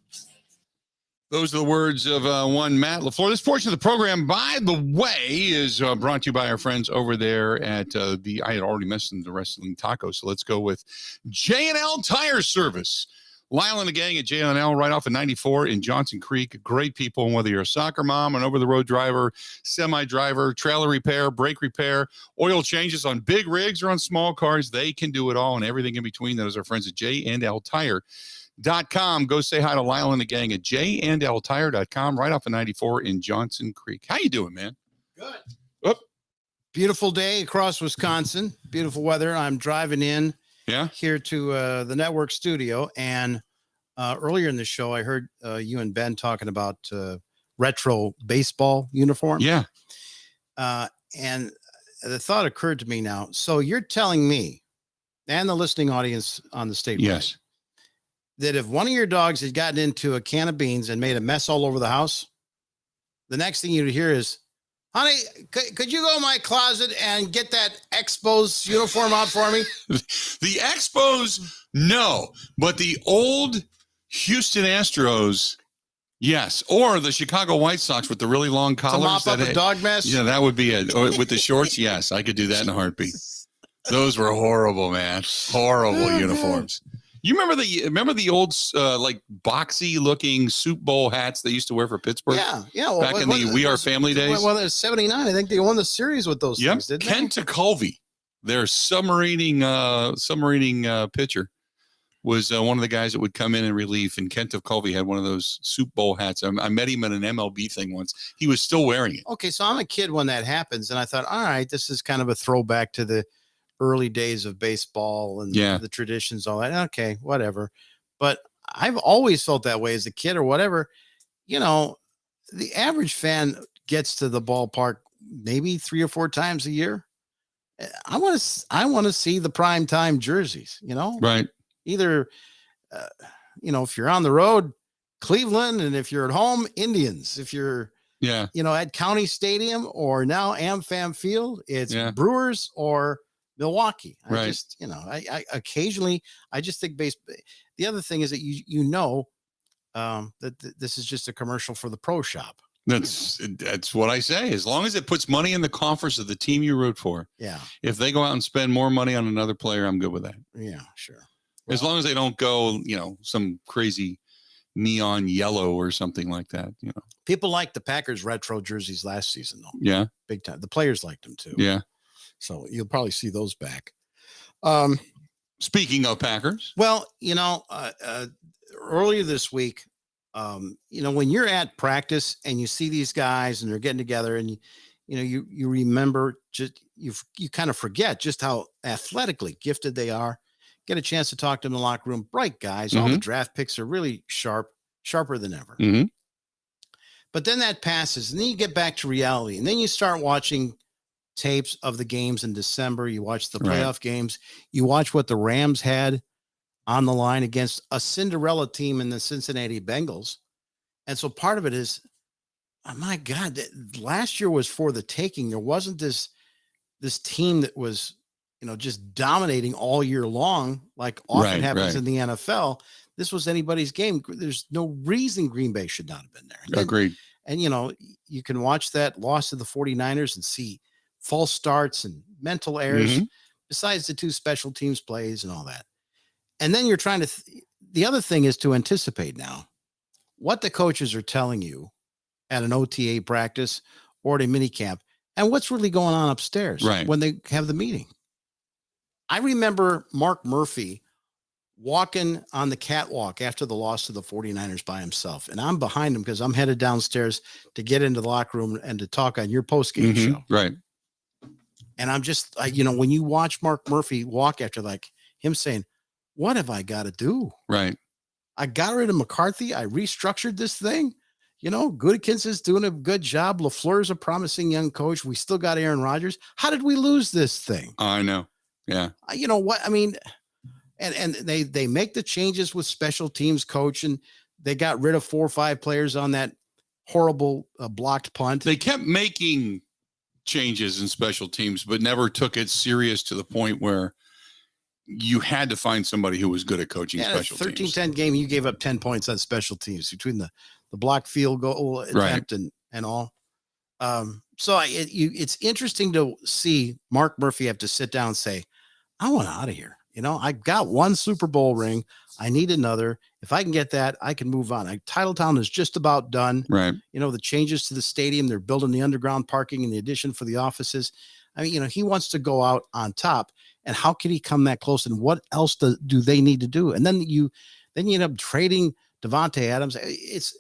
Those are the words of one Matt LaFleur. This portion of the program, by the way, is brought to you by our friends over there at I had already mentioned the Wrestling Taco, so let's go with J&L Tire Service. Lyle and the gang at J&L right off of 94 in Johnson Creek. Great people, and whether you're a soccer mom, an over-the-road driver, semi-driver, trailer repair, brake repair, oil changes on big rigs or on small cars, they can do it all and everything in between. Those are friends at J&LTire.com. Go say hi to Lyle and the gang at J&LTire.com right off of 94 in Johnson Creek. How you doing, man? Good. Oop. Beautiful day across Wisconsin. Beautiful weather. I'm driving in here to the network studio. And earlier in the show, I heard you and Ben talking about retro baseball uniform. Yeah. And the thought occurred to me now. So you're telling me and the listening audience on the state yes, that if one of your dogs had gotten into a can of beans and made a mess all over the house, the next thing you'd hear is, honey, could you go in my closet and get that Expos uniform out for me? The Expos, no. But the old Houston Astros, yes. Or the Chicago White Sox with the really long collars. To mop up a dog mess? Yeah, that would be it. Or with the shorts, yes. I could do that in a heartbeat. Those were horrible, man. Horrible uniforms. You remember the old like boxy looking Soup Bowl hats they used to wear for Pittsburgh? Yeah. Well, back in the We Are Family days. Well, it's 79. I think they won the series with those things, didn't they? Ken Tekulve, their submarining pitcher, was one of the guys that would come in relief. And Ken Tekulve had one of those Soup Bowl hats. I met him at an MLB thing once. He was still wearing it. Okay, so I'm a kid when that happens, and I thought, all right, this is kind of a throwback to the early days of baseball and the traditions, all that. Okay, whatever. But I've always felt that way as a kid or whatever. You know, the average fan gets to the ballpark maybe 3 or 4 times a year. I want to see the prime time jerseys, Right. Either, if you're on the road, Cleveland, and if you're at home, Indians. If you're, at County Stadium or now AmFam Field, it's Brewers or Milwaukee. I occasionally, I just think baseball. The other thing is that that this is just a commercial for the pro shop. That's what I say. As long as it puts money in the coffers of the team you root for. Yeah. If they go out and spend more money on another player, I'm good with that. Yeah, sure. As long as they don't go, some crazy neon yellow or something like that. People liked the Packers retro jerseys last season, though. Yeah. Big time. The players liked them too. Yeah. So you'll probably see those back. Speaking of Packers. Well, earlier this week, when you're at practice and you see these guys and they're getting together and you remember you kind of forget just how athletically gifted they are. Get a chance to talk to them in the locker room. Bright guys. All the draft picks are really sharper than ever. But then that passes and then you get back to reality and then you start watching tapes of the games in December. You watch the playoff games. You watch what the Rams had on the line against a Cinderella team in the Cincinnati Bengals. And so part of it is, oh my God, last year was for the taking. There wasn't this team that was, just dominating all year long, like often happens in the NFL. This was anybody's game. There's no reason Green Bay should not have been there. Agreed. And, you can watch that loss to the 49ers and see false starts and mental errors, besides the 2 special teams plays and all that. And then you're trying to, the other thing is to anticipate now what the coaches are telling you at an OTA practice or at a mini camp and what's really going on upstairs when they have the meeting. I remember Mark Murphy walking on the catwalk after the loss to the 49ers by himself. And I'm behind him because I'm headed downstairs to get into the locker room and to talk on your post-game show. Right. And I'm just, when you watch Mark Murphy walk after like him saying, what have I got to do? Right. I got rid of McCarthy. I restructured this thing. Goodkins is doing a good job. LaFleur is a promising young coach. We still got Aaron Rodgers. How did we lose this thing? I know. Yeah. You know what? I mean, and they make the changes with special teams coach, and they got rid of 4 or 5 players on that horrible blocked punt. They kept making changes in special teams, but never took it serious to the point where you had to find somebody who was good at coaching special teams. 13-10 game, you gave up 10 points on special teams between the blocked field goal attempt and all. So it's interesting to see Mark Murphy have to sit down and say, I want out of here. I got 1 Super Bowl ring. I need another. If I can get that, I can move on. Titletown is just about done. Right. The changes to the stadium, they're building the underground parking and the addition for the offices. I mean, he wants to go out on top. And how can he come that close? And what else do they need to do? And then you end up trading Devontae Adams. It's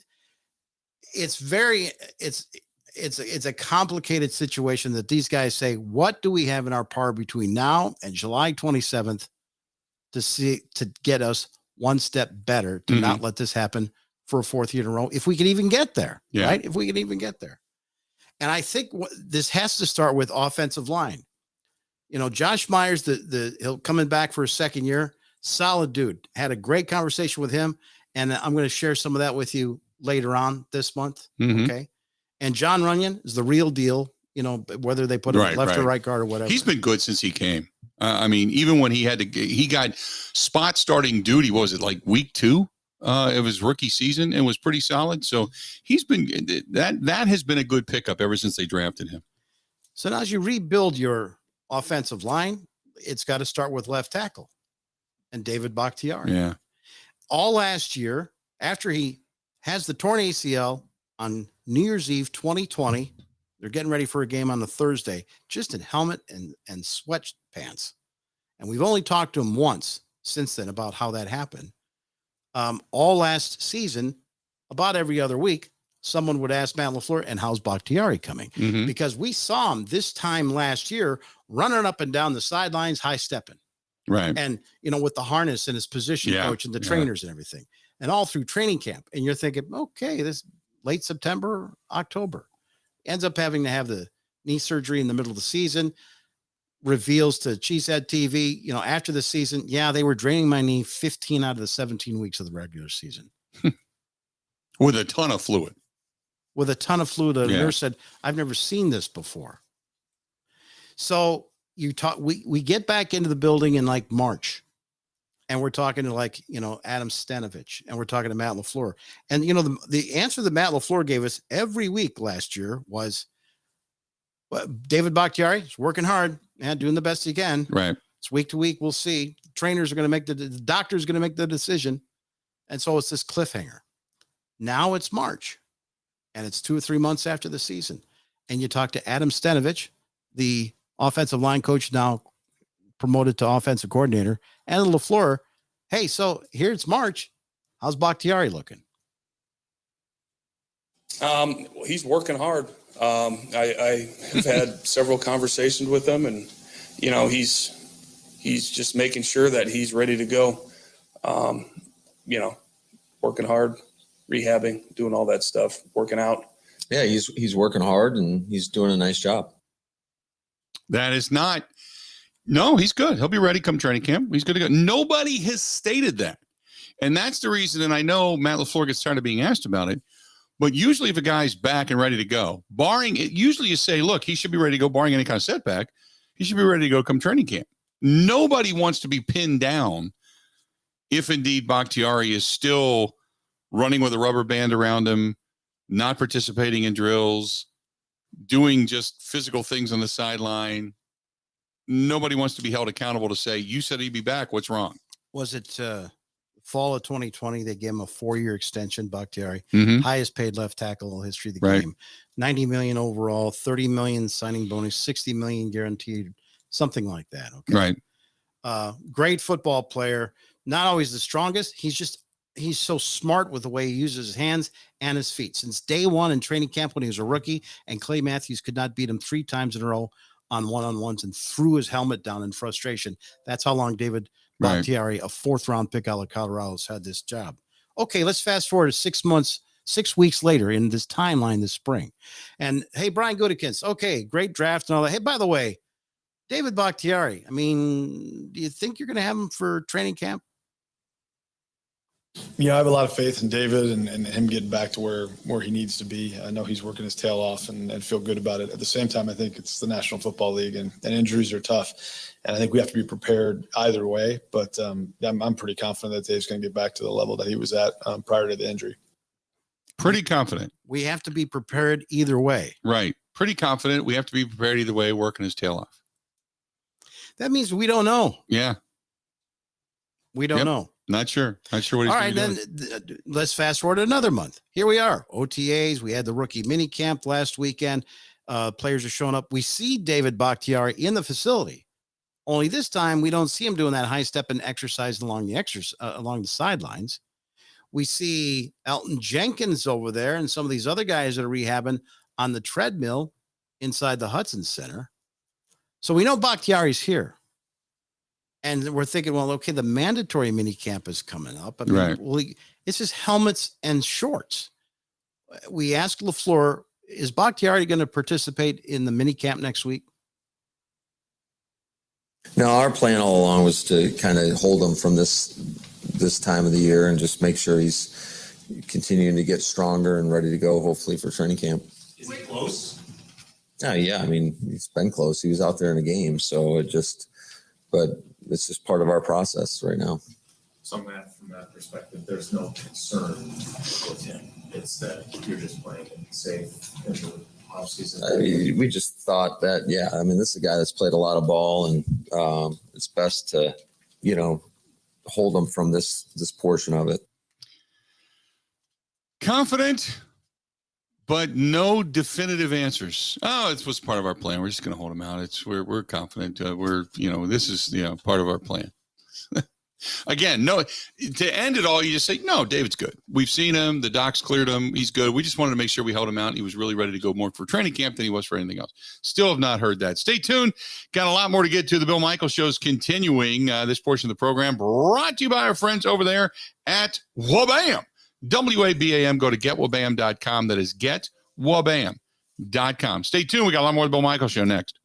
a complicated situation that these guys say, what do we have in our power between now and July 27th to get us one step better, to not let this happen for a 4th year in a row, if we can even get there, right? If we can even get there. And I think this has to start with offensive line. Josh Myers, he'll coming back for his 2nd year, solid dude. Had a great conversation with him, and I'm going to share some of that with you later on this month. Okay. And John Runyon is the real deal, whether they put him left or right guard or whatever. He's been good since he came. I mean, even when he got spot starting duty, what was it, like week 2 of his rookie season, and was pretty solid. So he's been, that has been a good pickup ever since they drafted him. So now as you rebuild your offensive line, it's got to start with left tackle and David Bakhtiari. Yeah. All last year, after he has the torn ACL on New Year's Eve 2020, they're getting ready for a game on the Thursday, just in helmet and sweatpants. And we've only talked to him once since then about how that happened. All last season, about every other week, someone would ask Matt LaFleur, and how's Bakhtiari coming? Because we saw him this time last year running up and down the sidelines, high stepping. Right. And, with the harness and his position coach and the trainers and everything, and all through training camp. And you're thinking, okay, this late September, October, ends up having to have the knee surgery in the middle of the season, reveals to Cheesehead TV, after the season, they were draining my knee 15 out of the 17 weeks of the regular season. With a ton of fluid. The nurse said, I've never seen this before. So we get back into the building in like March, and we're talking to Adam Stanovich, and we're talking to Matt LaFleur. And, the answer that Matt LaFleur gave us every week last year was, David Bakhtiari is working hard and doing the best he can. Right. It's week to week. We'll see. The trainers are going to make the doctor's going to make the decision. And so it's this cliffhanger. Now it's March, and it's 2 or 3 months after the season. And you talk to Adam Stanovich, the offensive line coach, now promoted to offensive coordinator, and LaFleur. Hey, so here it's March. How's Bakhtiari looking? He's working hard. I have had several conversations with him, and he's just making sure that he's ready to go. Working hard, rehabbing, doing all that stuff, working out. Yeah, he's working hard and he's doing a nice job. That is not. No, he's good. He'll be ready come training camp. He's good to go. Nobody has stated that. And that's the reason, and I know Matt LaFleur gets tired of being asked about it, but usually if a guy's back and ready to go, barring it, usually you say, look, he should be ready to go, barring any kind of setback, he should be ready to go come training camp. Nobody wants to be pinned down if indeed Bakhtiari is still running with a rubber band around him, not participating in drills, doing just physical things on the sideline. Nobody wants to be held accountable to say, you said he'd be back. What's wrong? Was it fall of 2020? They gave him a 4-year extension, Bakhtiari, Mhm. highest paid left tackle in the history of the Right. game. $90 million overall, $30 million signing bonus, $60 million guaranteed, something like that. Okay. Right. Great football player. Not always the strongest. He's so smart with the way he uses his hands and his feet. Since day one in training camp when he was a rookie, and Clay Matthews could not beat him 3 times in a row on one-on-ones and threw his helmet down in frustration. That's how long David Bakhtiari, a 4th-round pick out of Colorado, has had this job. Okay, let's fast forward to 6 weeks later in this timeline this spring. And hey, Brian Gutekunst, okay, great draft and all that. Hey, by the way, David Bakhtiari, I mean, do you think you're going to have him for training camp? I have a lot of faith in David and him getting back to where he needs to be. I know he's working his tail off and feel good about it. At the same time, I think it's the National Football League and injuries are tough. And I think we have to be prepared either way. But I'm pretty confident that Dave's going to get back to the level that he was at prior to the injury. Pretty confident. We have to be prepared either way. Right. Pretty confident. We have to be prepared either way, working his tail off. That means we don't know. Yeah. We don't know. Not sure. Not sure what he's All going right, to do. then let's fast forward another month. Here we are. OTAs. We had the rookie mini camp last weekend. Players are showing up. We see David Bakhtiari in the facility. Only this time we don't see him doing that high step and exercise along the sidelines. We see Elton Jenkins over there and some of these other guys that are rehabbing on the treadmill inside the Hudson Center. So we know Bakhtiari's here. And we're thinking, well, okay, the mandatory mini camp is coming up. I mean, Right. It's just helmets and shorts. We asked LaFleur, is Bakhtiari going to participate in the mini camp next week? No, our plan all along was to kind of hold him from this time of the year and just make sure he's continuing to get stronger and ready to go, hopefully, for training camp. Is it close? Yeah. I mean, he's been close. He was out there in a game. So but it's just part of our process right now. So, Matt, from that perspective, there's no concern with him. It's that you're just playing it safe in the offseason. We just thought that, this is a guy that's played a lot of ball, and it's best to, hold him from this portion of it. Confident, but no definitive answers. Oh, it was part of our plan. We're just going to hold him out. We're confident. This is part of our plan. Again, no. To end it all, you just say, no, David's good. We've seen him. The docs cleared him. He's good. We just wanted to make sure we held him out. He was really ready to go more for training camp than he was for anything else. Still have not heard that. Stay tuned. Got a lot more to get to. The Bill Michaels Show is continuing this portion of the program, brought to you by our friends over there at Wabam. WABAM. Go to getwabam.com. That is getwabam.com. Stay tuned. We got a lot more of the Bill Michaels Show next.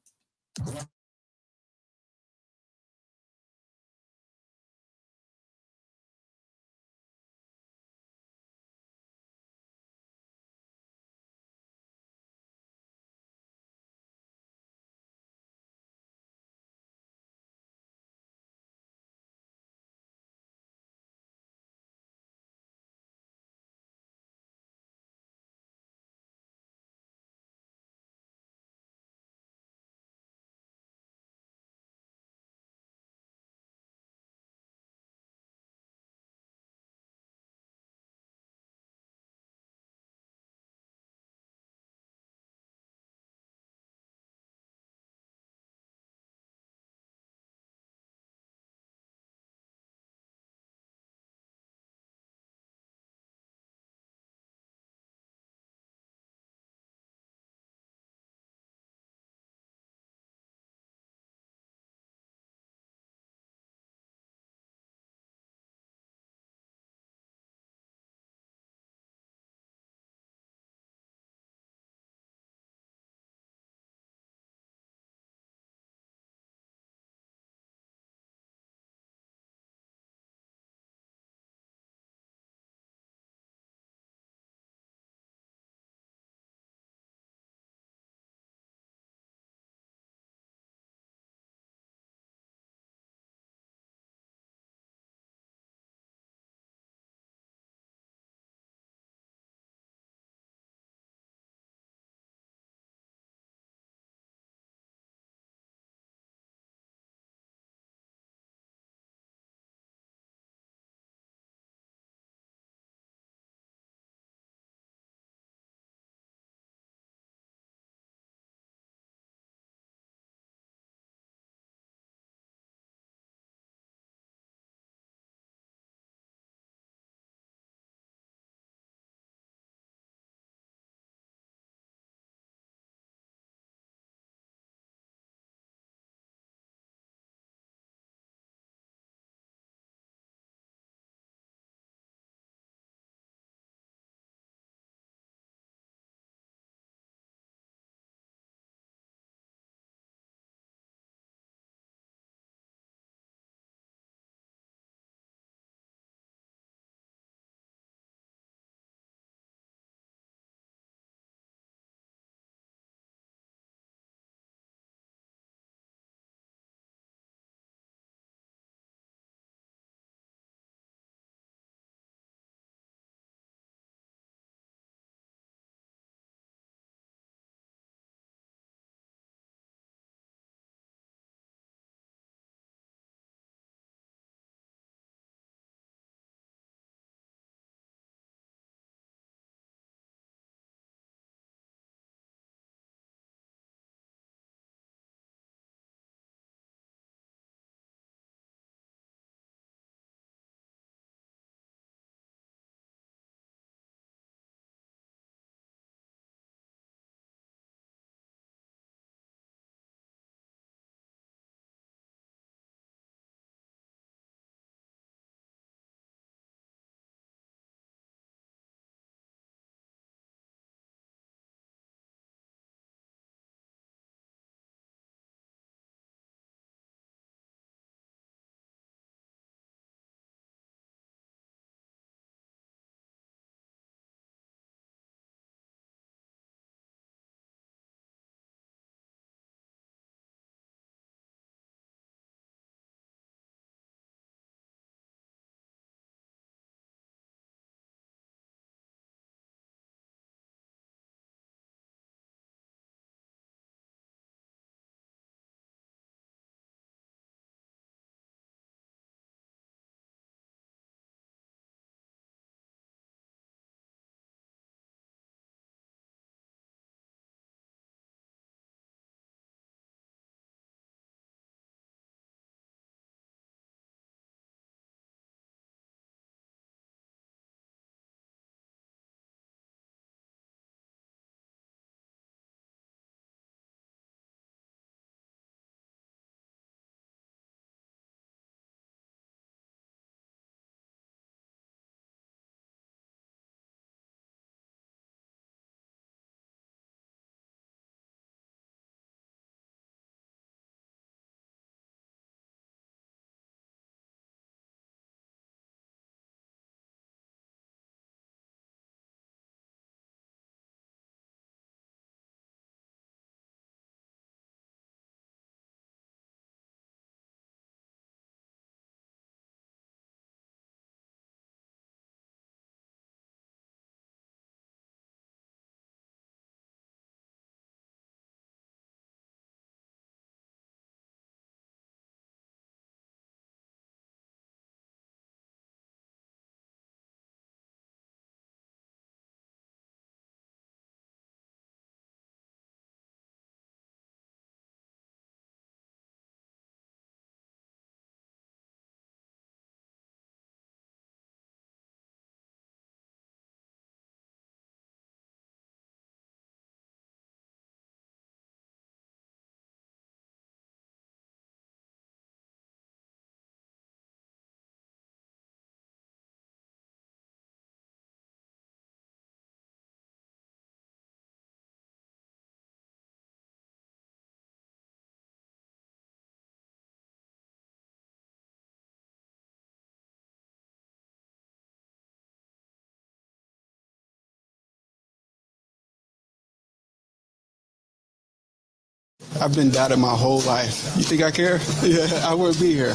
I've been doubted my whole life. You think I care? Yeah, I wouldn't be here.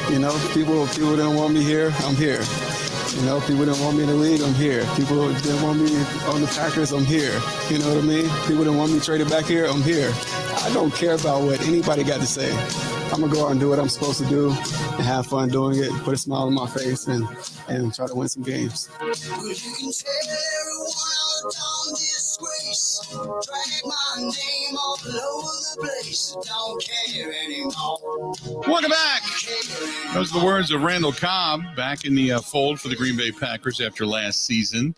You know, people didn't want me here. I'm here. You know, people didn't want me in the league. I'm here. People didn't want me on the Packers. I'm here. You know what I mean? People didn't want me traded back here. I'm here. I don't care about what anybody got to say. I'm going to go out and do what I'm supposed to do and have fun doing it, put a smile on my face, and try to win some games. You can tell everyone I'm a dumb disgrace. Drag my name all over the place. Don't care anymore. Welcome back. Those are the words of Randall Cobb back in the fold for the Green Bay Packers after last season.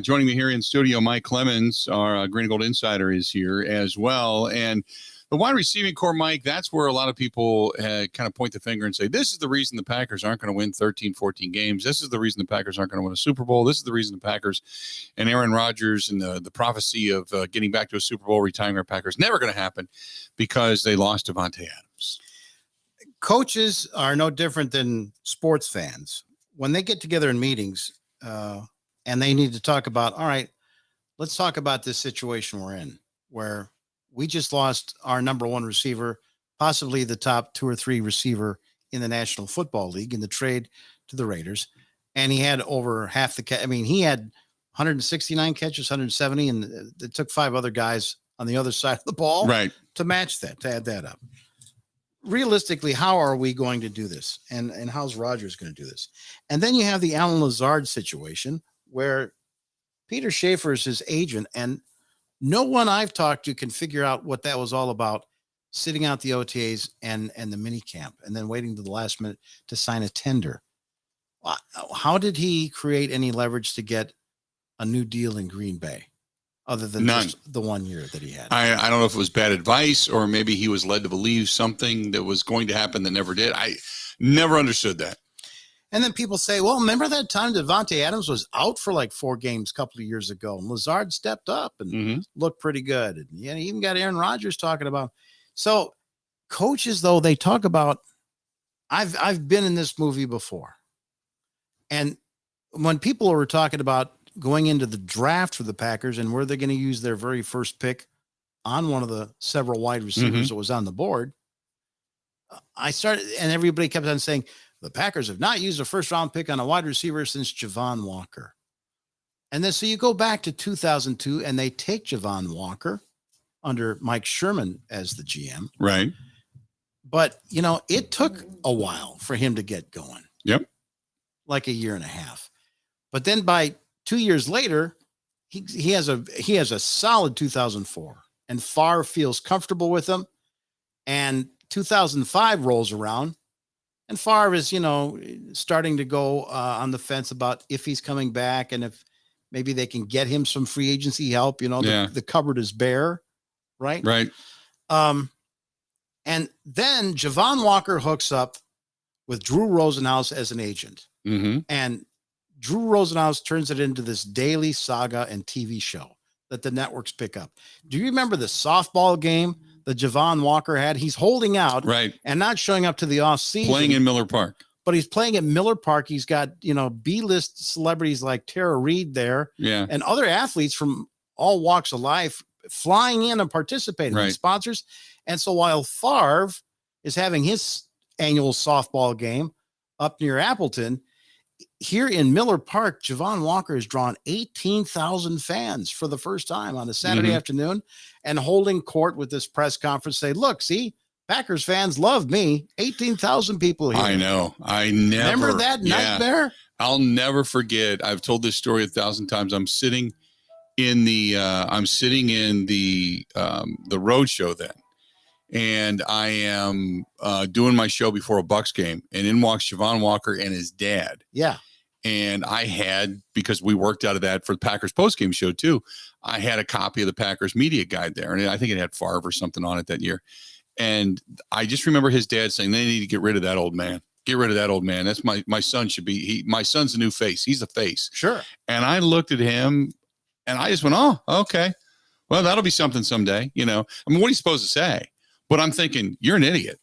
Joining me here in studio, Mike Clemens, our Green and Gold Insider, is here as well. And the wide receiving core, Mike, that's where a lot of people kind of point the finger and say, this is the reason the Packers aren't going to win 13, 14 games. This is the reason the Packers aren't going to win a Super Bowl. This is the reason the Packers and Aaron Rodgers and the prophecy of getting back to a Super Bowl, retiring our Packers, never going to happen because they lost Davante Adams. Coaches are no different than sports fans. When they get together in meetings and they need to talk about, all right, let's talk about this situation we're in where we just lost our number one receiver, possibly the top 2 or 3 receiver in the National Football League in the trade to the Raiders. And he had over half the he had 169 catches, 170, and it took 5 other guys on the other side of the ball to match that, to add that up. Realistically, how are we going to do this? And how's Rodgers going to do this? And then you have the Alan Lazard situation where Peter Schaefer is his agent, and no one I've talked to can figure out what that was all about, sitting out the OTAs and the mini camp and then waiting to the last minute to sign a tender. How did he create any leverage to get a new deal in Green Bay other than just the 1 year that he had? I don't know if it was bad advice or maybe he was led to believe something that was going to happen that never did. I never understood that. And then people say, well, remember that time Davante Adams was out for like 4 games a couple of years ago, and Lazard stepped up and looked pretty good. And he even got Aaron Rodgers talking about. So coaches, though, they talk about, I've been in this movie before. And when people were talking about going into the draft for the Packers and where they're going to use their very first pick on one of the several wide receivers that was on the board, I started, and everybody kept on saying, the Packers have not used a first-round pick on a wide receiver since Javon Walker. And then so you go back to 2002, and they take Javon Walker under Mike Sherman as the GM. Right. But, it took a while for him to get going. Yep. Like a year and a half. But then by 2 years later, he has a solid 2004. And Favre feels comfortable with him. And 2005 rolls around. And Favre is, starting to go on the fence about if he's coming back and if maybe they can get him some free agency help. The cupboard is bare, right? Right. And then Javon Walker hooks up with Drew Rosenhaus as an agent. And Drew Rosenhaus turns it into this daily saga and TV show that the networks pick up. Do you remember the softball game that Javon Walker had? He's holding out and not showing up to the off season. Playing in Miller Park. But he's playing at Miller Park. He's got, B-list celebrities like Tara Reid there and other athletes from all walks of life flying in and participating in sponsors. And so while Favre is having his annual softball game up near Appleton, here in Miller Park, Javon Walker has drawn 18,000 fans for the first time on a Saturday afternoon and holding court with this press conference. Say, look, see, Packers fans love me. 18,000 people here. I know. Remember that nightmare? I'll never forget. I've told this story 1,000 times. I'm sitting in the road show then. And I am doing my show before a Bucs game, and in walks Javon Walker and his dad. Yeah. And I had, because we worked out of that for the Packers postgame show too, I had a copy of the Packers media guide there, and I think it had Favre or something on it that year. And I just remember his dad saying, they need to get rid of that old man. Get rid of that old man. That's my son should be, my son's the new face. He's the face. Sure. And I looked at him and I just went, oh, okay. Well, that'll be something someday. What are you supposed to say? But I'm thinking, you're an idiot.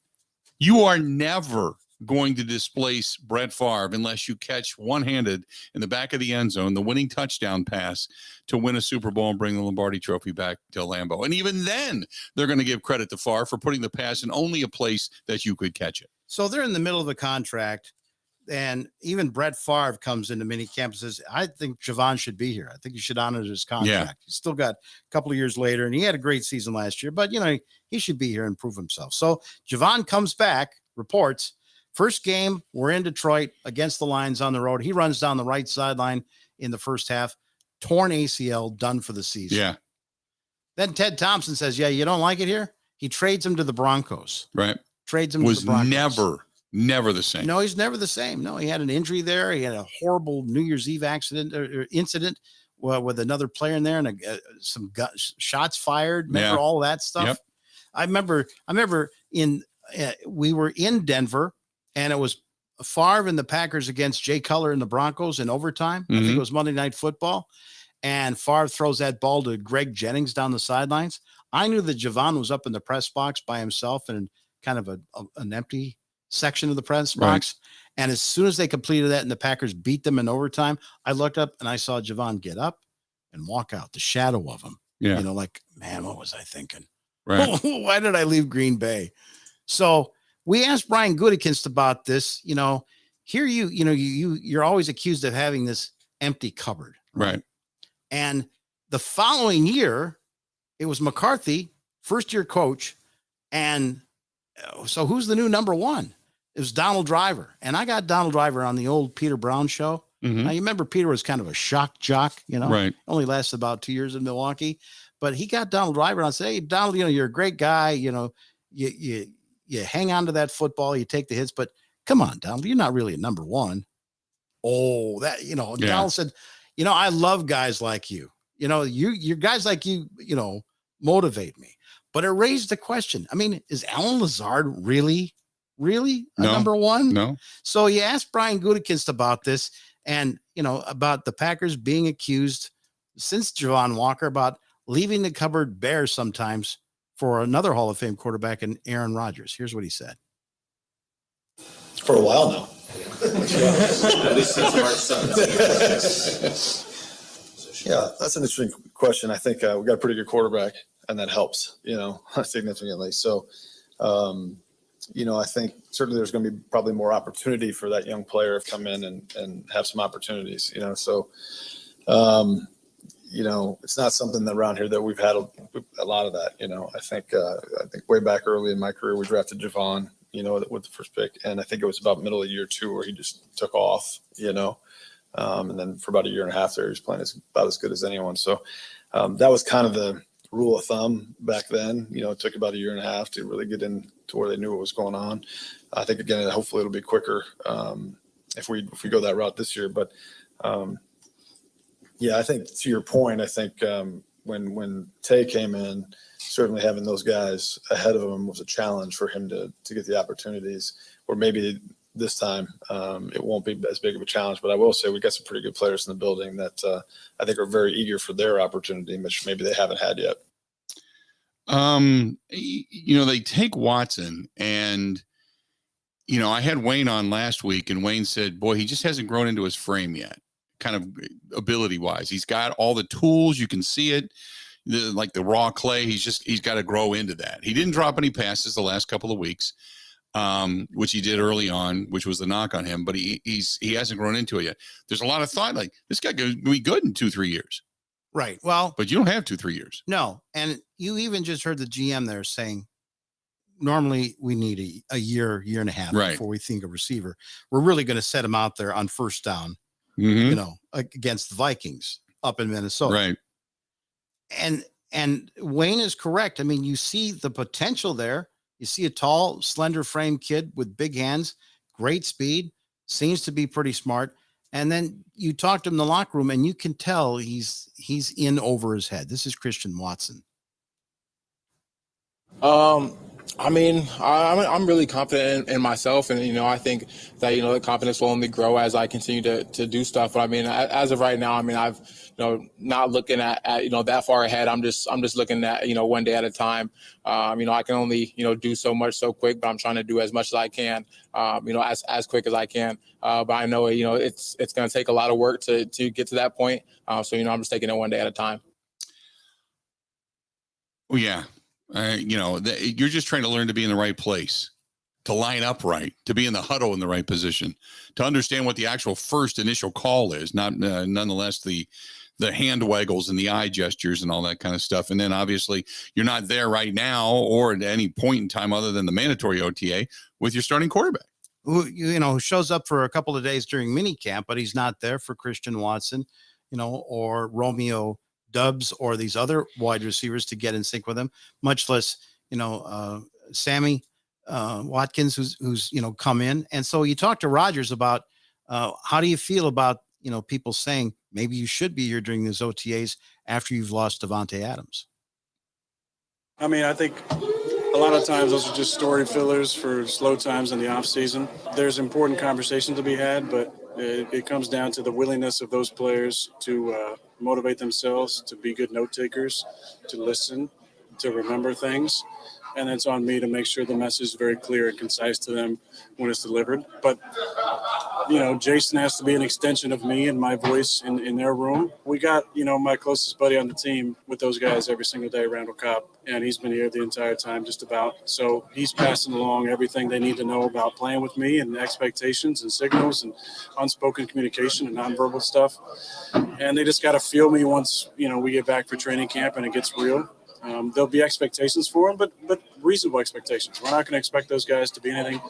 You are never going to displace Brett Favre unless you catch one-handed in the back of the end zone, the winning touchdown pass to win a Super Bowl and bring the Lombardi Trophy back to Lambeau. And even then, they're going to give credit to Favre for putting the pass in only a place that you could catch it. So they're in the middle of the contract, and even Brett Favre comes into minicamp and says, I think Javon should be here. I think he should honor his contract. Yeah. He's still got a couple of years later, and he had a great season last year, but, he should be here and prove himself. So Javon comes back, reports, first game, we're in Detroit against the Lions on the road. He runs down the right sideline in the first half, torn ACL, done for the season. Yeah. Then Ted Thompson says, you don't like it here? He trades him to the Broncos. Right. Trades him Was to the Broncos. never the same. No, he's never the same. No, he had an injury there. He had a horrible New Year's Eve accident or incident with another player in there, and some shots fired. Remember all that stuff? Yep. I remember we were in Denver, and it was Favre and the Packers against Jay Cutler and the Broncos in overtime. I think it was Monday Night Football. And Favre throws that ball to Greg Jennings down the sidelines. I knew that Javon was up in the press box by himself in kind of an empty section of the press box. And as soon as they completed that and the Packers beat them in overtime, I looked up and I saw Javon get up and walk out, the shadow of him. Yeah. Man, what was I thinking? Right. Why did I leave Green Bay? So we asked Brian Gutekunst about this. Here you're always accused of having this empty cupboard. Right. And the following year, it was McCarthy, first-year coach. And so who's the new number one? It was Donald Driver. And I got Donald Driver on the old Peter Brown show. Now, you remember Peter was kind of a shock jock, Right. Only lasted about 2 years in Milwaukee. But he got Donald Driver on and said, hey, Donald, you're a great guy. You hang on to that football, you take the hits. But come on, Donald, you're not really a number one. Oh, Donald said, I love guys like you. You're guys like you, motivate me. But it raised the question. I mean, is Alan Lazard really a number one? No. So you asked Brian Gutekunst about this and, about the Packers being accused since Javon Walker about leaving the cupboard bare sometimes for another Hall of Fame quarterback in Aaron Rodgers. Here's what he said. For a while now. At least since March 7th. Yeah, that's an interesting question. I think we got a pretty good quarterback, and that helps, significantly. So, I think certainly there's going to be probably more opportunity for that young player to come in and have some opportunities, So, it's not something around here that we've had a lot of that, I think way back early in my career, we drafted Javon, with the first pick. And I think it was about middle of year 2 where he just took off, and then for about a year and a half there, he was playing about as good as anyone. So that was kind of the rule of thumb back then. It took about a year and a half to really get into where they knew what was going on. I think, again, hopefully it'll be quicker if we go that route this year. But, I think to your point, I think when Tay came in, certainly having those guys ahead of him was a challenge for him to get the opportunities, or maybe this time it won't be as big of a challenge. But I will say we got some pretty good players in the building that I think are very eager for their opportunity, which maybe they haven't had yet. They take Watson, and I had Wayne on last week, and Wayne said, boy, he just hasn't grown into his frame yet, kind of ability wise. He's got all the tools. You can see it. Like the raw clay, he's got to grow into that. He didn't drop any passes the last couple of weeks, which he did early on, which was the knock on him, but he hasn't grown into it yet. There's a lot of thought like this guy could be good in 2-3 years. Right. Well, but you don't have 2-3 years. No. And you even just heard the GM there saying, normally we need a year and a half before we think a receiver. We're really going to set him out there on first down, against the Vikings up in Minnesota. Right. And Wayne is correct. I mean, you see the potential there. You see a tall, slender frame kid with big hands, great speed, seems to be pretty smart. And then you talk to him in the locker room and you can tell he's in over his head. This is Christian Watson. I mean, I'm really confident in myself, and I think that the confidence will only grow as I continue to do stuff. But I mean, as of right now, I mean, I've not looking at that far ahead. I'm just looking at one day at a time. I can only do so much so quick, but I'm trying to do as much as I can. As quick as I can. But I know it's going to take a lot of work to get to that point. So I'm just taking it one day at a time. Well, yeah. You're just trying to learn to be in the right place, to line up right, to be in the huddle in the right position, to understand what the actual first initial call is, not nonetheless the hand waggles and the eye gestures and all that kind of stuff. And then obviously you're not there right now or at any point in time other than the mandatory OTA with your starting quarterback. Who shows up for a couple of days during mini camp, but he's not there for Christian Watson, or Romeo Dubs or these other wide receivers to get in sync with him, much less, Sammy Watkins, who's come in. And so you talk to Rodgers about how do you feel about, people saying maybe you should be here during these OTAs after you've lost Devontae Adams? I mean, I think a lot of times those are just story fillers for slow times in the off season. There's important conversations to be had, but it comes down to the willingness of those players to motivate themselves, to be good note takers, to listen, to remember things. And it's on me to make sure the message is very clear and concise to them when it's delivered. But, Jason has to be an extension of me and my voice in their room. We got, my closest buddy on the team with those guys every single day, Randall Cobb, and he's been here the entire time just about. So he's passing along everything they need to know about playing with me and expectations and signals and unspoken communication and nonverbal stuff. And they just got to feel me once, we get back for training camp and it gets real. There'll be expectations for them, but reasonable expectations. We're not going to expect those guys to be anything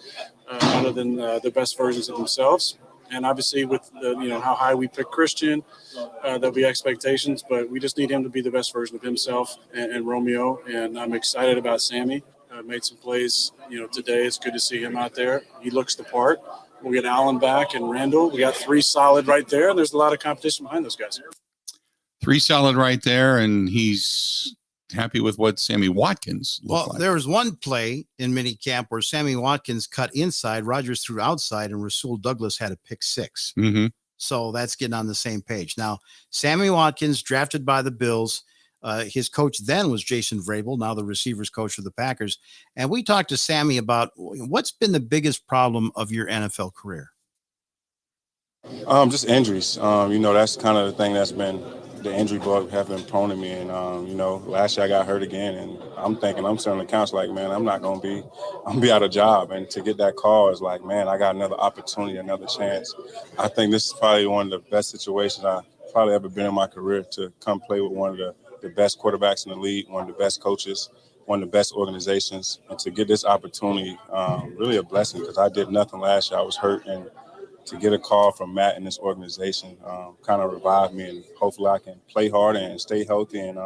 other than the best versions of themselves. And obviously with how high we pick Christian, there'll be expectations, but we just need him to be the best version of himself and Romeo. And I'm excited about Sammy. Made some plays, today. It's good to see him out there. He looks the part. We'll get Allen back and Randall. We got 3 solid right there. And there's a lot of competition behind those guys. 3 solid right there, and he's happy with what Sammy Watkins looked like. There was one play in mini camp where Sammy Watkins cut inside, Rodgers threw outside, and Rasul Douglas had a pick 6. Mm-hmm. So that's getting on the same page. Now, Sammy Watkins, drafted by the Bills. His coach then was Jason Vrabel, now the receivers coach of the Packers. And we talked to Sammy about what's been the biggest problem of your NFL career. Just injuries. That's kind of the thing that's been the injury bug have been prone to me. And, last year I got hurt again. And I'm thinking, I'm sitting on the couch like, man, I'm going to be out of job. And to get that call is like, man, I got another opportunity, another chance. I think this is probably one of the best situations I've probably ever been in my career to come play with one of the best quarterbacks in the league, one of the best coaches, one of the best organizations. And to get this opportunity, really a blessing because I did nothing last year. I was hurt, and to get a call from Matt and this organization kind of revived me, and hopefully I can play hard and stay healthy and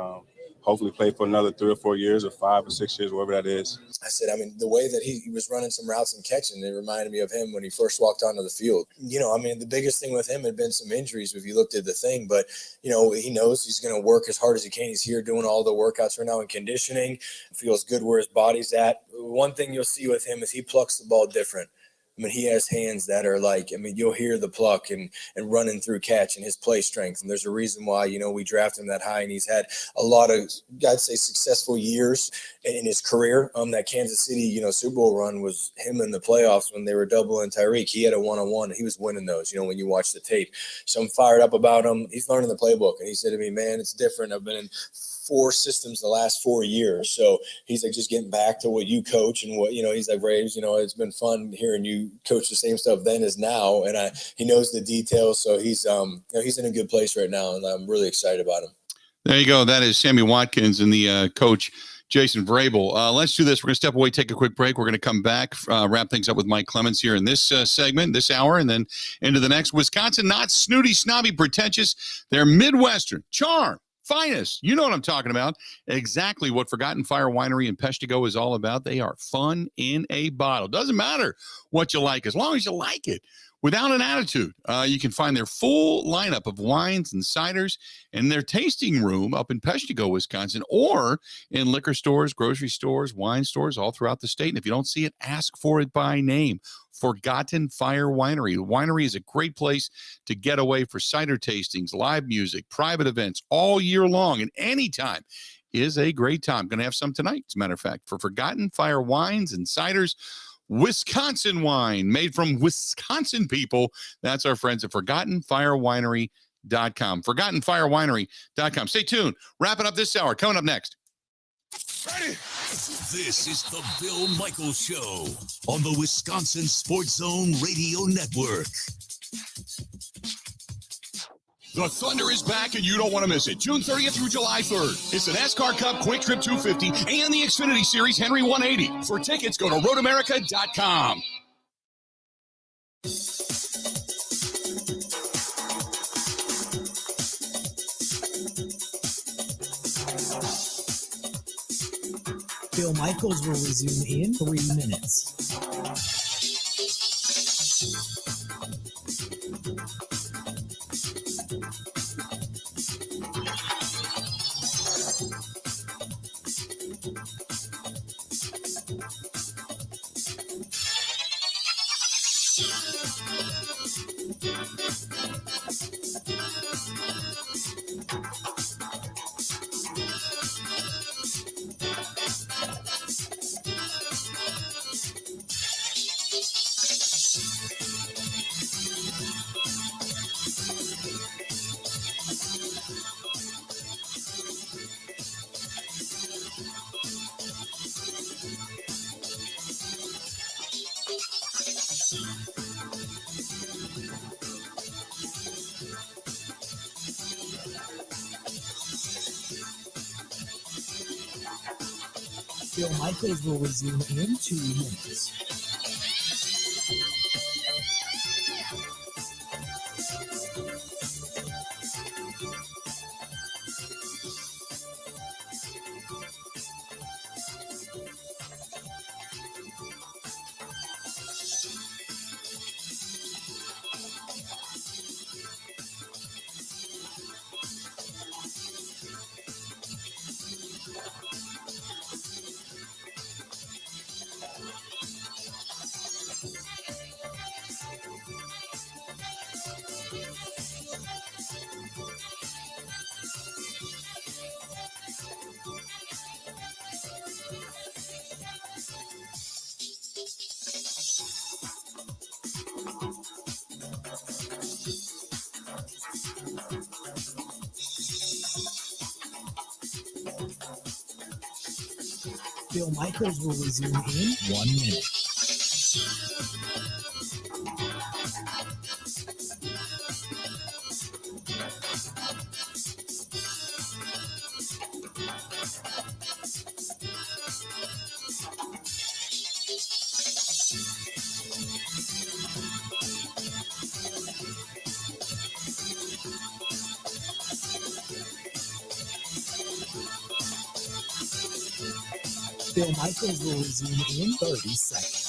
hopefully play for another 3 or 4 years or 5 or 6 years, whatever that is. I said, the way that he was running some routes and catching, it reminded me of him when he first walked onto the field. The biggest thing with him had been some injuries if you looked at the thing, but, he knows he's going to work as hard as he can. He's here doing all the workouts right now and conditioning, feels good where his body's at. One thing you'll see with him is he plucks the ball different. He has hands that are you'll hear the pluck and running through catch and his play strength. And there's a reason why, we draft him that high, and he's had a lot of, I'd say, successful years in his career. That Kansas City, Super Bowl run was him in the playoffs when they were doubling Tyreek. He had a 1-on-1 and he was winning those, when you watch the tape. So I'm fired up about him. He's learning the playbook. And he said to me, man, it's different. I've been in 4 systems the last 4 years. So he's like, just getting back to what you coach and what, he's like, Braves, it's been fun hearing you coach the same stuff then as now. And he knows the details. So he's in a good place right now. And I'm really excited about him. There you go. That is Sammy Watkins and the coach, Jason Vrabel. Let's do this. We're going to step away, take a quick break. We're going to come back, wrap things up with Mike Clemens here in this segment, this hour, and then into the next. Wisconsin, not snooty, snobby, pretentious. They're Midwestern. Charm, finest. You know what I'm talking about. Exactly what Forgotten Fire Winery in Peshtigo is all about. They are fun in a bottle. Doesn't matter what you like, as long as you like it. Without an attitude. You can find their full lineup of wines and ciders in their tasting room up in Peshtigo, Wisconsin, or in liquor stores, grocery stores, wine stores all throughout the state. And if you don't see it, ask for it by name. Forgotten Fire Winery. The winery is a great place to get away for cider tastings, live music, private events all year long, and anytime is a great time. Going to have some tonight, as a matter of fact, for Forgotten Fire Wines and Ciders. Wisconsin wine made from Wisconsin people. That's our friends at ForgottenFireWinery.com. ForgottenFireWinery.com. Stay tuned. Wrapping up this hour. Coming up next. Ready? This is the Bill Michaels Show on the Wisconsin Sports Zone Radio Network. The Thunder is back, and you don't want to miss it. June 30th through July 3rd. It's the NASCAR Cup Quick Trip 250 and the Xfinity Series Henry 180. For tickets, go to roadamerica.com. Bill Michaels will resume in 3 minutes. Bill Michaels will resume in 2 minutes. Bill Michaels will resume in 1 minute. Bill Michaels will resume in 30 seconds.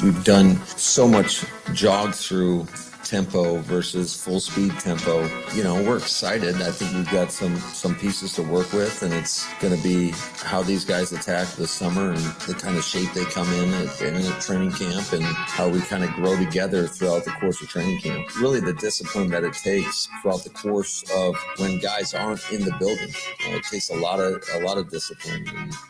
We've done so much jog through tempo versus full speed tempo. You know, we're excited. I think we've got some pieces to work with, and it's going to be how these guys attack this summer and the kind of shape they come in at training camp and how we kind of grow together throughout the course of training camp. Really the discipline that it takes throughout the course of when guys aren't in the building. It takes a lot of discipline.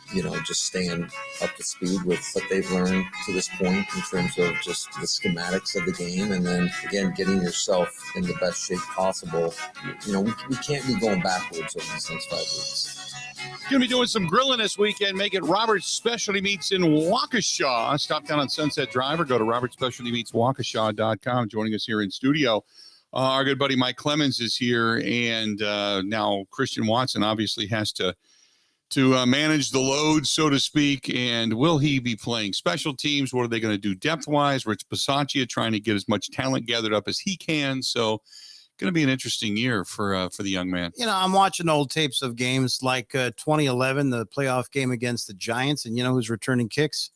And just staying up to speed with what they've learned to this point in terms of just the schematics of the game. And then again, getting yourself in the best shape possible. We can't be going backwards over these next 5 weeks. Going to be doing some grilling this weekend. Make it Robert's Specialty Meats in Waukesha. Stop down on Sunset Drive or go to robertspecialtymeatswaukesha.com. Joining us here in studio, our good buddy Mike Clemens is here, and now Christian Watson obviously has to manage the load, so to speak. And will he be playing special teams? What are they going to do depth-wise? Rich Bisaccia trying to get as much talent gathered up as he can. So going to be an interesting year for the young man. I'm watching old tapes of games like 2011, the playoff game against the Giants, and who's returning kicks?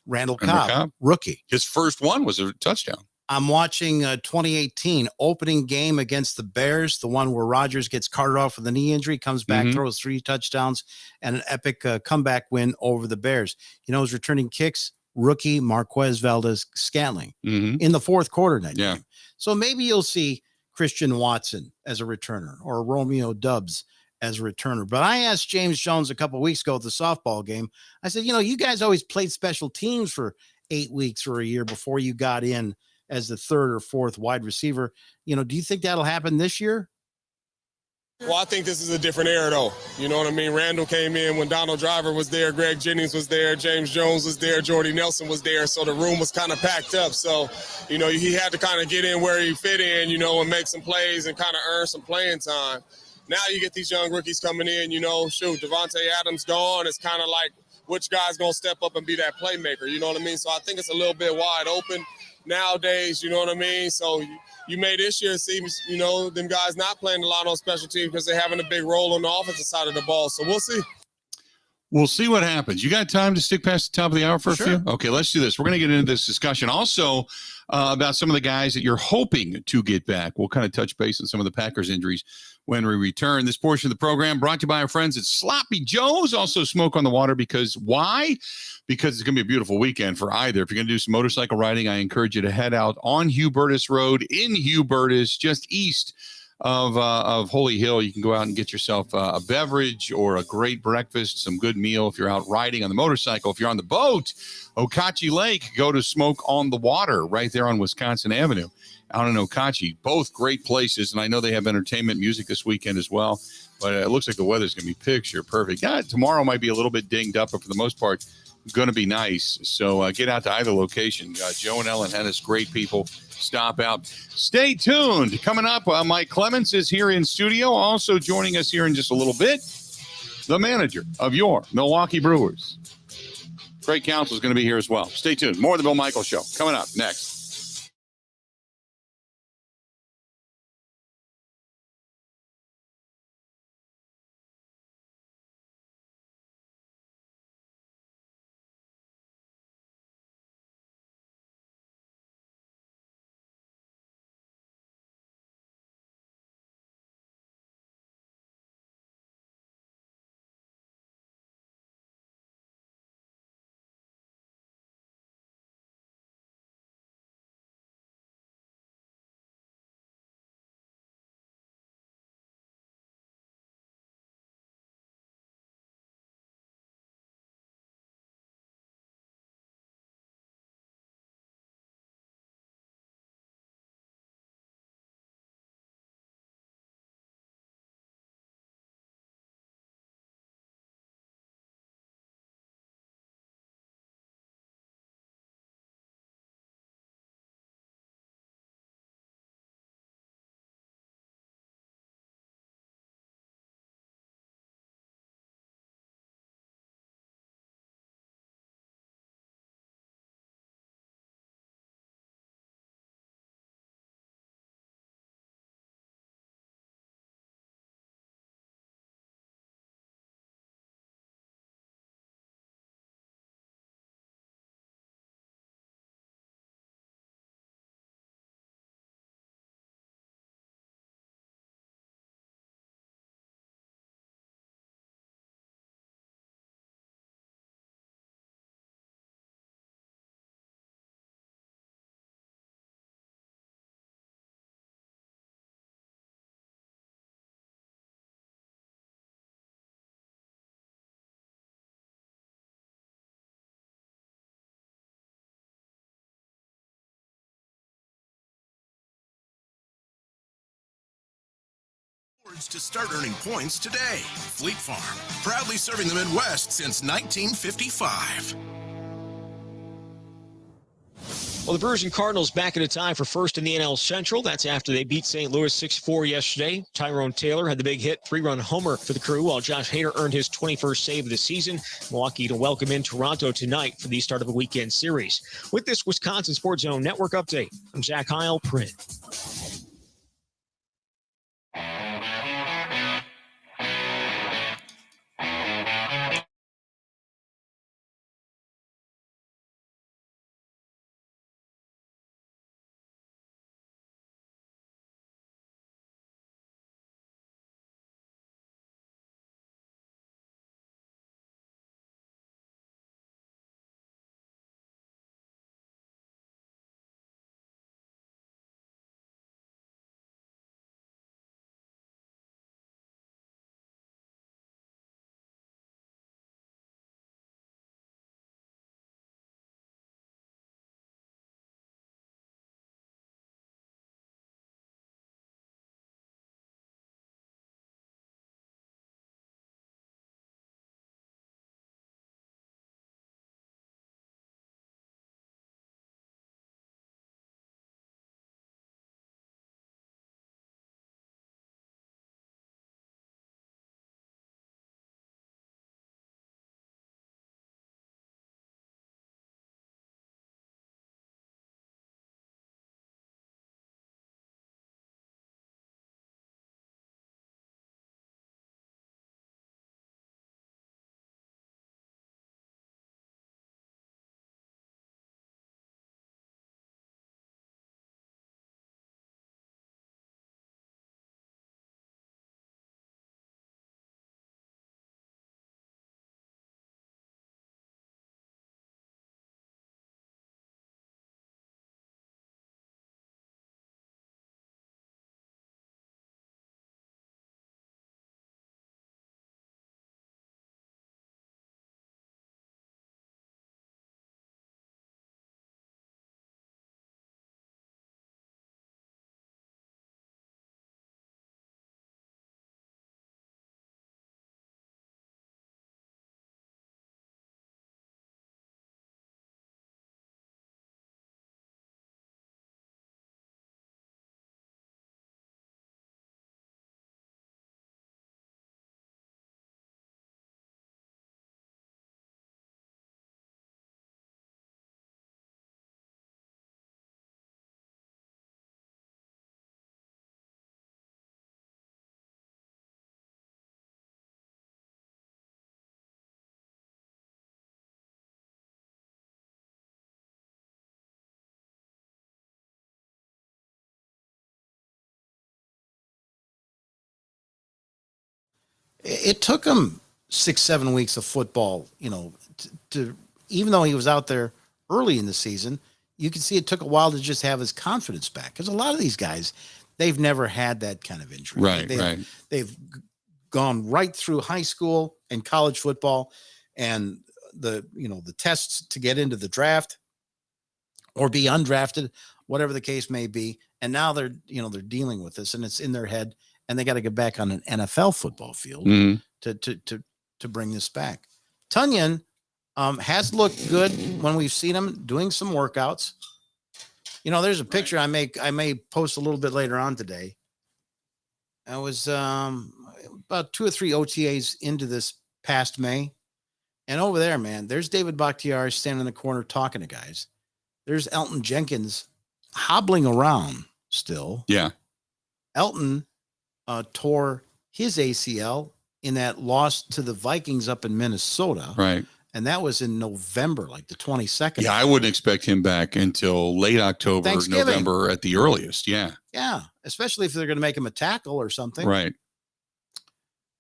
Randall Cobb, rookie. His first one was a touchdown. I'm watching 2018 opening game against the Bears, the one where Rodgers gets carted off with a knee injury, comes back, throws 3 touchdowns, and an epic comeback win over the Bears. Who's returning kicks? Rookie Marquez Valdez-Scantling in the fourth quarter that game. So maybe you'll see Christian Watson as a returner or Romeo Doubs as a returner. But I asked James Jones a couple of weeks ago at the softball game, I said, you guys always played special teams for 8 weeks or a year before you got in as the third or fourth wide receiver. Do you think that'll happen this year? Well, I think this is a different era, though. You know what I mean? Randall came in when Donald Driver was there, Greg Jennings was there, James Jones was there, Jordy Nelson was there, so the room was kind of packed up. So, he had to kind of get in where he fit in, and make some plays and kind of earn some playing time. Now you get these young rookies coming in, Devontae Adams gone. It's kind of like which guy's going to step up and be that playmaker, you know what I mean? So I think it's a little bit wide open nowadays, you know what I mean? So you may this year see, them guys not playing a lot on special teams because they're having a big role on the offensive side of the ball. So we'll see. We'll see what happens. You got time to stick past the top of the hour for a few? Okay, let's do this. We're going to get into this discussion also about some of the guys that you're hoping to get back. We'll kind of touch base on some of the Packers injuries when we return. This portion of the program brought to you by our friends at Sloppy Joe's. Also Smoke on the Water, because why? Because it's going to be a beautiful weekend for either. If you're going to do some motorcycle riding, I encourage you to head out on Hubertus Road in Hubertus, just east of Holy Hill. You can go out and get yourself a beverage or a great breakfast, some good meal if you're out riding on the motorcycle. If you're on the boat, Okauchee Lake, go to Smoke on the Water right there on Wisconsin Avenue out in Okauchee. Both great places, and I know they have entertainment music this weekend as well, but it looks like the weather's going to be picture perfect. Tomorrow might be a little bit dinged up, but for the most part, going to be nice. So get out to either location. Joe and Ellen Hennis, great people. Stop out. Stay tuned. Coming up, Mike Clemens is here in studio. Also joining us here in just a little bit, the manager of your Milwaukee Brewers. Craig Counsel is going to be here as well. Stay tuned. More of the Bill Michaels Show coming up next. To start earning points today. Fleet Farm, proudly serving the Midwest since 1955. Well, the Brewers and Cardinals back in a tie for first in the NL Central. That's after they beat St. Louis 6-4 yesterday. Tyrone Taylor had the big hit, 3-run homer for the Crew, while Josh Hader earned his 21st save of the season. Milwaukee to welcome in Toronto tonight for the start of a weekend series. With this Wisconsin Sports Zone Network update, I'm Zach Heil, Print. It took him 6-7 weeks of football, to even though he was out there early in the season, you can see it took a while to just have his confidence back. Because a lot of these guys, they've never had that kind of injury. Right. They've gone right through high school and college football and the tests to get into the draft or be undrafted, whatever the case may be. And now they're dealing with this and it's in their head and they got to get back on an NFL football field to bring this back. Tunyon has looked good when we've seen him doing some workouts. There's a picture I may post a little bit later on today. I was about 2 or 3 OTAs into this past May. And over there, man, there's David Bakhtiari standing in the corner talking to guys. There's Elton Jenkins hobbling around still. Yeah. Elton tore his ACL in that loss to the Vikings up in Minnesota. Right. And that was in November, like the 22nd. Yeah, I wouldn't expect him back until late October, November at the earliest. Yeah. Yeah, especially if they're going to make him a tackle or something. Right.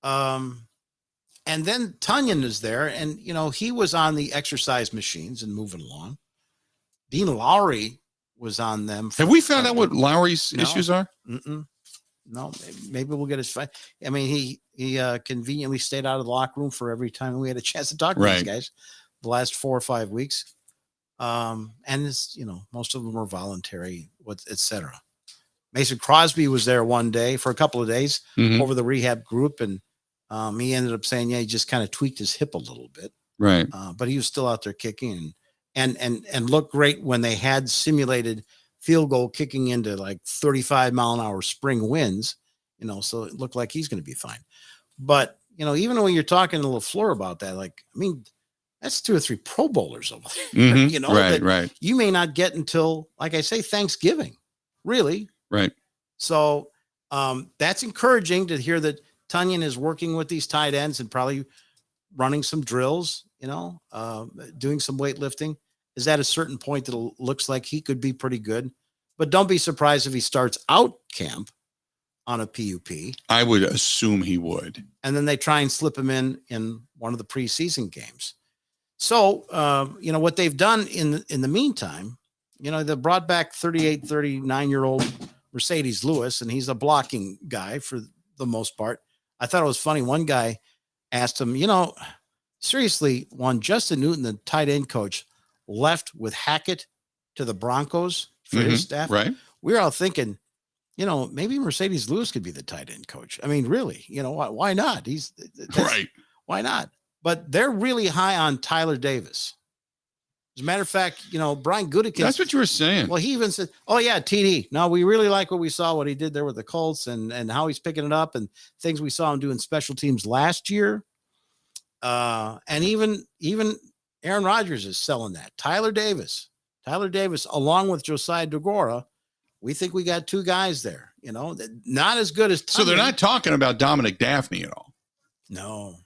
And then Tunyon is there, and, he was on the exercise machines and moving along. Dean Lowry was on them. Have we found out what Lowry's issues are? No, maybe we'll get his fight. I mean, he conveniently stayed out of the locker room for every time we had a chance to talk to these guys the last 4 or 5 weeks. And it's, most of them are voluntary, etc. Mason Crosby was there one day for a couple of days Mhm. over the rehab group. And he ended up saying, yeah, he just kind of tweaked his hip a little bit. Right. But he was still out there kicking and looked great when they had simulated field goal kicking into like 35-mile-an-hour spring winds, so it looked like he's going to be fine. But, even when you're talking to LaFleur about that, that's 2 or 3 Pro Bowlers over there, Mhm. Right. You may not get until, like I say, Thanksgiving, really. Right. So that's encouraging to hear that Tunyon is working with these tight ends and probably running some drills, doing some weightlifting. Is at a certain point that it looks like he could be pretty good. But don't be surprised if he starts out camp on a PUP. I would assume he would. And then they try and slip him in one of the preseason games. So, what they've done in the meantime, they brought back 39-year-old Mercedes Lewis, and he's a blocking guy for the most part. I thought it was funny. One guy asked him, seriously, when Justin Newton, the tight end coach, left with Hackett to the Broncos for his staff, right? We were all thinking, maybe Mercedes Lewis could be the tight end coach. I mean, really, why not? Right. Why not? But they're really high on Tyler Davis. As a matter of fact, Brian Gutekunst. That's what you were saying. Well, he even said, "Oh yeah, TD. No, we really like what he did there with the Colts and how he's picking it up and things we saw him doing special teams last year." And even Aaron Rodgers is selling that. Tyler Davis, along with Josiah DeGora, we think we got 2 guys there. Not as good as. So they're not talking about Dominic Daphne at all. No.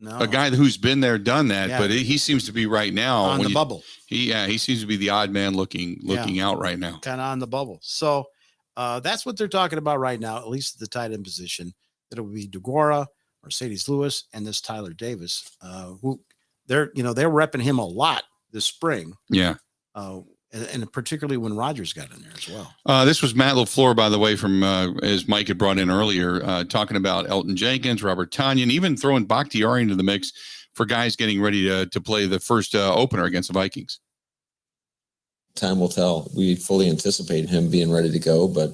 A guy who's been there, done that, Yeah. but he seems to be right now on the bubble. He seems to be the odd man looking out right now. Kind of on the bubble. So that's what they're talking about right now, at least at the tight end position. That it would be DeGora, Mercedes Lewis, and this Tyler Davis, who they're repping him a lot this spring. Yeah. And particularly when Rodgers got in there as well. This was Matt LaFleur, by the way, from as Mike had brought in earlier, talking about Elton Jenkins, Robert Tonyan, even throwing Bakhtiari into the mix for guys getting ready to play the first opener against the Vikings. Time will tell. We fully anticipate him being ready to go, but,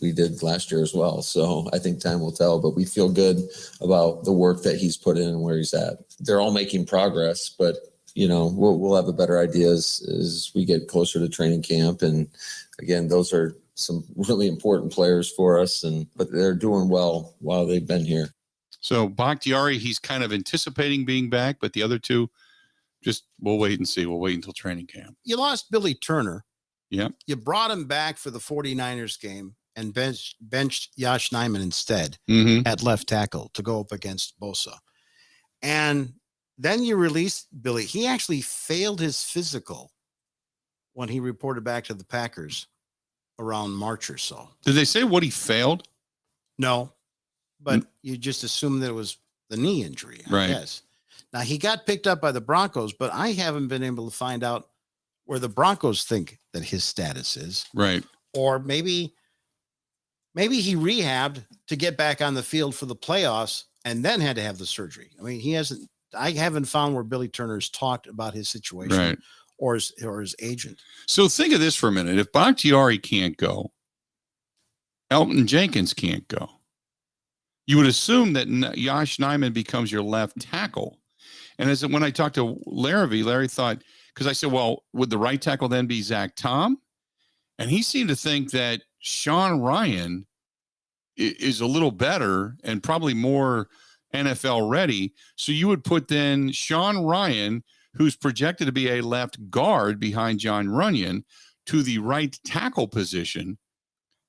we did last year as well. So I think time will tell, but we feel good about the work that he's put in and where he's at. They're all making progress, but we'll have a better idea as we get closer to training camp. And again, those are some really important players for us, but they're doing well while they've been here. So Bakhtiari, he's kind of anticipating being back, but the other 2, we'll wait and see. We'll wait until training camp. You lost Billy Turner. Yeah. You brought him back for the 49ers game and benched Josh Nijman instead at left tackle to go up against Bosa. And then you released Billy. He actually failed his physical when he reported back to the Packers around March or so. Did they say what he failed? No, but you just assumed that it was the knee injury, I guess. Now, he got picked up by the Broncos, but I haven't been able to find out where the Broncos think that his status is. Right. Or maybe he rehabbed to get back on the field for the playoffs and then had to have the surgery. I mean, I haven't found where Billy Turner's talked about his situation or his agent. So think of this for a minute. If Bakhtiari can't go, Elton Jenkins can't go. You would assume that Josh Nijman becomes your left tackle. And when I talked to Larry thought, because I said, well, would the right tackle then be Zach Tom? And he seemed to think that Sean Ryan is a little better and probably more NFL ready. So you would put then Sean Ryan, who's projected to be a left guard behind John Runyon, to the right tackle position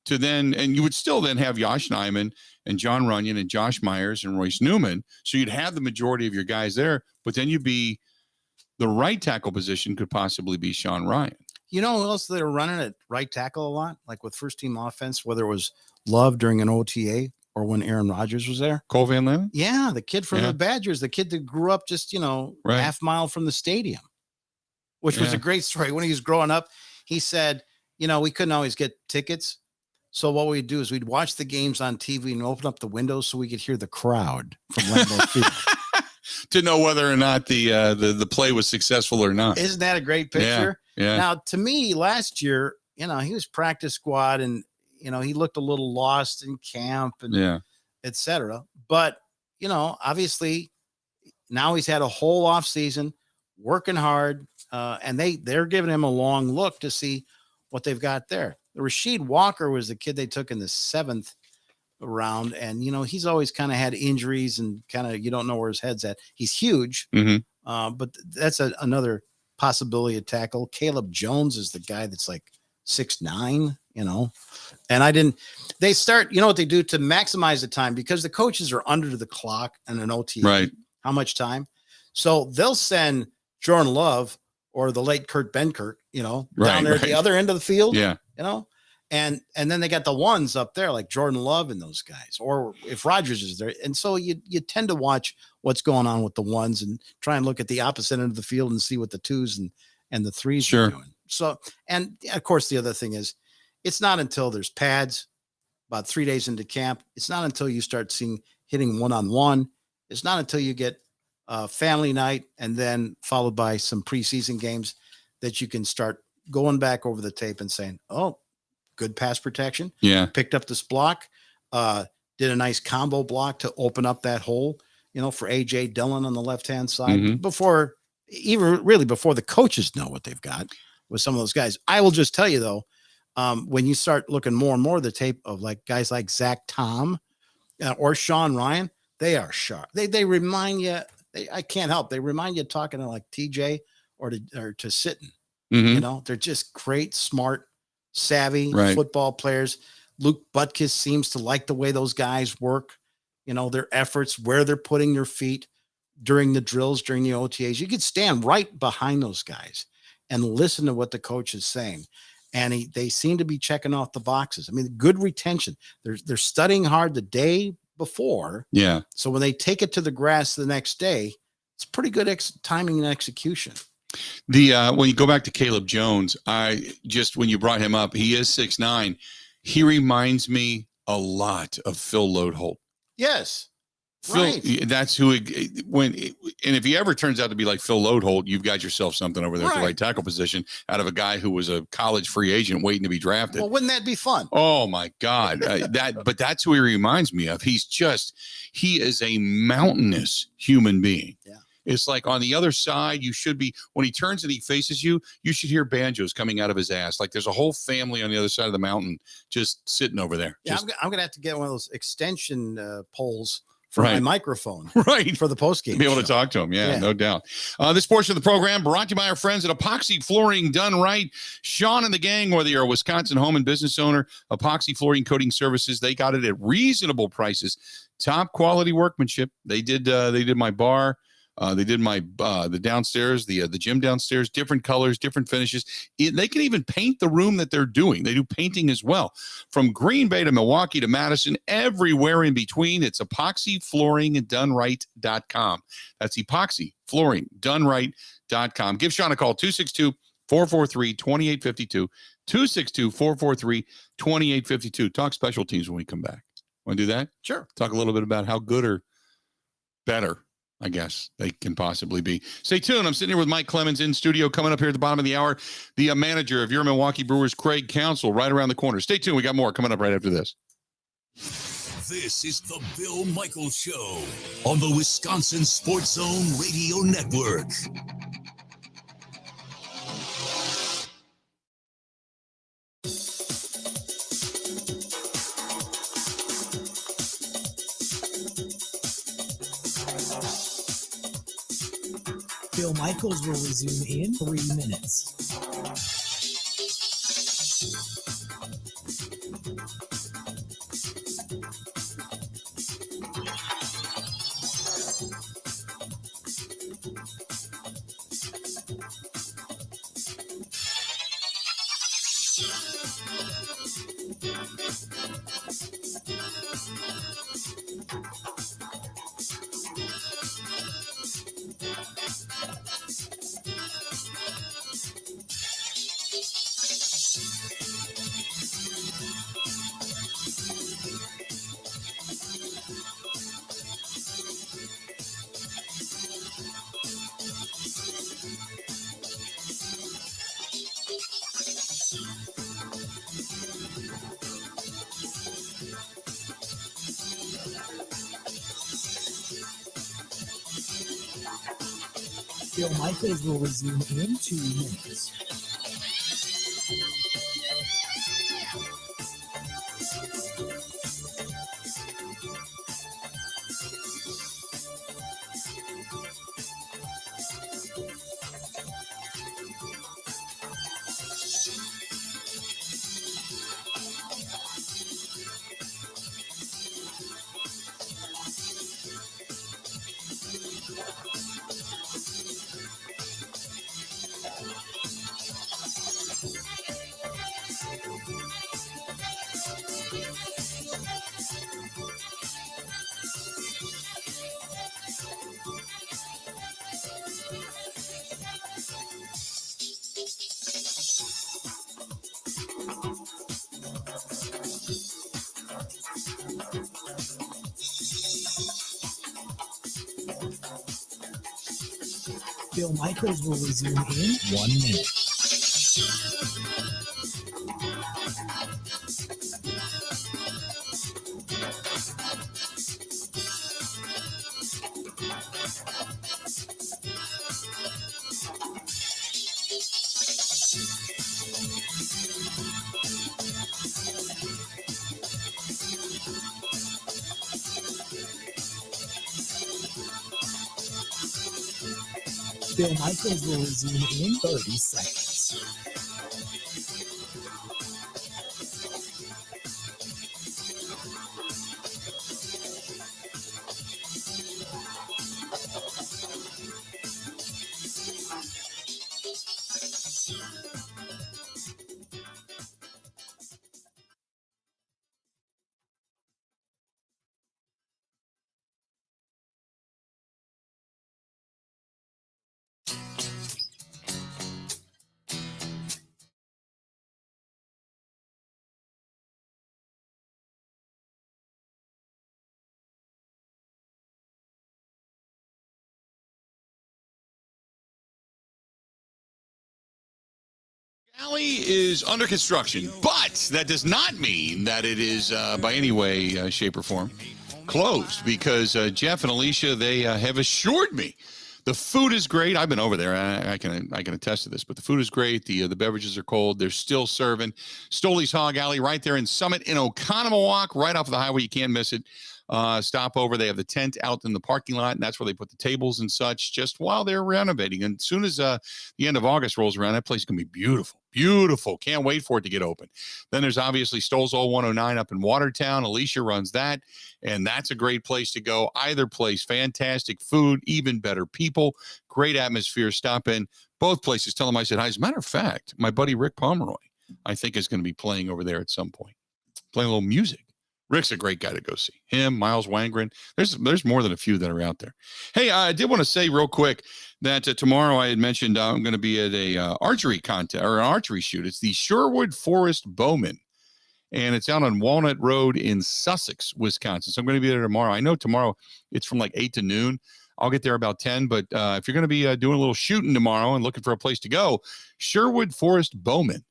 and you would still then have Josh Nijman and John Runyon and Josh Myers and Royce Newman. So you'd have the majority of your guys there, but then the right tackle position could possibly be Sean Ryan. You know who else they were running at right tackle a lot, like with first team offense, whether it was Love during an OTA or when Aaron Rodgers was there? Cole Van Leeuwen? Yeah, the kid from the Badgers, the kid that grew up just, half mile from the stadium, which was a great story. When he was growing up, he said, we couldn't always get tickets. So what we'd do is we'd watch the games on TV and open up the windows so we could hear the crowd from Lambeau Field. To know whether or not the play was successful or not. Isn't that a great picture? Yeah. Now, to me, last year, he was practice squad, and he looked a little lost in camp and etc. But obviously now he's had a whole off season working hard, and they're giving him a long look to see what they've got there. The Rasheed Walker was the kid they took in the 7th round, and he's always kind of had injuries and kind of you don't know where his head's at. He's huge, but that's another possibility of tackle. Caleb Jones is the guy that's like 6'9", and they start, what they do to maximize the time, because the coaches are under the clock and an OT, right? How much time? So they'll send Jordan Love or the late Kurt Benkert, down there at the other end of the field, and then they got the ones up there like Jordan Love and those guys, or if Rodgers is there. And so you tend to watch what's going on with the ones and try and look at the opposite end of the field and see what the 2s and the 3s are doing. So, and of course, the other thing is, it's not until there's pads about 3 days into camp. It's not until you start hitting one-on-one. It's not until you get family night and then followed by some preseason games that you can start going back over the tape and saying, oh, good pass protection. Yeah. Picked up this block, did a nice combo block to open up that hole, for AJ Dillon on the left-hand side before the coaches know what they've got with some of those guys. I will just tell you though, when you start looking more and more of the tape of like guys like Zach Tom or Sean Ryan, they are sharp. They remind you, I can't help. They remind you talking to like TJ or to Sitton. They're just great, smart, savvy football players. Luke Butkus seems to like the way those guys work, their efforts, where they're putting their feet during the drills, during the OTAs. You could stand right behind those guys and listen to what the coach is saying. And they seem to be checking off the boxes. I mean, good retention. They're studying hard the day before. Yeah. So when they take it to the grass the next day, it's pretty good timing and execution. When you go back to Caleb Jones, when you brought him up, he is 6'9". He reminds me a lot of Phil Lodeholt. Yes. Phil, that's who and if he ever turns out to be like Phil Lodeholt, you've got yourself something over there at the right tackle position out of a guy who was a college free agent waiting to be drafted. Well, wouldn't that be fun? Oh my God. But that's who he reminds me of. He is a mountainous human being. Yeah. It's like on the other side, you should be, when he turns and he faces you, you should hear banjos coming out of his ass. Like there's a whole family on the other side of the mountain just sitting over there. Yeah, I'm going to have to get one of those extension poles for my microphone, for the post game. Be able to talk to him, no doubt. This portion of the program brought to you by our friends at Epoxy Flooring Done Right. Sean and the gang, whether you're a Wisconsin home and business owner, Epoxy Flooring Coating Services, they got it at reasonable prices, top quality workmanship. They did my bar. They did the downstairs, the gym downstairs, different colors, different finishes. They can even paint the room that they're doing. They do painting as well. From Green Bay to Milwaukee to Madison, everywhere in between, it's epoxyflooringdoneright.com. That's epoxyflooringdoneright.com. Give Sean a call, 262-443-2852, 262-443-2852. Talk special teams when we come back. Want to do that? Sure. Talk a little bit about how good or better, I guess, they can possibly be. Stay tuned. I'm sitting here with Mike Clemens in studio. Coming up here at the bottom of the hour, the manager of your Milwaukee Brewers, Craig Counsel, right around the corner. Stay tuned. We got more coming up right after this. This is the Bill Michaels Show on the Wisconsin Sports Zone Radio Network. Bill Michaels will resume in 3 minutes. Bill Michaels will resume in 2 minutes. Bill Michaels will resume in 1 minute. Bill Michaels will resume in 30 seconds. Alley is under construction, but that does not mean that it is by any way, shape, or form closed, because Jeff and Alicia, they have assured me the food is great. I've been over there. I can attest to this, but the food is great. The beverages are cold. They're still serving. Stoley's Hog Alley right there in Summit in Oconomowoc, right off of the highway. You can't miss it. Stop over. They have the tent out in the parking lot, and that's where they put the tables and such just while they're renovating. And as soon as the end of August rolls around, that place is going to be beautiful. Beautiful. Can't wait for it to get open. Then there's obviously Stoll's Old 109 up in Watertown. Alicia runs that, and that's a great place to go. Either place, fantastic food, even better people, great atmosphere. Stop in both places. Tell them I said hi. As a matter of fact, my buddy Rick Pomeroy, I think, is going to be playing over there at some point, playing a little music. Rick's a great guy to go see. Him, Miles Wangren. There's more than a few that are out there. Hey, I did want to say real quick that tomorrow I had mentioned I'm going to be at a archery contest or an archery shoot. It's the Sherwood Forest Bowman, and it's out on Walnut Road in Sussex, Wisconsin. So I'm going to be there tomorrow. I know tomorrow it's from like 8 to noon. I'll get there about 10. But if you're going to be doing a little shooting tomorrow and looking for a place to go, Sherwood Forest Bowman,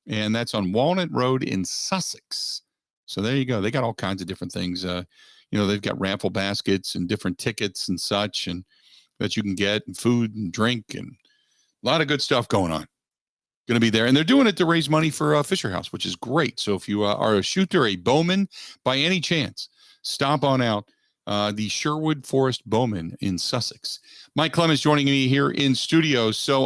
and that's on Walnut Road in Sussex. So there you go. They got all kinds of different things. They've got raffle baskets and different tickets and such, and that you can get, and food and drink, and a lot of good stuff going on. Going to be there. And they're doing it to raise money for Fisher House, which is great. So if you are a shooter, a bowman, by any chance, stop on out the Sherwood Forest Bowman in Sussex. Mike Clemens joining me here in studio. So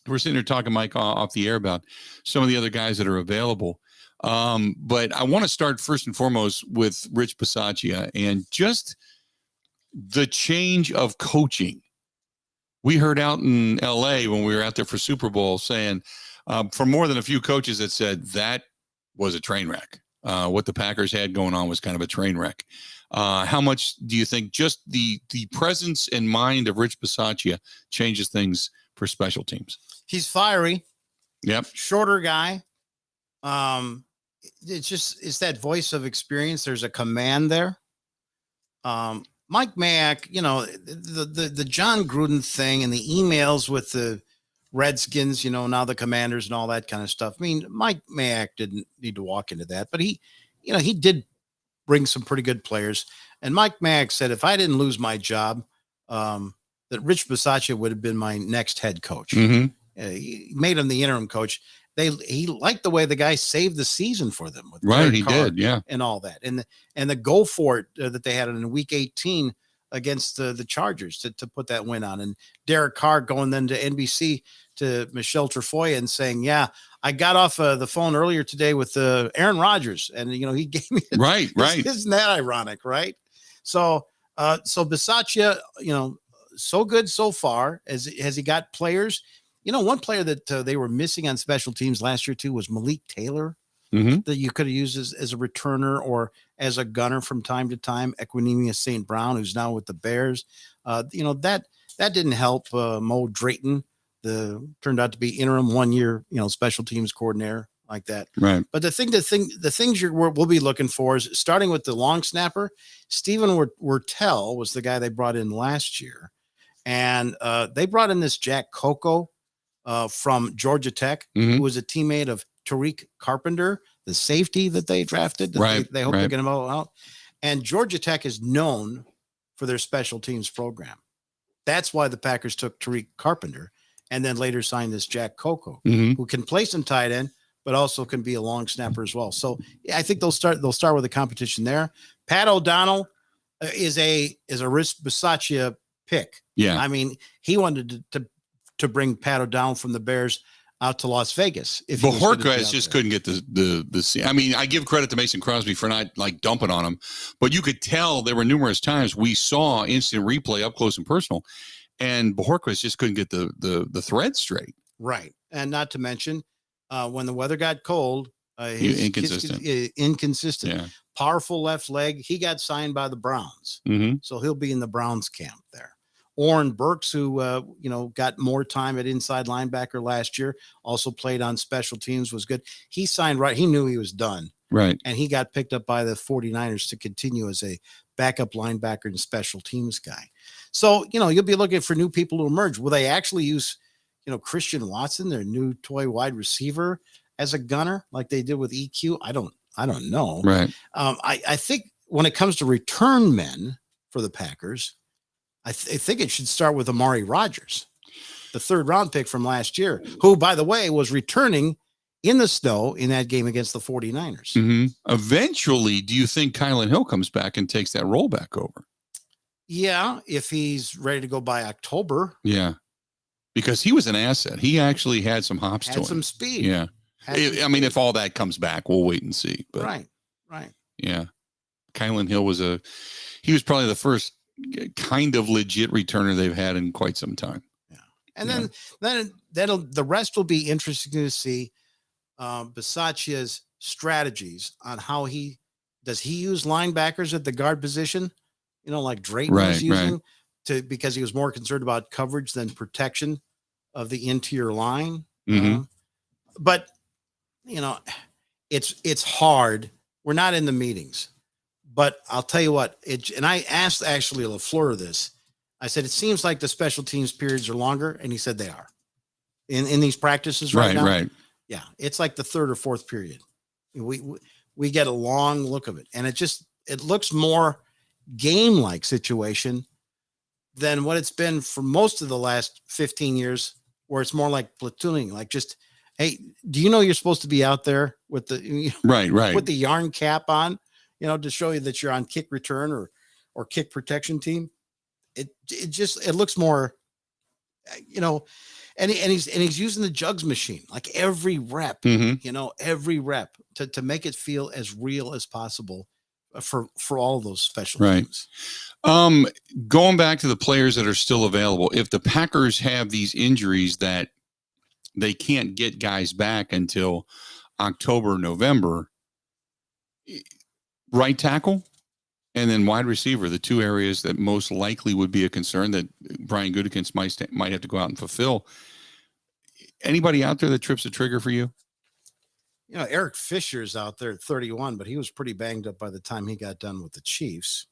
we're sitting here talking, Mike, off the air about some of the other guys that are available. But I want to start first and foremost with Rich Bisaccia and just the change of coaching. We heard out in LA when we were out there for Super Bowl saying from more than a few coaches that said that was a train wreck. What the Packers had going on was kind of a train wreck. How much do you think just the presence and mind of Rich Bisaccia changes things for special teams? He's fiery. Yep. Shorter guy. It's that voice of experience. There's a command there. Mike Mayock, the John Gruden thing and the emails with the Redskins, now the Commanders and all that kind of stuff. I mean, Mike Mayock didn't need to walk into that, but he did bring some pretty good players. And Mike Mayock said, if I didn't lose my job, that Rich Bisaccia would have been my next head coach. He made him the interim coach. He liked the way the guy saved the season for them. With Right, Derek he Carr did, yeah. and all that, and the go for it that they had in week 18 against the Chargers to put that win on, and Derek Carr going then to NBC to Michelle Trefoya and saying, "Yeah, I got off the phone earlier today with Aaron Rodgers, and he gave me right. Isn't that ironic, right? So Bisaccia, so good so far. Has he got players? One player that they were missing on special teams last year too was Malik Taylor, that you could have used as a returner or as a gunner from time to time. Equinemius St. Brown, who's now with the Bears, that didn't help. Mo Drayton, turned out to be interim 1 year, special teams coordinator like that. Right. But the things we'll be looking for is starting with the long snapper. Stephen Wertel was the guy they brought in last year, and they brought in this Jack Coco from Georgia Tech, who was a teammate of Tariq Carpenter, the safety that they drafted. They hope they're going to blow out. And Georgia Tech is known for their special teams program. That's why the Packers took Tariq Carpenter and then later signed this Jack Coco, who can play some tight end, but also can be a long snapper as well. So yeah, I think they'll start with a competition there. Pat O'Donnell is a Rich Bisaccia pick. Yeah. I mean, he wanted to bring Pat O'Donnell from the Bears out to Las Vegas. If Bojorquez just couldn't get the. I mean, I give credit to Mason Crosby for not like dumping on him, but you could tell there were numerous times we saw instant replay up close and personal, and Bojorquez just couldn't get the thread straight. Right, and not to mention when the weather got cold, inconsistent. Yeah. Powerful left leg. He got signed by the Browns, so he'll be in the Browns camp there. Oren Burks, who got more time at inside linebacker last year, also played on special teams, was good. He signed right. He knew he was done. Right. And he got picked up by the 49ers to continue as a backup linebacker and special teams guy. So, you'll be looking for new people to emerge. Will they actually use, Christian Watson, their new toy wide receiver, as a gunner like they did with EQ? I don't know. Right. I think when it comes to return men for the Packers, I think it should start with Amari Rodgers, the 3rd round pick from last year, who, by the way, was returning in the snow in that game against the 49ers. Eventually, do you think Kylan Hill comes back and takes that role back over? Yeah, if he's ready to go by October. Yeah, because he was an asset. He actually had some hops to him. Had some speed. Yeah. I mean, if all that comes back, we'll wait and see. But right. Yeah. Kylan Hill was probably the first kind of legit returner they've had in quite some time. Yeah. And then the rest will be interesting to see Bisaccia's strategies on how does he use linebackers at the guard position, like Drayton was using because he was more concerned about coverage than protection of the interior line. But it's hard. We're not in the meetings. But I'll tell you what, and I asked actually LaFleur this. I said, it seems like the special teams periods are longer. And he said they are in these practices right now. Right. Yeah. It's like the 3rd or 4th period. We get a long look of it. And it looks more game-like situation than what it's been for most of the last 15 years, where it's more like platooning, like just, hey, do you know you're supposed to be out there with the with the yarn cap on? To show you that you're on kick return or kick protection team. It looks more, and he's using the jugs machine, like every rep, every rep to make it feel as real as possible for all of those special teams. Going back to the players that are still available, if the Packers have these injuries that they can't get guys back until October, November, right tackle and then wide receiver, the 2 areas that most likely would be a concern that Brian Gutekunst might have to go out and fulfill. Anybody out there that trips the trigger for you? Eric Fisher's out there at 31, but he was pretty banged up by the time he got done with the Chiefs.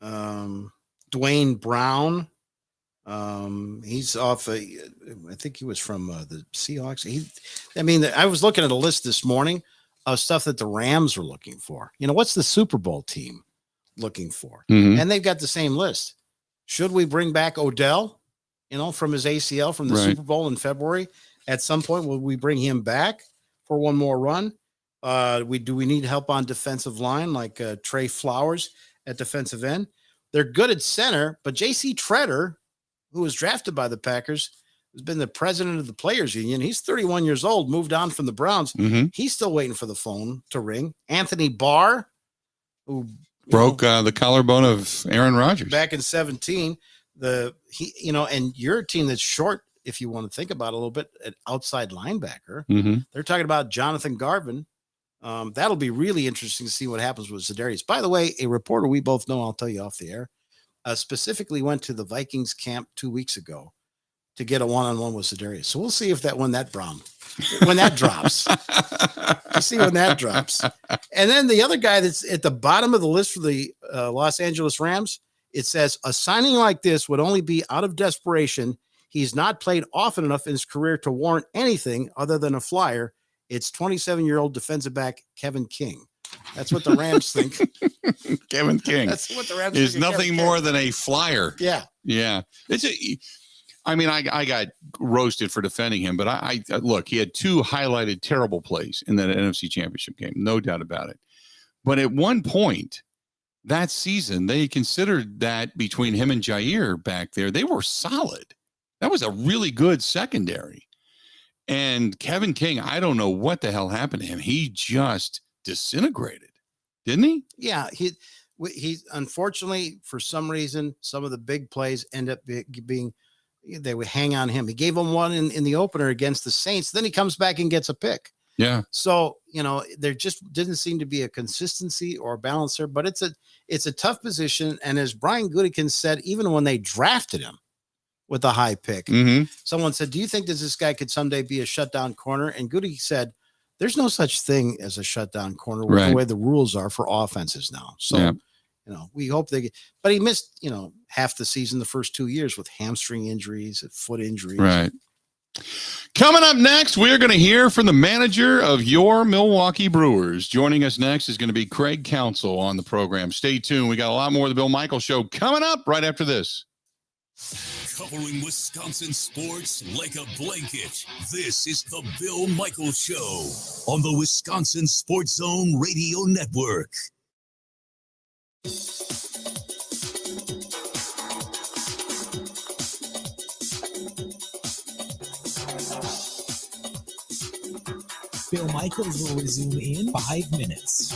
Dwayne Brown, he's off. I think he was from the Seahawks. I was looking at a list this morning of stuff that the Rams are looking for. What's the Super Bowl team looking for? And they've got the same list. Should we bring back Odell, from his ACL from the Right. Super Bowl in February? At some point, will we bring him back for one more run? Do we need help on defensive line like Trey Flowers at defensive end? They're good at center, but J.C. Treader, who was drafted by the Packers, has been the president of the Players Union. He's 31 years old, moved on from the Browns. Mhm. He's still waiting for the phone to ring. Anthony Barr, who Broke the collarbone of Aaron Rodgers. back in 17, and you're a team that's short, if you want to think about it a little bit, at outside linebacker. Mhm. They're talking about Jonathan Garvin. That'll be really interesting to see what happens with Za'Darius. By the way, a reporter we both know, I'll tell you off the air, specifically went to the Vikings camp 2 weeks ago to get a one-on-one with Za'Darius. So we'll see if when that drops. We'll see when that drops. And then the other guy that's at the bottom of the list for the Los Angeles Rams, it says a signing like this would only be out of desperation. He's not played often enough in his career to warrant anything other than a flyer. It's 27-year-old defensive back Kevin King. That's what the Rams think. Kevin King. That's what the Rams is think of nothing Kevin more King. than a flyer. Yeah. Yeah. I got roasted for defending him, but I look, he had 2 highlighted terrible plays in that NFC Championship game. No doubt about it. But at one point that season, they considered that between him and Jair back there, they were solid. That was a really good secondary. And Kevin King, I don't know what the hell happened to him. He just disintegrated, didn't he? Yeah, he unfortunately, for some reason, some of the big plays end up being they would hang on him. He gave him one in the opener against the Saints. Then he comes back and gets a pick. Yeah. So, there just didn't seem to be a consistency or a balance there, but it's a tough position. And as Brian Gutekunst said, even when they drafted him with a high pick, someone said, do you think that this guy could someday be a shutdown corner? And Gutekunst said, there's no such thing as a shutdown corner with the way the rules are for offenses now. So, we hope but he missed, half the season, the first 2 years with hamstring injuries, foot injuries. Right. Coming up next, we're going to hear from the manager of your Milwaukee Brewers. Joining us next is going to be Craig Counsel on the program. Stay tuned. We got a lot more of the Bill Michaels Show coming up right after this. Covering Wisconsin sports like a blanket. This is the Bill Michaels Show on the Wisconsin Sports Zone Radio Network. Bill Michaels will resume in 5 minutes.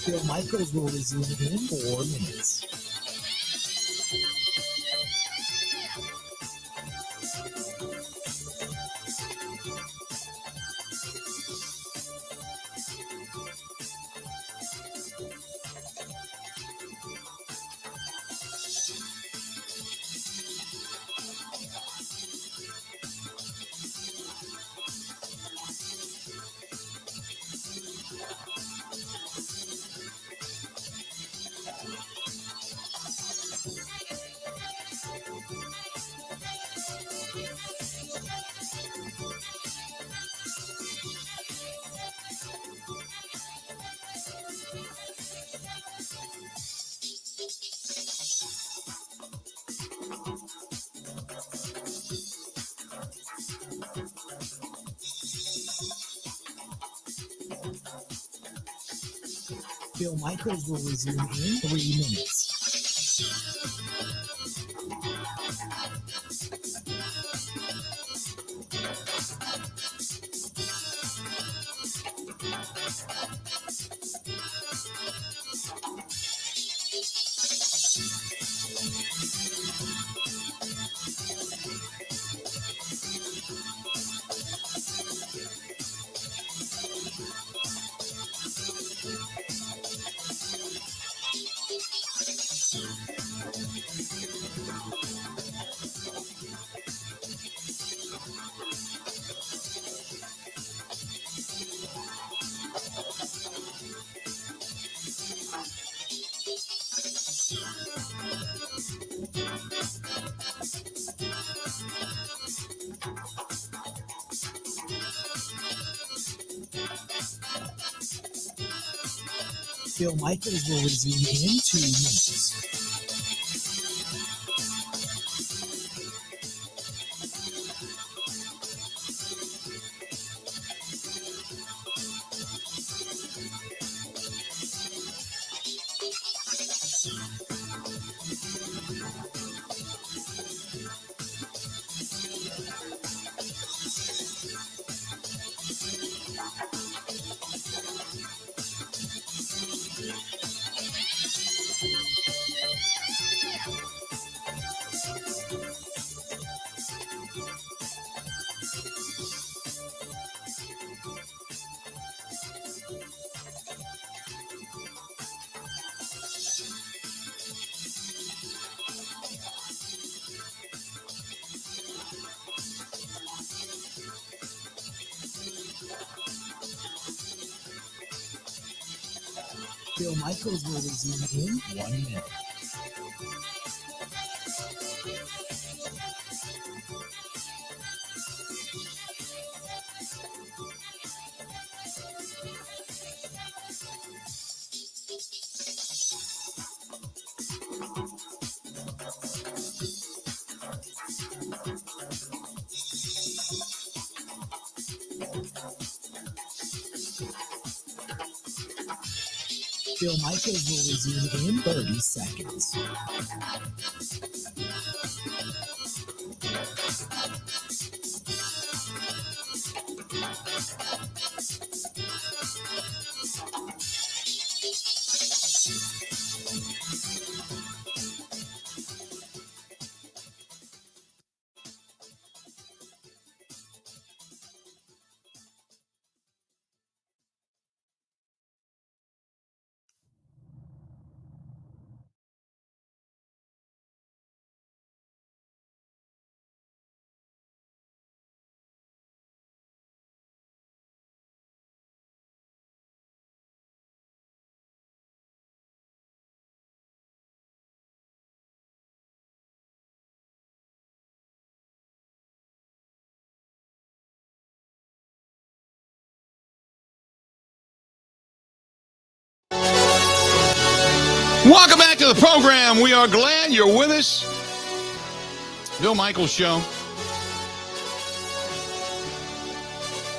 Bill Michaels will resume in 4 minutes. Bill Michaels will resume in 3 minutes. Bill Michaels will resume in 2 minutes. Bill Michaels will resume in 1 minute. Bill Michaels will resume in 30 seconds. Welcome back to the program. We are glad you're with us. Bill Michaels Show.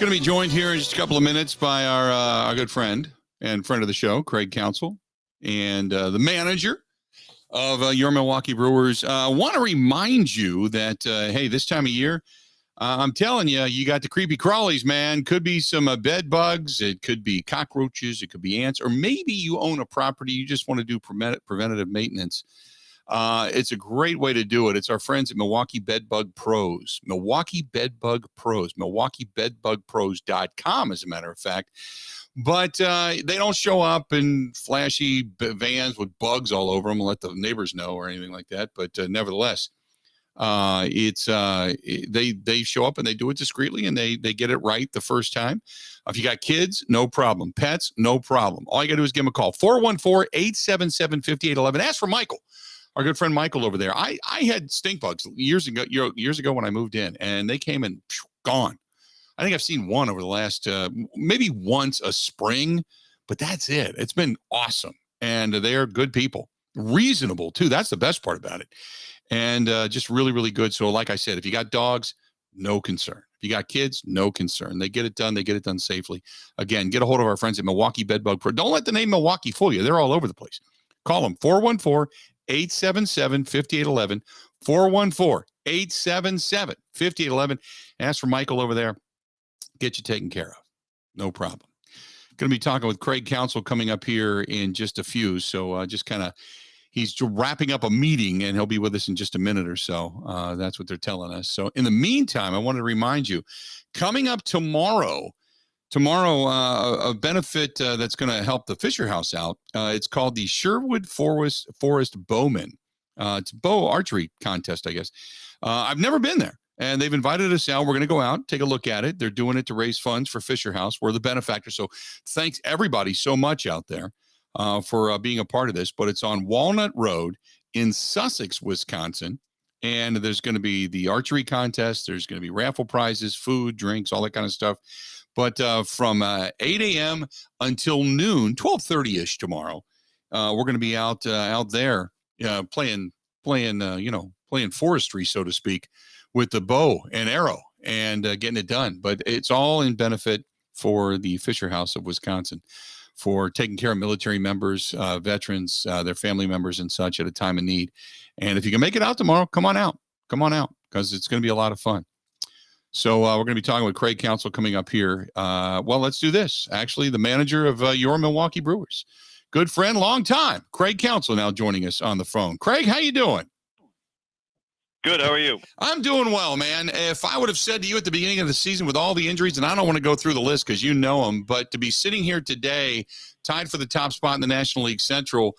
Going to be joined here in just a couple of minutes by our good friend and friend of the show, Craig Counsel, and the manager of your Milwaukee Brewers. I want to remind you that, hey, this time of year, I'm telling you, you got the creepy crawlies, man. Could be some bed bugs. It could be cockroaches. It could be ants. Or maybe you own a property. You just want to do preventative maintenance. It's a great way to do it. It's our friends at Milwaukee Bedbug Pros. Milwaukee Bedbug Pros. MilwaukeeBedbugPros.com, as a matter of fact. But they don't show up in flashy vans with bugs all over them and let the neighbors know or anything like that. But nevertheless, they show up and they do it discreetly and they get it right the first time. If you got kids, no problem. Pets, no problem. All you got to do is give them a call. 414-877-5811. Ask for Michael, our good friend Michael over there. I had stink bugs years ago when I moved in, and they came and gone. I think I've seen one over the last, maybe once a spring, but that's it. It's been awesome. And they're good people. Reasonable, too. That's the best part about it. And just really, really good. So like I said, if you got dogs, no concern. If you got kids, no concern. They get it done. They get it done safely. Again, get a hold of our friends at Milwaukee Bedbug Pro. Don't let the name Milwaukee fool you. They're all over the place. Call them 414-877-5811. 414-877-5811. Ask for Michael over there. Get you taken care of. No problem. Going to be talking with Craig Counsel coming up here in just a few. So just kind of He's wrapping up a meeting, and he'll be with us in just a minute or so. That's what they're telling us. So in the meantime, I wanted to remind you, coming up tomorrow, a benefit that's going to help the Fisher House out. It's called the Sherwood Forest Bowman. It's a bow archery contest, I guess. I've never been there, and they've invited us out. We're going to go out, take a look at it. They're doing it to raise funds for Fisher House. We're the benefactor. So thanks everybody so much out there for being a part of this. But it's on Walnut Road in Sussex, Wisconsin. And there's going to be the archery contest. There's going to be raffle prizes, food, drinks, all that kind of stuff. But from 8 a.m. until noon, 12:30-ish tomorrow, we're going to be out there playing forestry, so to speak, with the bow and arrow and getting it done. But it's all in benefit for the Fisher House of Wisconsin for taking care of military members, veterans, their family members and such at a time of need. And if you can make it out tomorrow, come on out because it's going to be a lot of fun. So we're going to be talking with Craig Counsel coming up here. Well, let's do this. Actually, the manager of your Milwaukee Brewers, good friend, long time, Craig Counsel, now joining us on the phone. Craig, how you doing? Good. How are you? I'm doing well, man. If I would have said to you at the beginning of the season with all the injuries, and I don't want to go through the list because you know them, but to be sitting here today, tied for the top spot in the National League Central,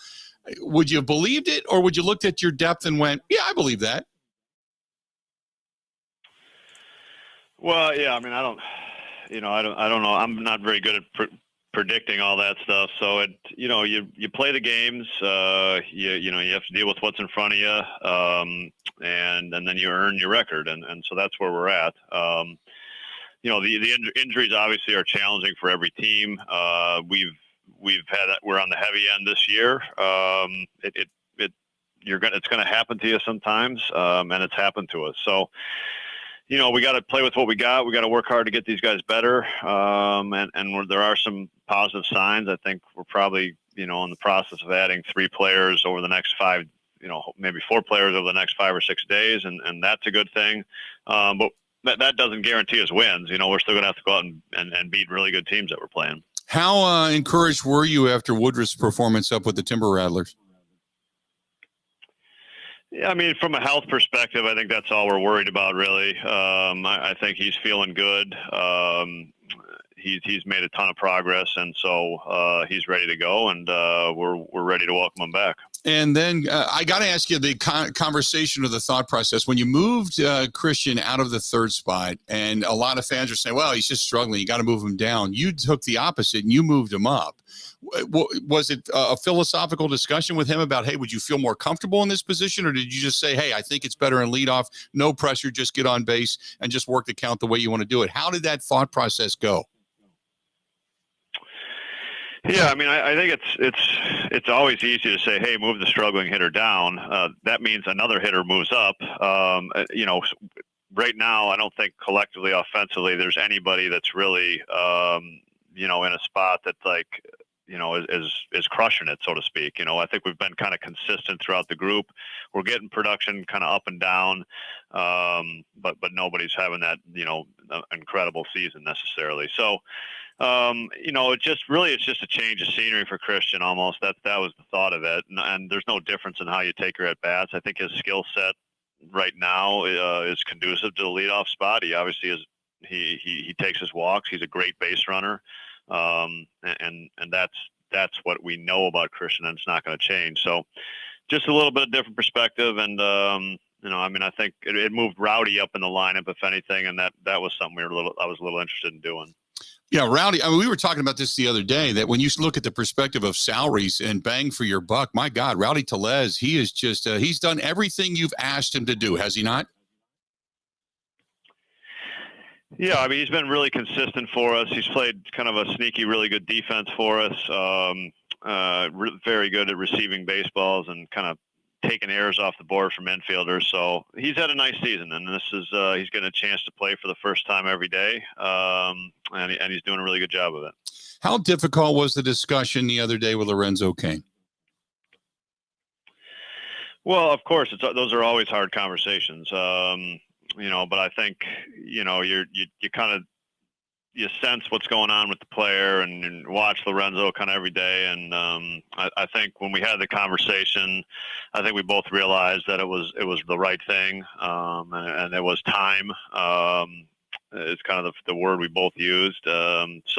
would you have believed it, or would you looked at your depth and went, yeah, I believe that? Well, yeah. I mean, I don't know. I'm not very good at predicting all that stuff. So you play the games. You have to deal with what's in front of you, and then you earn your record, and so that's where we're at. The injuries obviously are challenging for every team. We're on the heavy end this year. It's going to happen to you sometimes, and it's happened to us. So. We got to play with what we got. We got to work hard to get these guys better. And there are some positive signs. I think we're probably, in the process of adding 3 players over the next 5, maybe 4 players over the next 5 or 6 days. And that's a good thing. But that doesn't guarantee us wins. We're still going to have to go out and beat really good teams that we're playing. How encouraged were you after Woodruff's performance up with the Timber Rattlers? Yeah, I mean, from a health perspective, I think that's all we're worried about, really. I think he's feeling good. He's made a ton of progress, and so he's ready to go, and we're ready to welcome him back. And then I got to ask you the conversation or the thought process. When you moved Christian out of the third spot, and a lot of fans are saying, well, he's just struggling, you got to move him down. You took the opposite, and you moved him up. Was it a philosophical discussion with him about, hey, would you feel more comfortable in this position? Or did you just say, hey, I think it's better in leadoff, no pressure, just get on base and just work the count the way you want to do it? How did that thought process go? Yeah, I mean, I think it's always easy to say, hey, move the struggling hitter down. That means another hitter moves up. Right now, I don't think collectively, offensively, there's anybody that's really, in a spot that's like, is crushing it, so to speak. I think we've been kind of consistent throughout the group. We're getting production kind of up and down, but nobody's having that, incredible season necessarily. So, it's just a change of scenery for Christian almost. That was the thought of it. And there's no difference in how you take her at bats. I think his skill set right now is conducive to the leadoff spot. He obviously is. He takes his walks. He's a great base runner. And that's what we know about Christian, and it's not going to change. So just a little bit of different perspective. And, I think it moved Rowdy up in the lineup, if anything. And that was something I was a little interested in doing. Yeah, Rowdy. I mean, we were talking about this the other day, that when you look at the perspective of salaries and bang for your buck, my God, Rowdy Tellez, he is just, he's done everything you've asked him to do, has he not? Yeah, I mean, he's been really consistent for us. He's played kind of a sneaky, really good defense for us. Very good at receiving baseballs and kind of taking errors off the board from infielders. So he's had a nice season, and this is he's getting a chance to play for the first time every day, and he's doing a really good job of it. How difficult was the discussion the other day with Lorenzo Cain? Well, of course, those are always hard conversations. But I think you kind of you sense what's going on with the player and watch Lorenzo kind of every day. And I think when we had the conversation, I think we both realized that it was the right thing, and it was time. It's kind of the word we both used. It's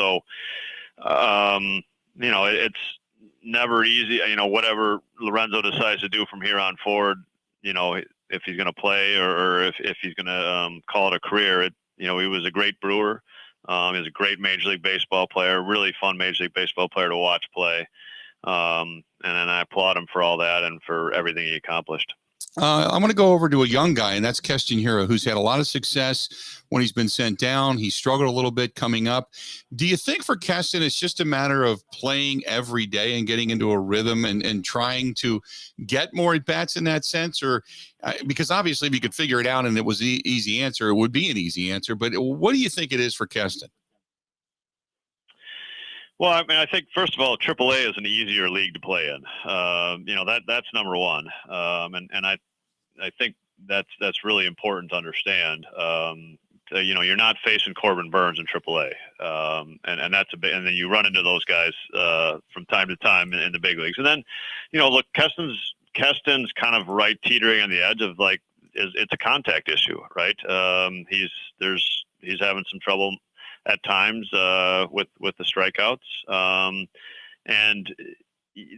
never easy. Whatever Lorenzo decides to do from here on forward, if he's going to play or if he's going to call it a career, he was a great Brewer. He was a great Major League Baseball player, really fun Major League Baseball player to watch play. And I applaud him for all that and for everything he accomplished. I'm going to go over to a young guy, and that's Keston Hiura, who's had a lot of success when he's been sent down. He struggled a little bit coming up. Do you think for Keston, it's just a matter of playing every day and getting into a rhythm and trying to get more at-bats in that sense? Or because obviously if you could figure it out and it was the easy answer, it would be an easy answer. But what do you think it is for Keston? Well, I think first of all, AAA is an easier league to play in. That's number one, and I think that's really important to understand. You're not facing Corbin Burns in AAA, and that's a bit. And then you run into those guys from time to time in the big leagues. And then, look, Keston's kind of right teetering on the edge of it's a contact issue, right? He's having some trouble at times with the strikeouts, and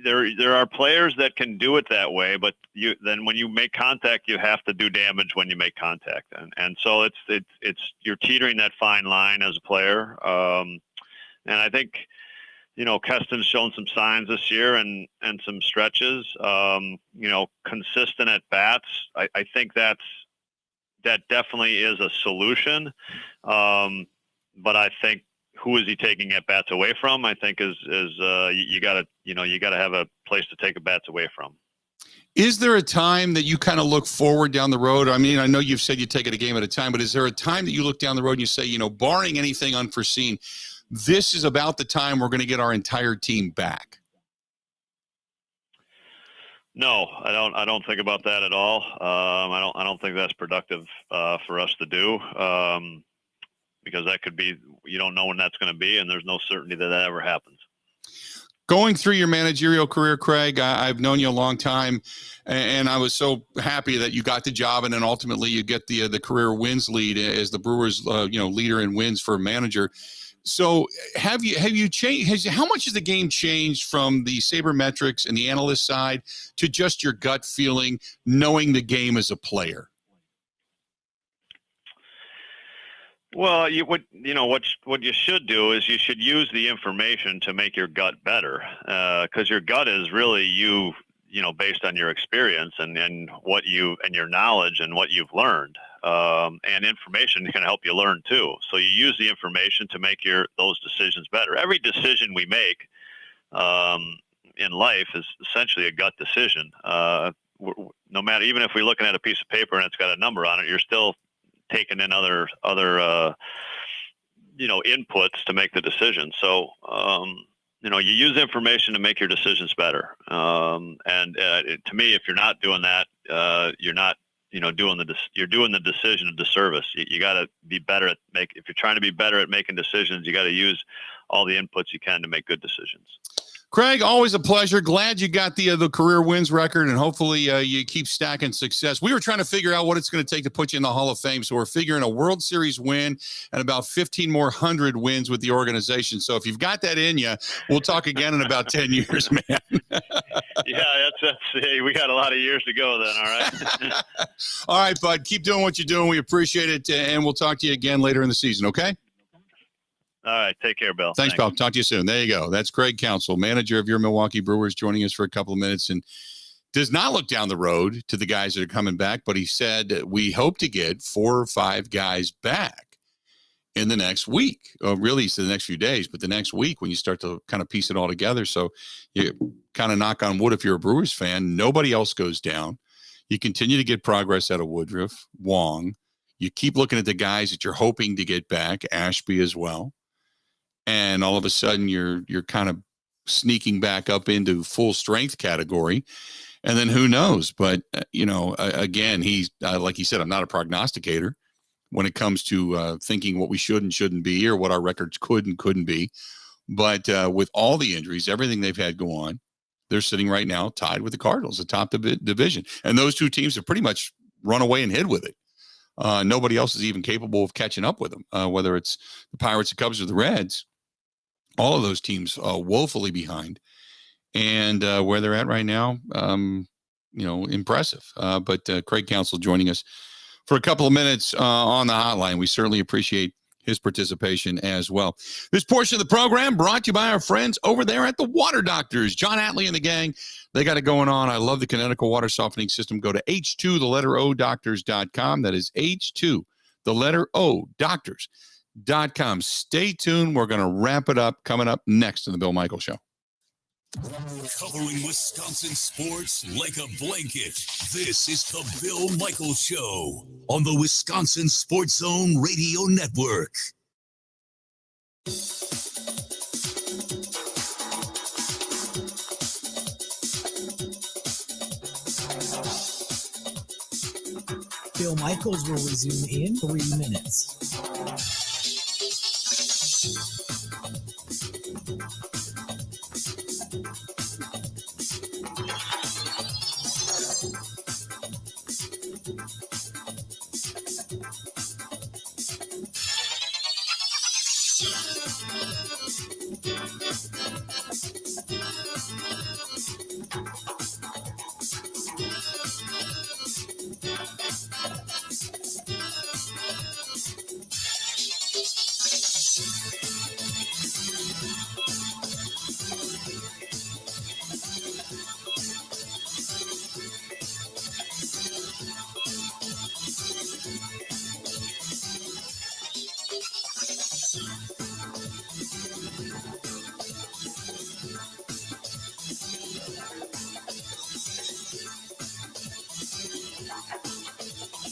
there are players that can do it that way, but then when you make contact, you have to do damage when you make contact, and so it's you're teetering that fine line as a player, and I think Keston's shown some signs this year and some stretches, consistent at bats. I think that definitely is a solution. But I think who is he taking at bats away from? I think is you gotta have a place to take a bats away from. Is there a time that you kind of look forward down the road? I mean, I know you've said you take it a game at a time, but is there a time that you look down the road and you say, barring anything unforeseen, this is about the time we're going to get our entire team back? No, I don't think about that at all. I don't think that's productive for us to do. Because that could be, you don't know when that's going to be, and there's no certainty that ever happens. Going through your managerial career, Craig, I've known you a long time, and I was so happy that you got the job, and then ultimately you get the career wins lead as the Brewers, leader in wins for a manager. So have you changed? How much has the game changed from the sabermetrics and the analyst side to just your gut feeling, knowing the game as a player? Well, what you should do is you should use the information to make your gut better, because your gut is really you based on your experience and what and your knowledge and what you've learned, and information can help you learn too. So you use the information to make those decisions better. Every decision we make in life is essentially a gut decision. No matter, even if we're looking at a piece of paper and it's got a number on it, you're still taking in other inputs to make the decision. So you use information to make your decisions better. To me, if you're not doing that, you're not you're doing the decision a disservice. You got to be better at if you're trying to be better at making decisions, you got to use all the inputs you can to make good decisions. Craig, always a pleasure. Glad you got the career wins record, and hopefully you keep stacking success. We were trying to figure out what it's going to take to put you in the Hall of Fame, so we're figuring a World Series win and about 15 more hundred wins with the organization. So if you've got that in you, we'll talk again in about 10 years, man. Yeah, that's we got a lot of years to go then, all right? All right, bud. Keep doing what you're doing. We appreciate it, and we'll talk to you again later in the season, okay? All right. Take care, Bill. Thanks, pal. Talk to you soon. There you go. That's Craig Counsel, manager of your Milwaukee Brewers, joining us for a couple of minutes, and does not look down the road to the guys that are coming back, but he said we hope to get 4 or 5 guys back in the next week. Really, it's the next few days, but the next week when you start to kind of piece it all together. So you kind of knock on wood if you're a Brewers fan. Nobody else goes down. You continue to get progress out of Woodruff, Wong. You keep looking at the guys that you're hoping to get back, Ashby as well. And all of a sudden you're kind of sneaking back up into full strength category. And then who knows? But, again, he's like he said, I'm not a prognosticator, when it comes to thinking what we should and shouldn't be or what our records could and couldn't be. But with all the injuries, everything they've had go on, they're sitting right now tied with the Cardinals atop the division. And those two teams have pretty much run away and hid with it. Nobody else is even capable of catching up with them, whether it's the Pirates, the Cubs, or the Reds. All of those teams woefully behind. And where they're at right now, impressive. But Craig Counsel joining us for a couple of minutes on the hotline. We certainly appreciate his participation as well. This portion of the program brought to you by our friends over there at the Water Doctors. John Hatley and the gang, they got it going on. I love the Connecticut water softening system. Go to H2, the letter O, doctors.com. That is H2, the letter O, doctors.com. Stay tuned. We're going to wrap it up coming up next on the Bill Michaels Show. Covering Wisconsin sports like a blanket. This is the Bill Michaels Show on the Wisconsin Sports Zone Radio Network. Bill Michaels will resume in 3 minutes.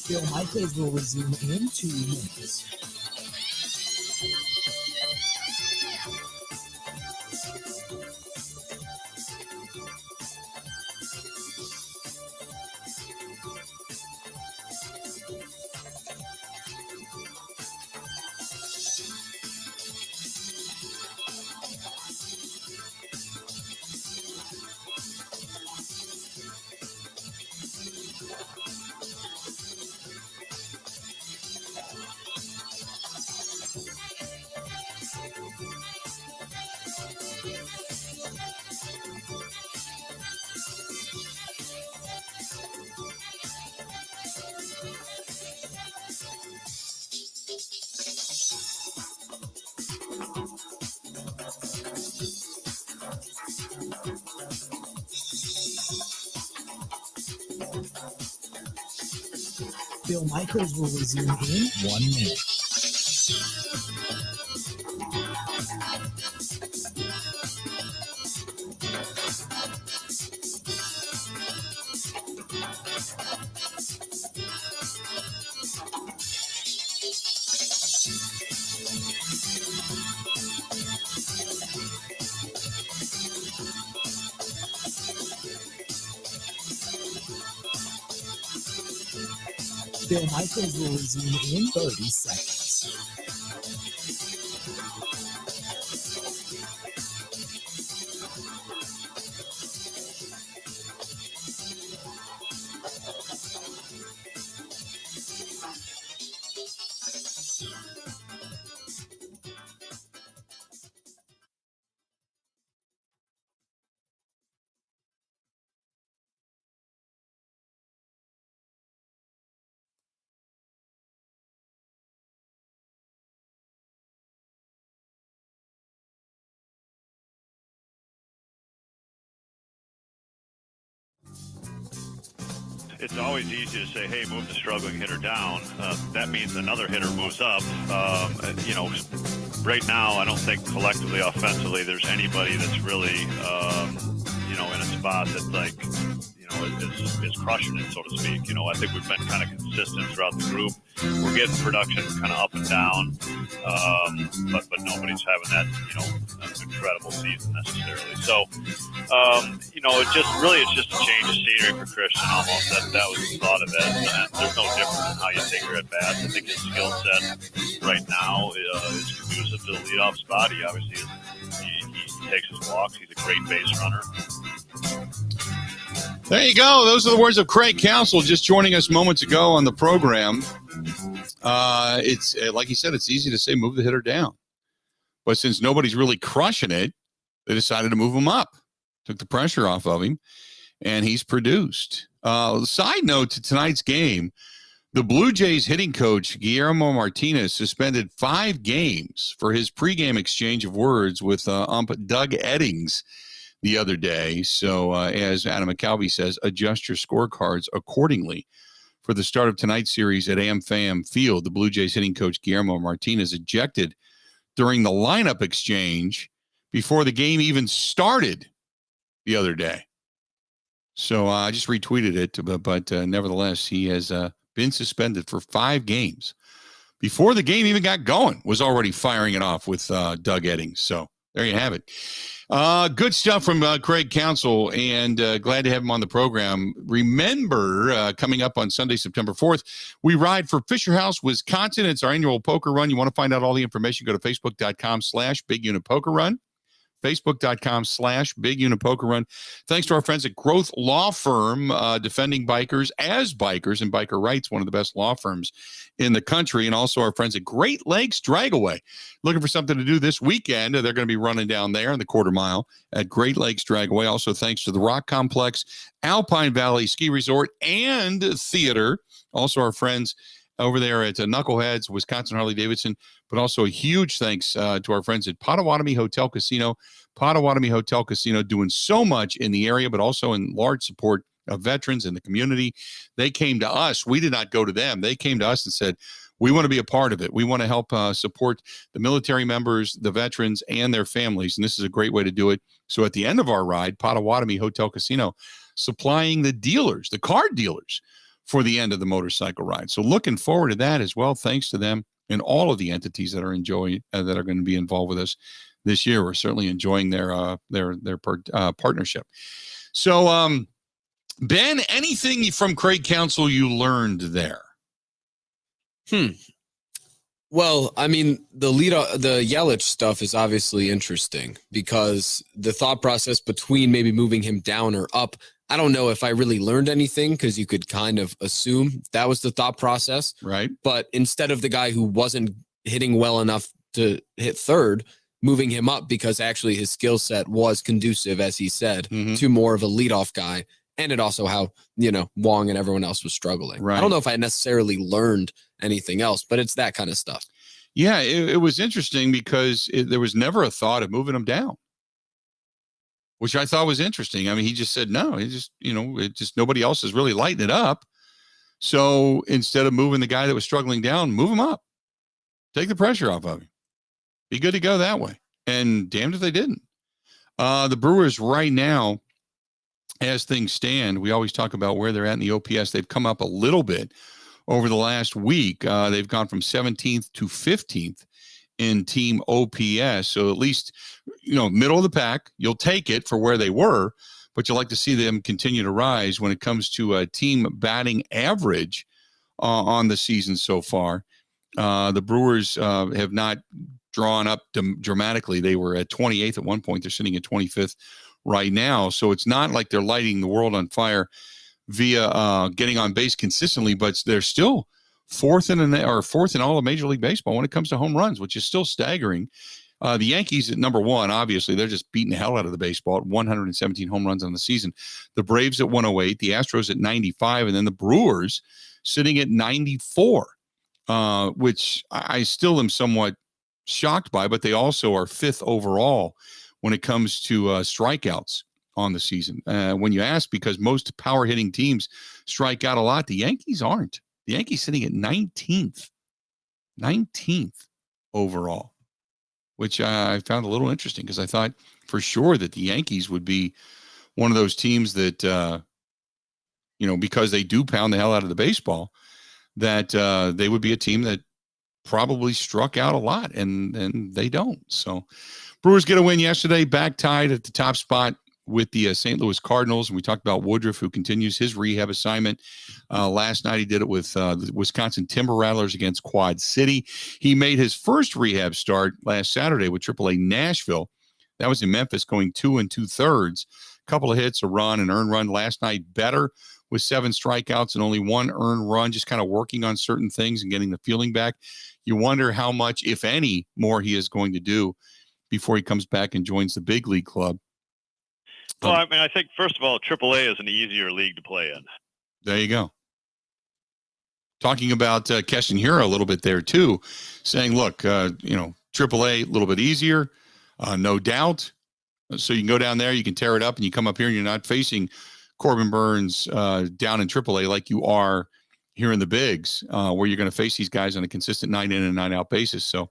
Bill Michaels will resume in 2 minutes. Bill Michaels will resume in 1 minute. Bill Michaels will resume in 30 seconds. It's always easy to say, hey, move the struggling hitter down. That means another hitter moves up. Right now, I don't think collectively, offensively, there's anybody that's really, in a spot that's like, is crushing it, so to speak. I think we've been kind of consistent throughout the group. We're getting production kind of up and down, but nobody's having that, incredible season necessarily. So, it's just a change of scenery for Christian almost. That was the thought of it. And there's no difference in how you take her at bats. I think his skill set right now is conducive to the leadoff spot. He obviously he takes his walks. He's a great base runner. There you go. Those are the words of Craig Counsel just joining us moments ago on the program. It's like he said, it's easy to say move the hitter down. But since nobody's really crushing it, they decided to move him up. Took the pressure off of him, and he's produced. Side note to tonight's game, the Blue Jays hitting coach, Guillermo Martinez, suspended 5 games for his pregame exchange of words with ump Doug Eddings the other day. So as Adam McCalvey says, adjust your scorecards accordingly. For the start of tonight's series at AmFam Field, the Blue Jays hitting coach Guillermo Martinez ejected during the lineup exchange before the game even started the other day. So I just retweeted it, but nevertheless, he has been suspended for 5 games. Before the game even got going, was already firing it off with Doug Eddings. So there you have it. Good stuff from Craig Counsel, and glad to have him on the program. Remember, coming up on Sunday, September 4th, we ride for Fisher House, Wisconsin. It's our annual poker run. You want to find out all the information, go to facebook.com/Big Unit Poker Run. Facebook.com/Big Unit Poker Run. Thanks to our friends at Growth Law Firm, defending bikers as bikers and biker rights, one of the best law firms in the country. And also our friends at Great Lakes Dragaway. Looking for something to do this weekend. They're going to be running down there in the quarter mile at Great Lakes Dragaway. Also thanks to the Rock Complex, Alpine Valley Ski Resort, and Theater. Also our friends over there at Knuckleheads, Wisconsin HarleyDavidson, but also a huge thanks to our friends at Potawatomi Hotel Casino. Potawatomi Hotel Casino doing so much in the area, but also in large support of veterans in the community. They came to us. We did not go to them. They came to us and said, we want to be a part of it. We want to help support the military members, the veterans, and their families. And this is a great way to do it. So at the end of our ride, Potawatomi Hotel Casino supplying the dealers, the card dealers, for the end of the motorcycle ride. So looking forward to that as well. Thanks to them and all of the entities that are that are going to be involved with us this year. We're certainly enjoying their partnership. So, Ben, anything from Craig Counsel you learned there? Well, I mean, the Yelich stuff is obviously interesting because the thought process between maybe moving him down or up, I don't know if I really learned anything because you could kind of assume that was the thought process. Right. But instead of the guy who wasn't hitting well enough to hit third, moving him up because actually his skill set was conducive, as he said, to more of a leadoff guy. And it also how, Wong and everyone else was struggling. Right. I don't know if I necessarily learned anything else, but it's that kind of stuff. Yeah, it was interesting because there was never a thought of moving him down, which I thought was interesting. I mean, he just said, no, nobody else is really lighting it up. So instead of moving the guy that was struggling down, move him up. Take the pressure off of him. Be good to go that way. And damned if they didn't. The Brewers right now, as things stand, we always talk about where they're at in the OPS. They've come up a little bit over the last week. They've gone from 17th to 15th in team OPS. So at least, middle of the pack, you'll take it for where they were, but you'll like to see them continue to rise when it comes to team batting average on the season so far. The Brewers have not drawn up dramatically. They were at 28th at one point. They're sitting at 25th right now. So it's not like they're lighting the world on fire via getting on base consistently, but they're still fourth in all of Major League Baseball when it comes to home runs, which is still staggering. The Yankees at number 1, obviously, they're just beating the hell out of the baseball at 117 home runs on the season. The Braves at 108, the Astros at 95, and then the Brewers sitting at 94, which I still am somewhat shocked by, but they also are 5th overall when it comes to strikeouts on the season. When you ask, because most power hitting teams strike out a lot, the Yankees aren't. The Yankees sitting at 19th overall, which I found a little interesting because I thought for sure that the Yankees would be one of those teams that because they do pound the hell out of the baseball, that they would be a team that probably struck out a lot, and they don't. So Brewers get a win yesterday, back tied at the top spot with the St. Louis Cardinals. And we talked about Woodruff, who continues his rehab assignment. Last night he did it with the Wisconsin Timber Rattlers against Quad City. He made his first rehab start last Saturday with AAA Nashville. That was in Memphis, going 2 2/3. A couple of hits, a run, an earned run. Last night, better with 7 strikeouts and only 1 earned run, just kind of working on certain things and getting the feeling back. You wonder how much, if any, more he is going to do before he comes back and joins the big league club. Well, I mean, I think, first of all, AAA is an easier league to play in. There you go. Talking about Keston Hiura a little bit there, too, saying, look, AAA, a little bit easier, no doubt. So you can go down there, you can tear it up, and you come up here and you're not facing Corbin Burns down in AAA like you are here in the bigs, where you're going to face these guys on a consistent 9-in and 9-out basis. So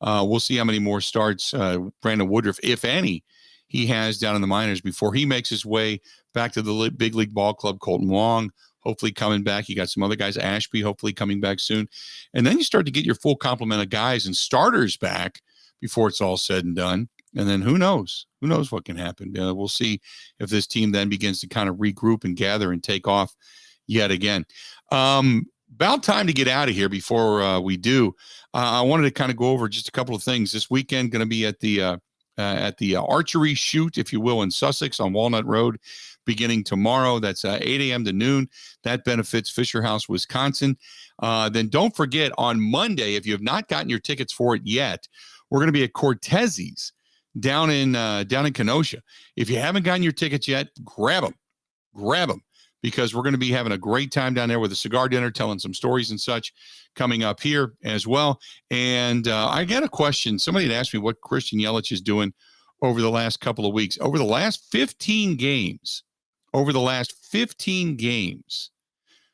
we'll see how many more starts Brandon Woodruff, if any, he has down in the minors before he makes his way back to the big league ball club. Colton Wong, hopefully coming back. You got some other guys, Ashby, hopefully coming back soon. And then you start to get your full complement of guys and starters back before it's all said and done. And then who knows? Who knows what can happen? We'll see if this team then begins to kind of regroup and gather and take off yet again. About time to get out of here before we do. I wanted to kind of go over just a couple of things. This weekend going to be at the archery shoot, if you will, in Sussex on Walnut Road, beginning tomorrow. That's 8 a.m. to noon. That benefits Fisher House, Wisconsin. Then don't forget, on Monday, if you have not gotten your tickets for it yet, we're going to be at Cortez's down in Kenosha. If you haven't gotten your tickets yet, grab them, because we're going to be having a great time down there with a cigar dinner, telling some stories and such coming up here as well. And I got a question. Somebody had asked me what Christian Yelich is doing over the last couple of weeks. Over the last 15 games,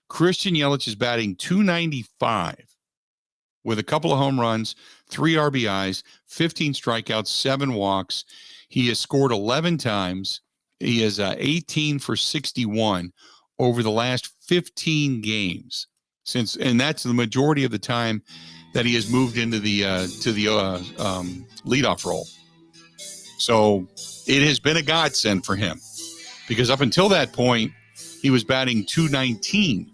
Christian Yelich is batting .295 with a couple of home runs, 3 RBIs, 15 strikeouts, 7 walks. He has scored 11 times. He is 18 for 61 over the last 15 games and that's the majority of the time that he has moved into the leadoff role. So it has been a godsend for him, because up until that point, he was batting .219,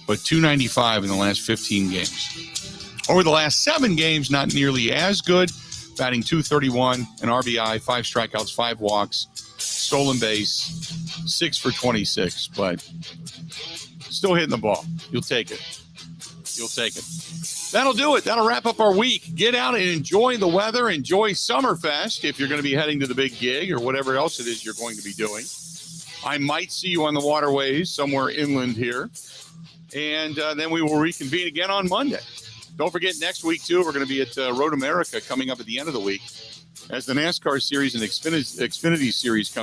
but .295 in the last 15 games. Over the last 7 games, not nearly as good, batting .231, an RBI, 5 strikeouts, 5 walks, stolen base, 6 for 26, but still hitting the ball. You'll take it. That'll do it. That'll wrap up our week. Get out and enjoy the weather. Enjoy Summerfest if you're going to be heading to the big gig or whatever else it is you're going to be doing. I might see you on the waterways somewhere inland here. And then we will reconvene again on Monday. Don't forget, next week, too, we're going to be at Road America coming up at the end of the week as the NASCAR series and Xfinity series come.